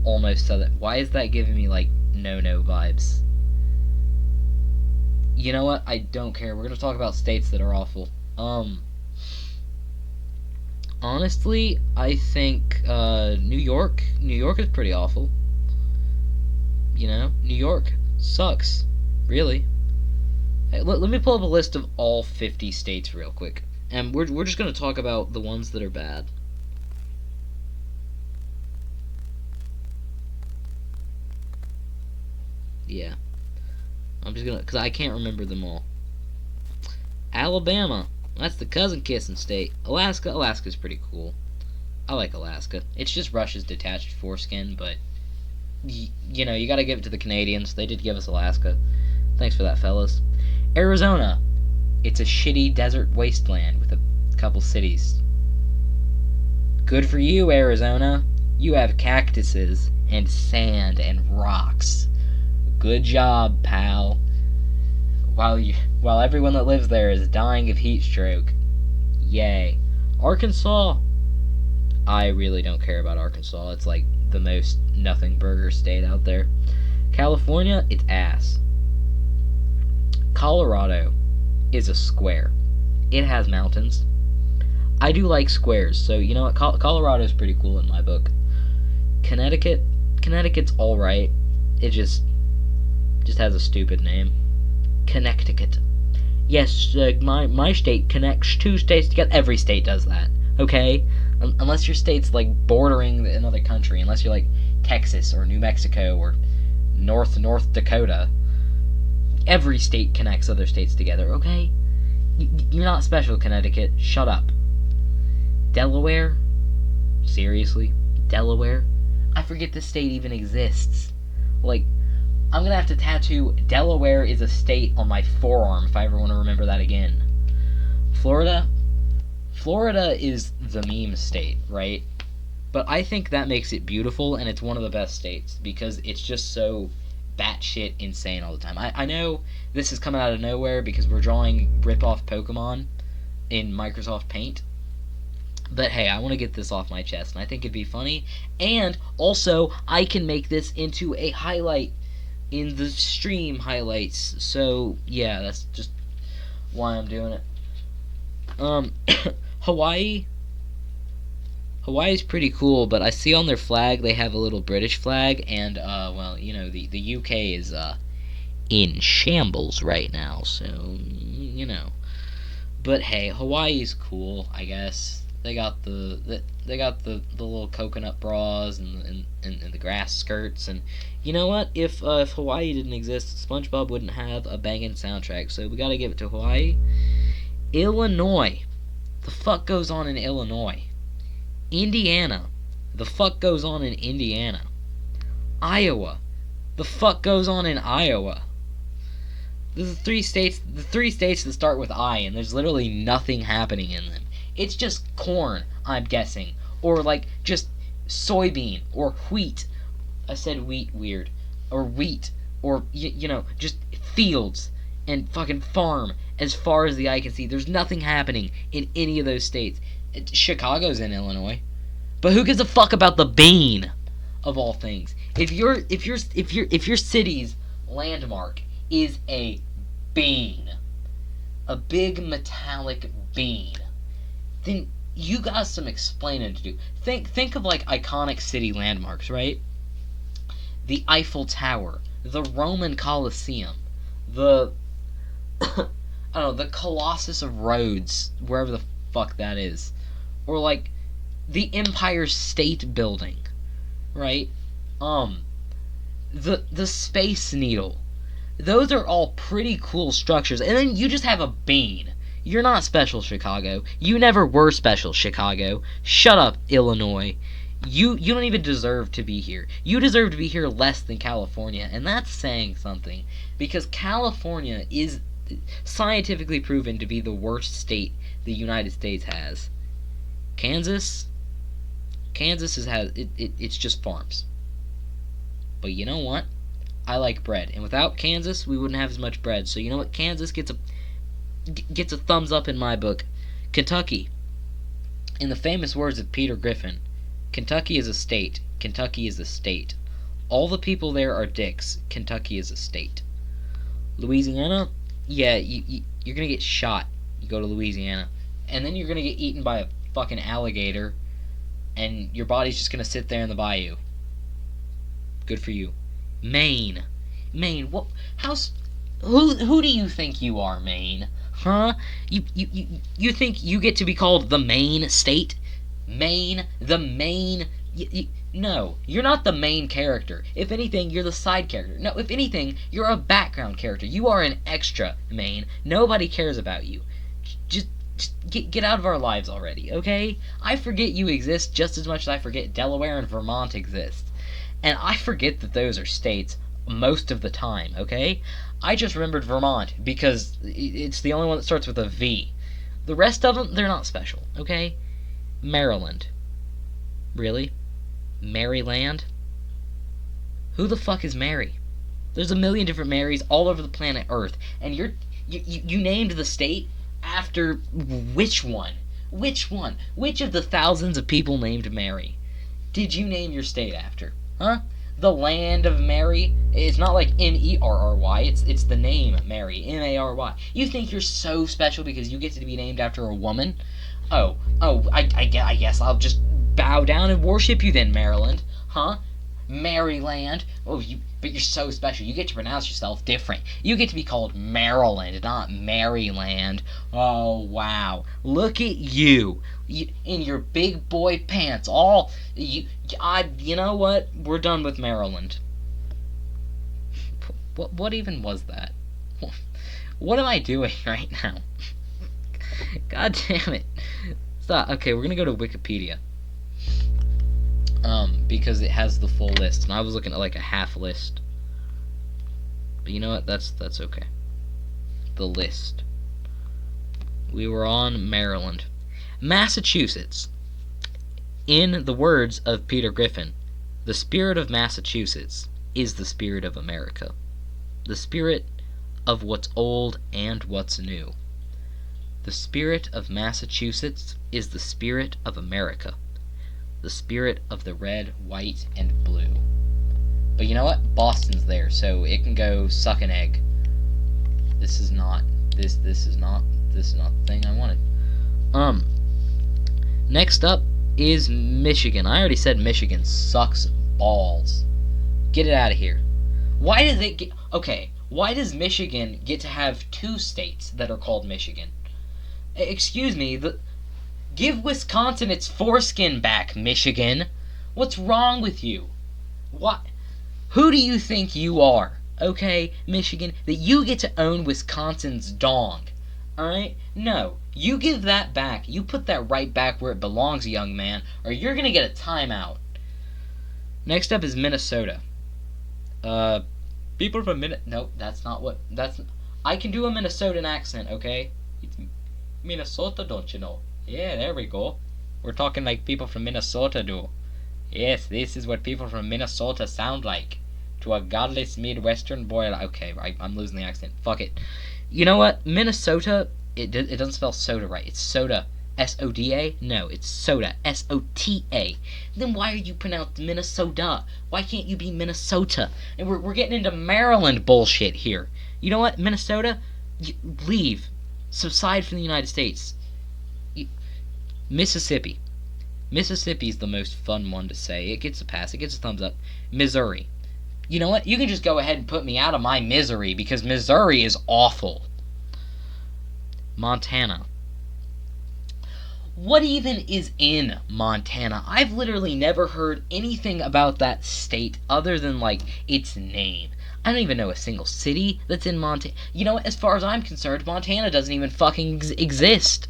almost southern. Why is that giving me like no vibes? You know what? I don't care. We're gonna talk about states that are awful. Honestly, I think New York is pretty awful. New York sucks, really. Hey, let me pull up a list of all 50 states real quick, and we're just gonna talk about the ones that are bad. Yeah, I'm just gonna, because I can't remember them all. Alabama. That's the cousin kissing state. Alaska's pretty cool. I like Alaska. It's just Russia's detached foreskin, but you gotta give it to the Canadians. They did give us Alaska. Thanks for that, fellas. Arizona. It's a shitty desert wasteland with a couple cities. Good for you, Arizona. You have cactuses and sand and rocks. Good job, pal. While everyone that lives there is dying of heat stroke. Yay. Arkansas. I really don't care about Arkansas. It's like the most nothing burger state out there. California, it's ass. Colorado is a square. It has mountains. I do like squares, so you know what? Colorado's pretty cool in my book. Connecticut's alright. It just has a stupid name. Connecticut. Yes, my state connects two states together. Every state does that, okay? Unless your state's, like, bordering another country. Unless you're, like, Texas or New Mexico or North Dakota. Every state connects other states together, okay? You're not special, Connecticut. Shut up. Delaware? Seriously? Delaware? I forget this state even exists. Like, I'm gonna have to tattoo Delaware is a state on my forearm if I ever want to remember that again. Florida? Florida is the meme state, right? But I think that makes it beautiful, and it's one of the best states, because it's just so batshit insane all the time. I know this is coming out of nowhere because we're drawing rip-off Pokemon in Microsoft Paint. But hey, I want to get this off my chest, and I think it'd be funny. And also, I can make this into a highlight in the stream highlights. So, yeah, that's just why I'm doing it. Hawaii. Hawaii's pretty cool, but I see on their flag they have a little British flag, and, well, you know, the UK is, in shambles right now, so, you know. But hey, Hawaii's cool, I guess. They got the little coconut bras and the grass skirts, and you know what? If Hawaii didn't exist, SpongeBob wouldn't have a banging soundtrack. So we gotta give it to Hawaii. Illinois, the fuck goes on in Illinois? Indiana, the fuck goes on in Indiana? Iowa, the fuck goes on in Iowa? There's three states that start with I, and there's literally nothing happening in them. It's just corn, I'm guessing. Or, like, just soybean. Or wheat. I said wheat weird. Or wheat. Or, you know, just fields. And fucking farm. As far as the eye can see. There's nothing happening in any of those states. Chicago's in Illinois. But who gives a fuck about the bean? Of all things. If your city's landmark is a bean. A big metallic bean. Then you got some explaining to do. Think of like iconic city landmarks, right? The Eiffel Tower, the Roman Colosseum, the I don't know, the Colossus of Rhodes, wherever the fuck that is, or like the Empire State Building, right? The Space Needle. Those are all pretty cool structures, and then you just have a bean. You're not special, Chicago. You never were special, Chicago. Shut up, Illinois. You don't even deserve to be here. You deserve to be here less than California, and that's saying something. Because California is scientifically proven to be the worst state the United States has. Kansas it's just farms. But you know what? I like bread, and without Kansas, we wouldn't have as much bread. So you know what? Kansas gets a thumbs up in my book. Kentucky. In the famous words of Peter Griffin, Kentucky is a state. Kentucky is a state. All the people there are dicks. Kentucky is a state. Louisiana? Yeah, you're gonna get shot. You go to Louisiana. And then you're gonna get eaten by a fucking alligator. And your body's just gonna sit there in the bayou. Good for you. Maine. Maine, what? Who do you think you are, Maine? Huh? You think you get to be called the Maine state? Maine? The Maine? No, you're not the main character. If anything, you're the side character. No, if anything, you're a background character. You are an extra, Maine. Nobody cares about you. Just get out of our lives already, okay? I forget you exist just as much as I forget Delaware and Vermont exist. And I forget that those are states most of the time, okay? I just remembered Vermont because it's the only one that starts with a V. The rest of them, they're not special, okay? Maryland. Really? Maryland? Who the fuck is Mary? There's a million different Marys all over the planet Earth, and you named the state after which one? Which one? Which of the thousands of people named Mary did you name your state after? Huh? The land of Mary? It's not like Merry. It's the name Mary. Mary. You think you're so special because you get to be named after a woman? I guess I'll just bow down and worship you then, Maryland. Huh? Maryland. But you're so special. You get to pronounce yourself different. You get to be called Maryland, not Maryland. Oh, wow. Look at you. In your big boy pants. You know what? We're done with Maryland. What even was that? What am I doing right now? God damn it. Stop. Okay, we're gonna go to Wikipedia. Because it has the full list, and I was looking at like a half list. But you know what? That's okay. The list. We were on Maryland. Massachusetts. In the words of Peter Griffin, the spirit of Massachusetts is the spirit of America. The spirit of what's old and what's new. The spirit of Massachusetts is the spirit of America. The spirit of the red, white, and blue. But you know what? Boston's there, so it can go suck an egg. This is not the thing I wanted. Next up is Michigan. I already said Michigan sucks balls. Get it out of here. Why does Michigan get to have two states that are called Michigan? Excuse me, give Wisconsin its foreskin back, Michigan. What's wrong with you? What? Who do you think you are, okay, Michigan, that you get to own Wisconsin's dong? Alright? No. You give that back. You put that right back where it belongs, young man, or you're gonna get a timeout. Next up is Minnesota. People from Nope, that's not what... I can do a Minnesotan accent, okay? It's Minnesota, don't you know? Yeah, there we go. We're talking like people from Minnesota do. Yes, this is what people from Minnesota sound like. To a godless Midwestern boy. Okay, I'm losing the accent. Fuck it. You know what? Minnesota, it doesn't spell soda right. It's soda. S-O-D-A? No, it's soda. S-O-T-A. Then why are you pronounced Minnesota? Why can't you be Minnesota? And we're getting into Maryland bullshit here. You know what? Minnesota, leave. Subside from the United States. Mississippi. Mississippi's the most fun one to say. It gets a pass. It gets a thumbs up. Missouri. You know what? You can just go ahead and put me out of my misery because Missouri is awful. Montana. What even is in Montana? I've literally never heard anything about that state other than, like, its name. I don't even know a single city that's in Montana. You know what? As far as I'm concerned, Montana doesn't even fucking exist.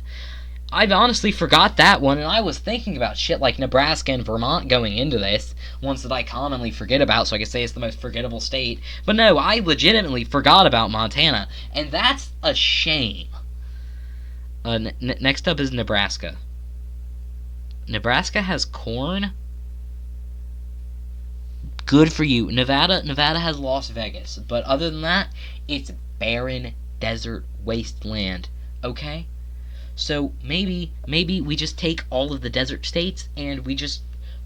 I've honestly forgot that one, and I was thinking about shit like Nebraska and Vermont going into this, ones that I commonly forget about, so I could say it's the most forgettable state. But no, I legitimately forgot about Montana, and that's a shame. Next up is Nebraska. Nebraska has corn? Good for you. Nevada has Las Vegas, but other than that, it's barren desert wasteland, okay? So maybe we just take all of the desert states and we just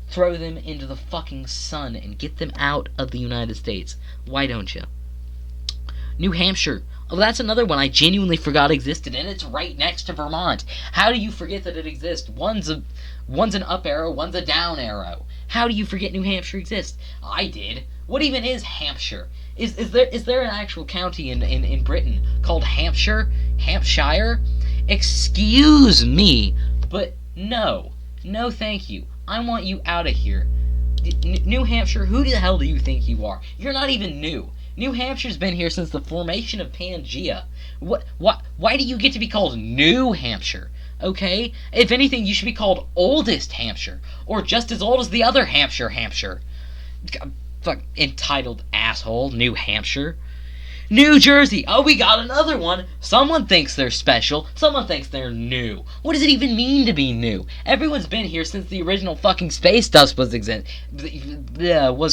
throw them into the fucking sun and get them out of the United States. Why don't you? New Hampshire. Oh, that's another one I genuinely forgot existed, and it's right next to Vermont. How do you forget that it exists? One's an up arrow, one's a down arrow. How do you forget New Hampshire exists? I did. What even is Hampshire? Is there an actual county in Britain called Hampshire? Hampshire? Excuse me, but no, thank you. I want you out of here. New Hampshire, who the hell do you think you are? You're not even new. New Hampshire's been here since the formation of Pangea. Why do you get to be called New Hampshire? Okay? If anything, you should be called Oldest Hampshire, or just as old as the other Hampshire. Fuck, entitled asshole, New Hampshire. New Jersey. Oh, we got another one. Someone thinks they're special. Someone thinks they're new. What does it even mean to be new? Everyone's been here since the original fucking space dust was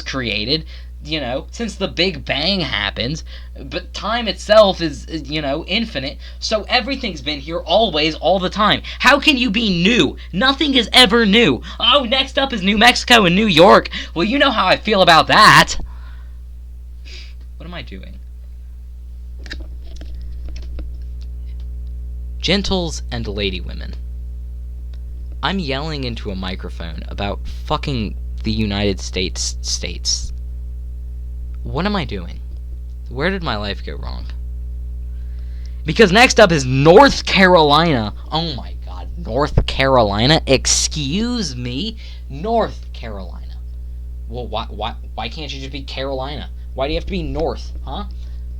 created. since the Big Bang happened, but time itself is, infinite, so everything's been here always, all the time. How can you be new? Nothing is ever new. Oh, next up is New Mexico and New York. Well, you know how I feel about that. What am I doing? Gentles and ladywomen, I'm yelling into a microphone about fucking the United States. What am I doing? Where did my life go wrong? Because next up is North Carolina. Oh my god, North Carolina? Excuse me? North Carolina. Well, why can't you just be Carolina? Why do you have to be North, huh?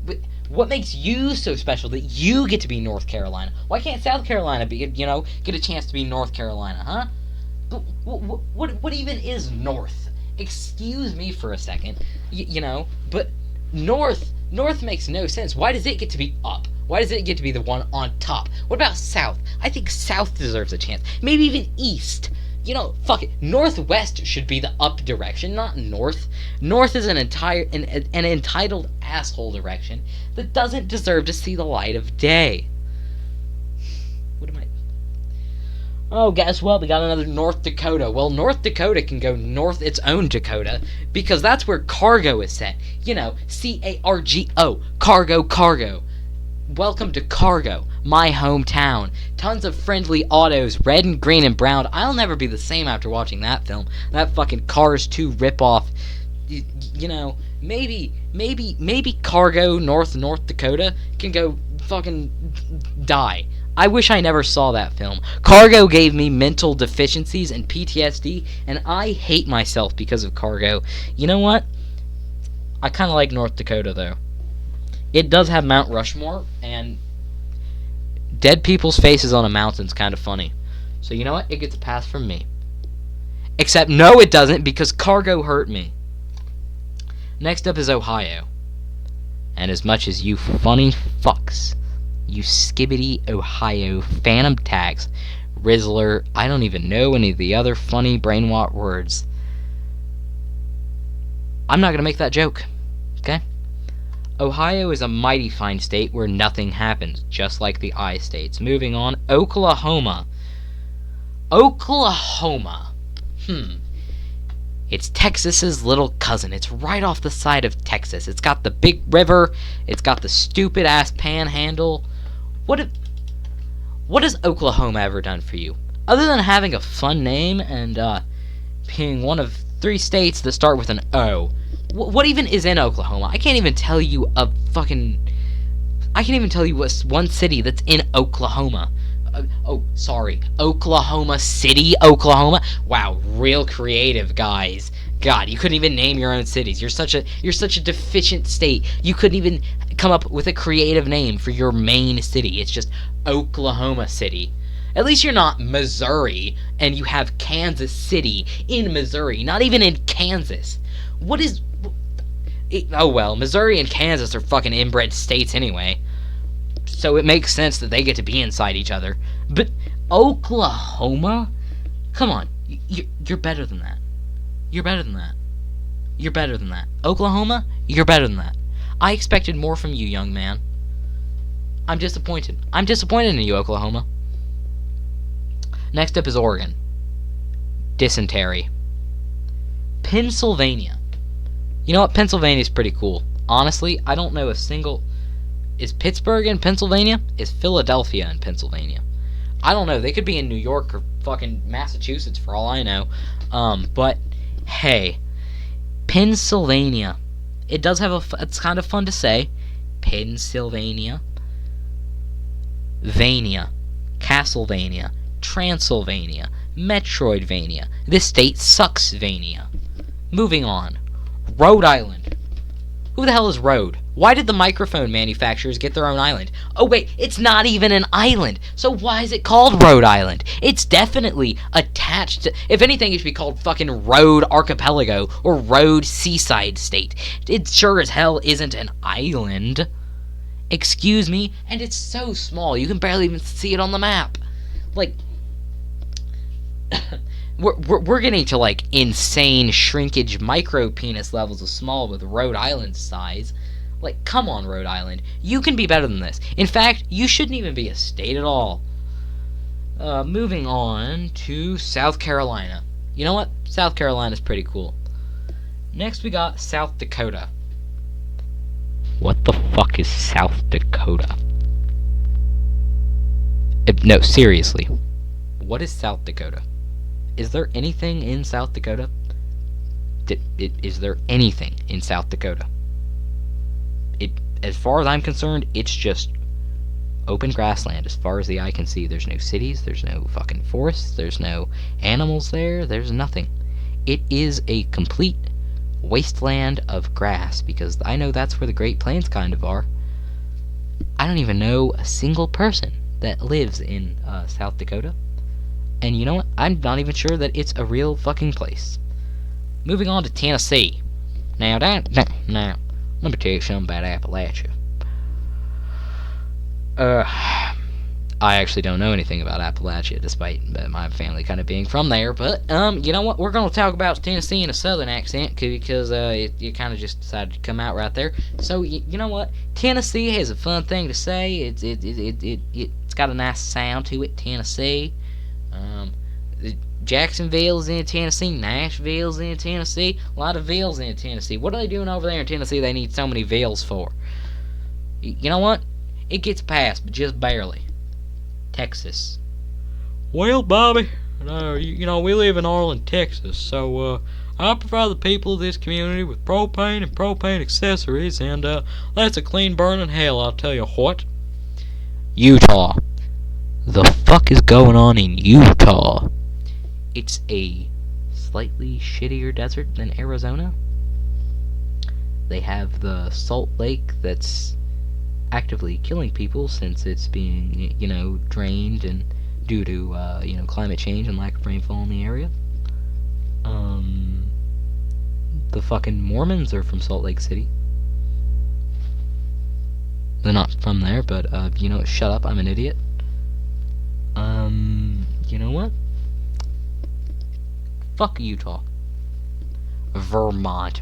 But what makes you so special that you get to be North Carolina? Why can't South Carolina get a chance to be North Carolina, huh? But what even is North? Excuse me for a second, but North makes no sense. Why does it get to be up? Why does it get to be the one on top? What about South? I think South deserves a chance. Maybe even East. Fuck it. Northwest should be the up direction, not North. North is an entitled asshole direction that doesn't deserve to see the light of day. What am I... Oh, guess what? We got another North Dakota. Well, North Dakota can go north its own Dakota, because that's where cargo is set. C-A-R-G-O. Cargo. Welcome to Cargo, my hometown. Tons of friendly autos, red and green and brown. I'll never be the same after watching that film. That fucking Cars 2 ripoff. Maybe Cargo, North Dakota can go fucking die. I wish I never saw that film. Cargo gave me mental deficiencies and PTSD, and I hate myself because of Cargo. You know what? I kind of like North Dakota, though. It does have Mount Rushmore, and dead people's faces on a mountain's kind of funny. So you know what? It gets a pass from me. Except, no, it doesn't, because Cargo hurt me. Next up is Ohio. And as much as you funny fucks, you skibbity Ohio phantom tax, Rizzler, I don't even know any of the other funny brainwat words. I'm not going to make that joke, okay? Ohio is a mighty fine state where nothing happens, just like the I states. Moving on, Oklahoma. It's Texas's little cousin. It's right off the side of Texas. It's got the big river. It's got the stupid-ass panhandle. What has Oklahoma ever done for you? Other than having a fun name and being one of 3 states that start with an O. What even is in Oklahoma? I can't even tell you what's one city that's in Oklahoma. Oklahoma City, Oklahoma. Wow, real creative, guys. God, you couldn't even name your own cities. You're such a deficient state. You couldn't even come up with a creative name for your main city. It's just Oklahoma City. At least you're not Missouri and you have Kansas City in Missouri, not even in Kansas. Oh well, Missouri and Kansas are fucking inbred states anyway. So it makes sense that they get to be inside each other. But Oklahoma? Come on, you're better than that. You're better than that. You're better than that. Oklahoma, you're better than that. I expected more from you, young man. I'm disappointed. I'm disappointed in you, Oklahoma. Next up is Oregon. Dysentery. Pennsylvania. You know what? Pennsylvania's pretty cool. Honestly, I don't know a single... Is Pittsburgh in Pennsylvania? Is Philadelphia in Pennsylvania? I don't know. They could be in New York or fucking Massachusetts for all I know. But, hey. Pennsylvania. It does have it's kind of fun to say. Pennsylvania. Vania. Castlevania. Transylvania. Metroidvania. This state sucks, Vania. Moving on. Rhode Island. Who the hell is Rhode? Why did the microphone manufacturers get their own island? Oh wait, it's not even an island. So why is it called Rhode Island? It's definitely attached to... If anything, it should be called fucking Rhode Archipelago or Rhode Seaside State. It sure as hell isn't an island. Excuse me? And it's so small, you can barely even see it on the map. Like... We're getting to, like, insane shrinkage micro penis levels of small with Rhode Island size. Like, come on, Rhode Island. You can be better than this. In fact, you shouldn't even be a state at all. Moving on to South Carolina. You know what? South Carolina's pretty cool. Next, we got South Dakota. What the fuck is South Dakota? No, seriously. What is South Dakota? Is there anything in South Dakota? Is there anything in South Dakota? As far as I'm concerned, it's just open grassland as far as the eye can see. There's no cities, there's no fucking forests, there's no animals there, there's nothing. It is a complete wasteland of grass, because I know that's where the Great Plains kind of are. I don't even know a single person that lives in South Dakota. And you know what? I'm not even sure that it's a real fucking place. Moving on to Tennessee. Now, let me tell you something about Appalachia. I actually don't know anything about Appalachia, despite my family kind of being from there. But, you know what? We're going to talk about Tennessee in a southern accent, because you kind of just decided to come out right there. So, you know what? Tennessee has a fun thing to say. It's got a nice sound to it, Tennessee. Jacksonville's in Tennessee, Nashville's in Tennessee, a lot of Villes in Tennessee. What are they doing over there in Tennessee they need so many Villes for? You know what? It gets passed, but just barely. Texas. Well, Bobby, you know, we live in Arlen, Texas, so I provide the people of this community with propane and propane accessories, and that's a clean burning hell, I'll tell you what. Utah. The fuck is going on in Utah? It's a slightly shittier desert than Arizona. They have the Salt Lake that's actively killing people since it's being, you know, drained and due to, you know, climate change and lack of rainfall in the area. The fucking Mormons are from Salt Lake City. They're not from there, but, you know, shut up, I'm an idiot. You know what? Fuck Utah. Vermont.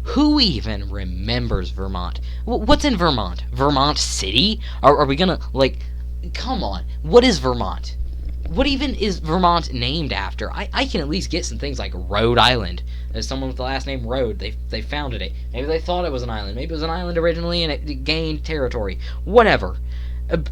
Who even remembers Vermont? What's in Vermont? Vermont City? Are we gonna, like, come on. What is Vermont? What even is Vermont named after? I can at least get some things like Rhode Island. There's someone with the last name Rhode. They founded it. Maybe they thought it was an island. Maybe it was an island originally and it gained territory. Whatever.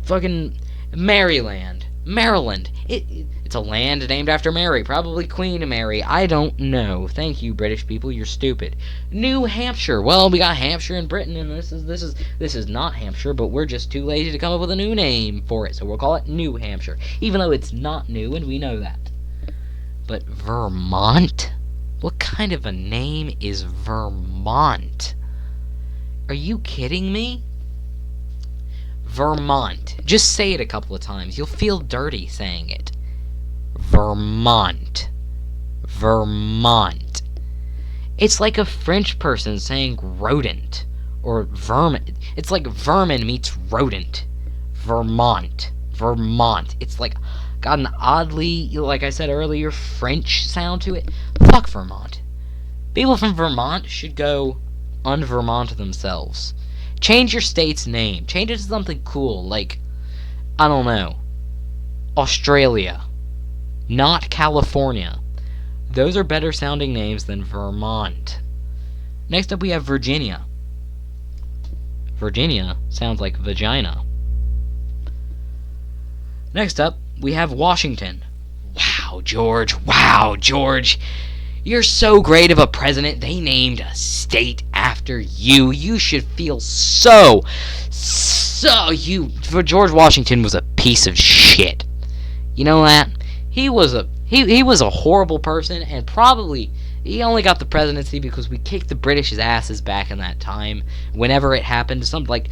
Fucking Maryland. Maryland. It's a land named after Mary. Probably Queen Mary. I don't know. Thank you, British people. You're stupid. New Hampshire. Well, we got Hampshire in Britain, and this is not Hampshire, but we're just too lazy to come up with a new name for it, so we'll call it New Hampshire, even though it's not new, and we know that. But Vermont? What kind of a name is Vermont? Are you kidding me? Vermont. Just say it a couple of times. You'll feel dirty saying it. Vermont. Vermont. It's like a French person saying rodent. Or vermin. It's like vermin meets rodent. Vermont. Vermont. It's like got an oddly, like I said earlier, French sound to it. Fuck Vermont. People from Vermont should go un-Vermont themselves. Change your state's name. Change it to something cool, like, I don't know, Australia. Not California. Those are better sounding names than Vermont. Next up we have Virginia. Virginia sounds like vagina. Next up, we have Washington. Wow, George. Wow, George. You're so great of a president, they named a state after you. You should feel so George Washington was a piece of shit. You know that? He was a horrible person, and probably he only got the presidency because we kicked the British's asses back in that time. Whenever it happened, something like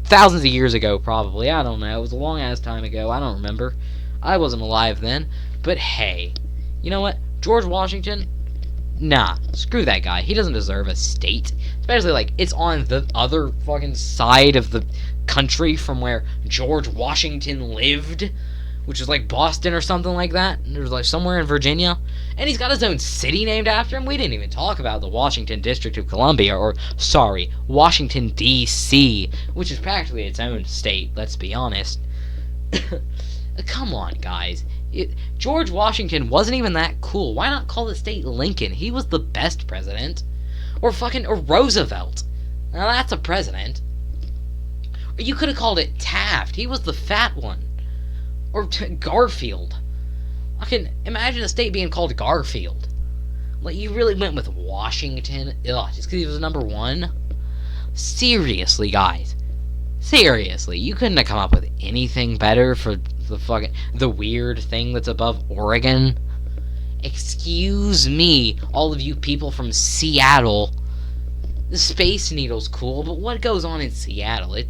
thousands of years ago, probably. I don't know. It was a long ass time ago. I don't remember. I wasn't alive then. But hey, you know what? George Washington, nah, screw that guy. He doesn't deserve a state. Especially, like, it's on the other fucking side of the country from where George Washington lived. which is like Boston or something like that. There's like somewhere in Virginia. And he's got his own city named after him. We didn't even talk about the Washington District of Columbia, or, sorry, Washington, D.C., which is practically its own state, let's be honest. Come on, guys. George Washington wasn't even that cool. Why not call the state Lincoln? He was the best president. Or Roosevelt. Now that's a president. Or you could have called it Taft. He was the fat one. Or Garfield. I can imagine a state being called Garfield. Like, you really went with Washington? Ugh, just because he was number one? Seriously, guys. Seriously, you couldn't have come up with anything better for the weird thing that's above Oregon? Excuse me, all of you people from Seattle. The Space Needle's cool, but what goes on in Seattle? It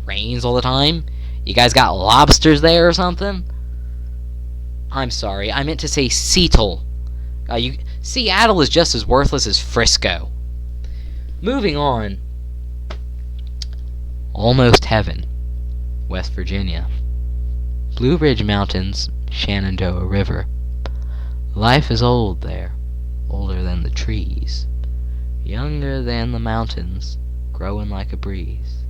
rains all the time? You guys got lobsters there or something? I'm sorry, I meant to say Seattle. Seattle is just as worthless as Frisco. Moving on. Almost Heaven, West Virginia. Blue Ridge Mountains, Shenandoah River. Life is old there, older than the trees, younger than the mountains, growing like a breeze.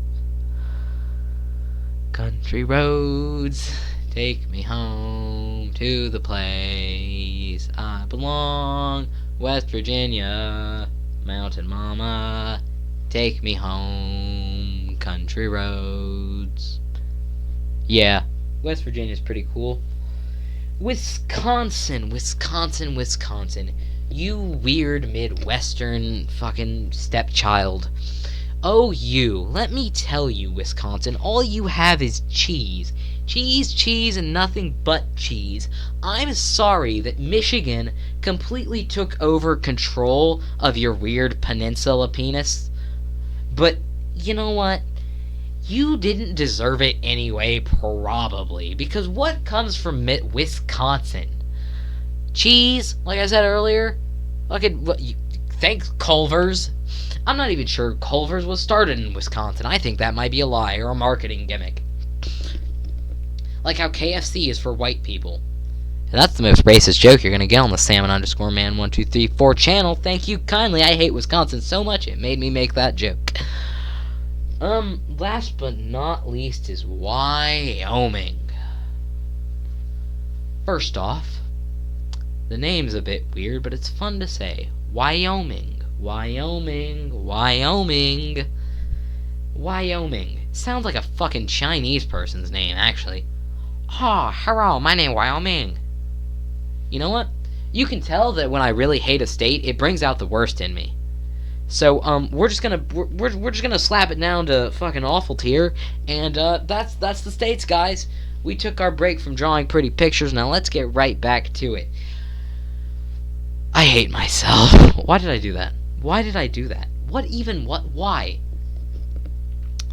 Country roads, take me home to the place I belong. West Virginia, mountain mama, take me home. Country roads. Yeah, West Virginia's pretty cool. Wisconsin. You weird Midwestern fucking stepchild. Oh, let me tell you, Wisconsin, all you have is cheese. Cheese, and nothing but cheese. I'm sorry that Michigan completely took over control of your weird peninsula penis. But, you know what? You didn't deserve it anyway, probably. Because what comes from Wisconsin? Cheese, like I said earlier. Thanks, Culver's. I'm not even sure Culver's was started in Wisconsin. I think that might be a lie or a marketing gimmick. Like how KFC is for white people. And that's the most racist joke you're gonna get on the Salmon_Man1234 channel. Thank you kindly. I hate Wisconsin so much it made me make that joke. Last but not least is Wyoming. First off, the name's a bit weird, but it's fun to say. Wyoming. Sounds like a fucking Chinese person's name, actually. Oh, hello, my name Wyoming. You know what? You can tell that when I really hate a state, it brings out the worst in me. So, we're just gonna slap it down to fucking awful tier, and that's the states, guys. We took our break from drawing pretty pictures. Now let's get right back to it. I hate myself. Why did I do that? Why?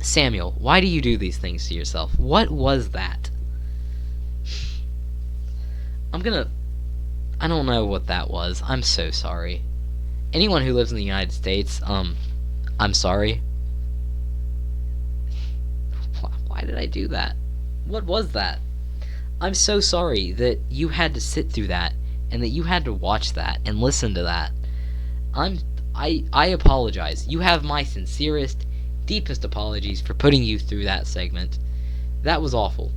Samuel, why do you do these things to yourself? What was that? I don't know what that was. I'm so sorry. Anyone who lives in the United States, I'm sorry. Why did I do that? What was that? I'm so sorry that you had to sit through that, and that you had to watch that, and listen to that. I apologize. You have my sincerest, deepest apologies for putting you through that segment. That was awful.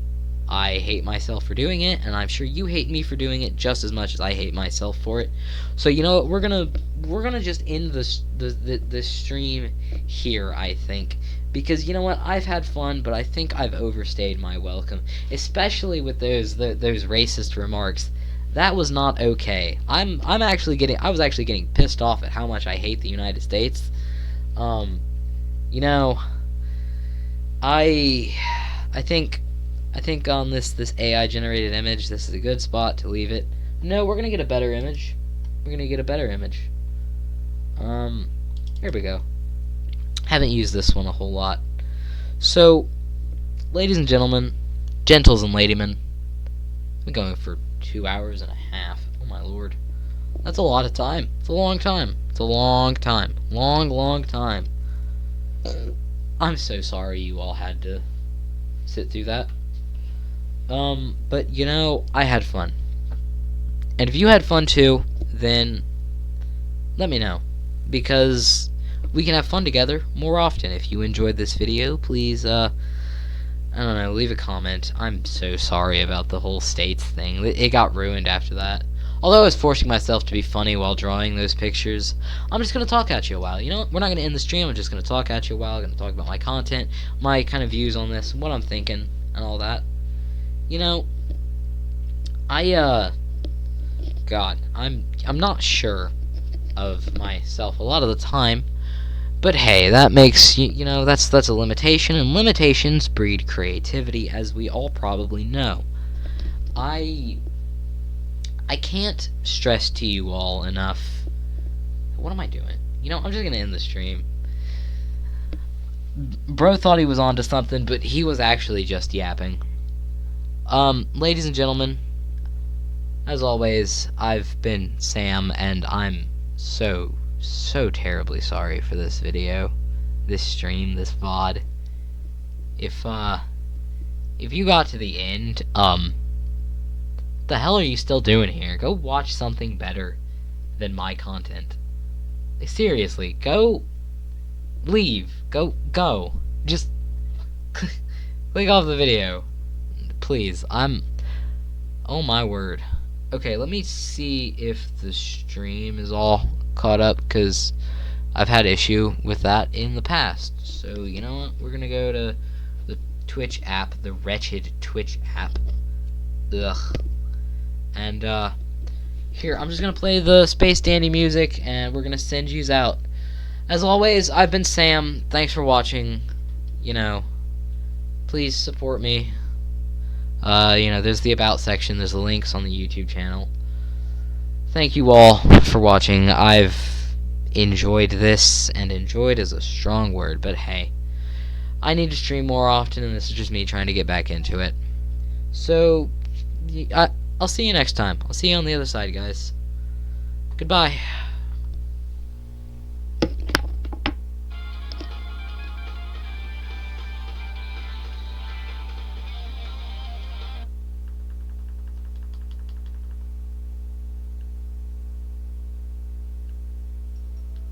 I hate myself for doing it, and I'm sure you hate me for doing it just as much as I hate myself for it. So you know what? We're gonna just end the stream here, I think, because you know what? I've had fun, but I think I've overstayed my welcome, especially with those racist remarks. That was not okay. I was actually getting pissed off at how much I hate the United States. You know, I think on this AI generated image, this is a good spot to leave it. No, we're gonna get a better image. Here we go. Haven't used this one a whole lot. So, ladies and gentlemen, gentles and ladymen, I'm going for 2 hours and a half. Oh my lord. That's a lot of time. It's a long time. Long time. I'm so sorry you all had to sit through that. But you know, I had fun. And if you had fun too, then let me know, because we can have fun together more often. If you enjoyed this video, please, I don't know, leave a comment. I'm so sorry about the whole states thing. It got ruined after that. Although I was forcing myself to be funny while drawing those pictures, I'm just going to talk at you a while. You know what? We're not going to end the stream. I'm just going to talk at you a while. I'm going to talk about my content, my kind of views on this, what I'm thinking, and all that. You know, God, I'm not sure of myself a lot of the time, but hey, that makes you know, that's a limitation, and limitations breed creativity, as we all probably know. I can't stress to you all enough. What am I doing? You know, I'm just gonna end the stream. Bro thought he was onto something, but he was actually just yapping. Ladies and gentlemen, as always, I've been Sam, and I'm so terribly sorry for this video, this stream, this VOD. If you got to the end, the hell are you still doing here? Go watch something better than my content. Like, seriously, go leave. Go. Just click off the video. Please. Oh my word. Okay, let me see if the stream is all caught up, because I've had issue with that in the past. So, you know what? We're gonna go to the Twitch app, the wretched Twitch app. Ugh. And, here, I'm just gonna play the Space Dandy music, and we're gonna send yous out. As always, I've been Sam. Thanks for watching. You know, please support me. You know, there's the About section, there's the links on the YouTube channel. Thank you all for watching. I've enjoyed this, and enjoyed is a strong word, but hey, I need to stream more often, and this is just me trying to get back into it. So, I'll see you next time. I'll see you on the other side, guys. Goodbye.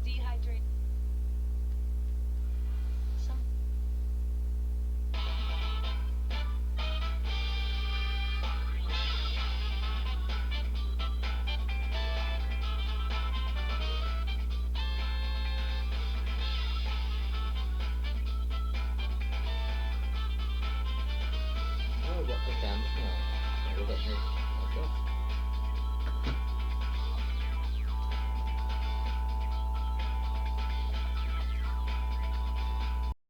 Dehydrate.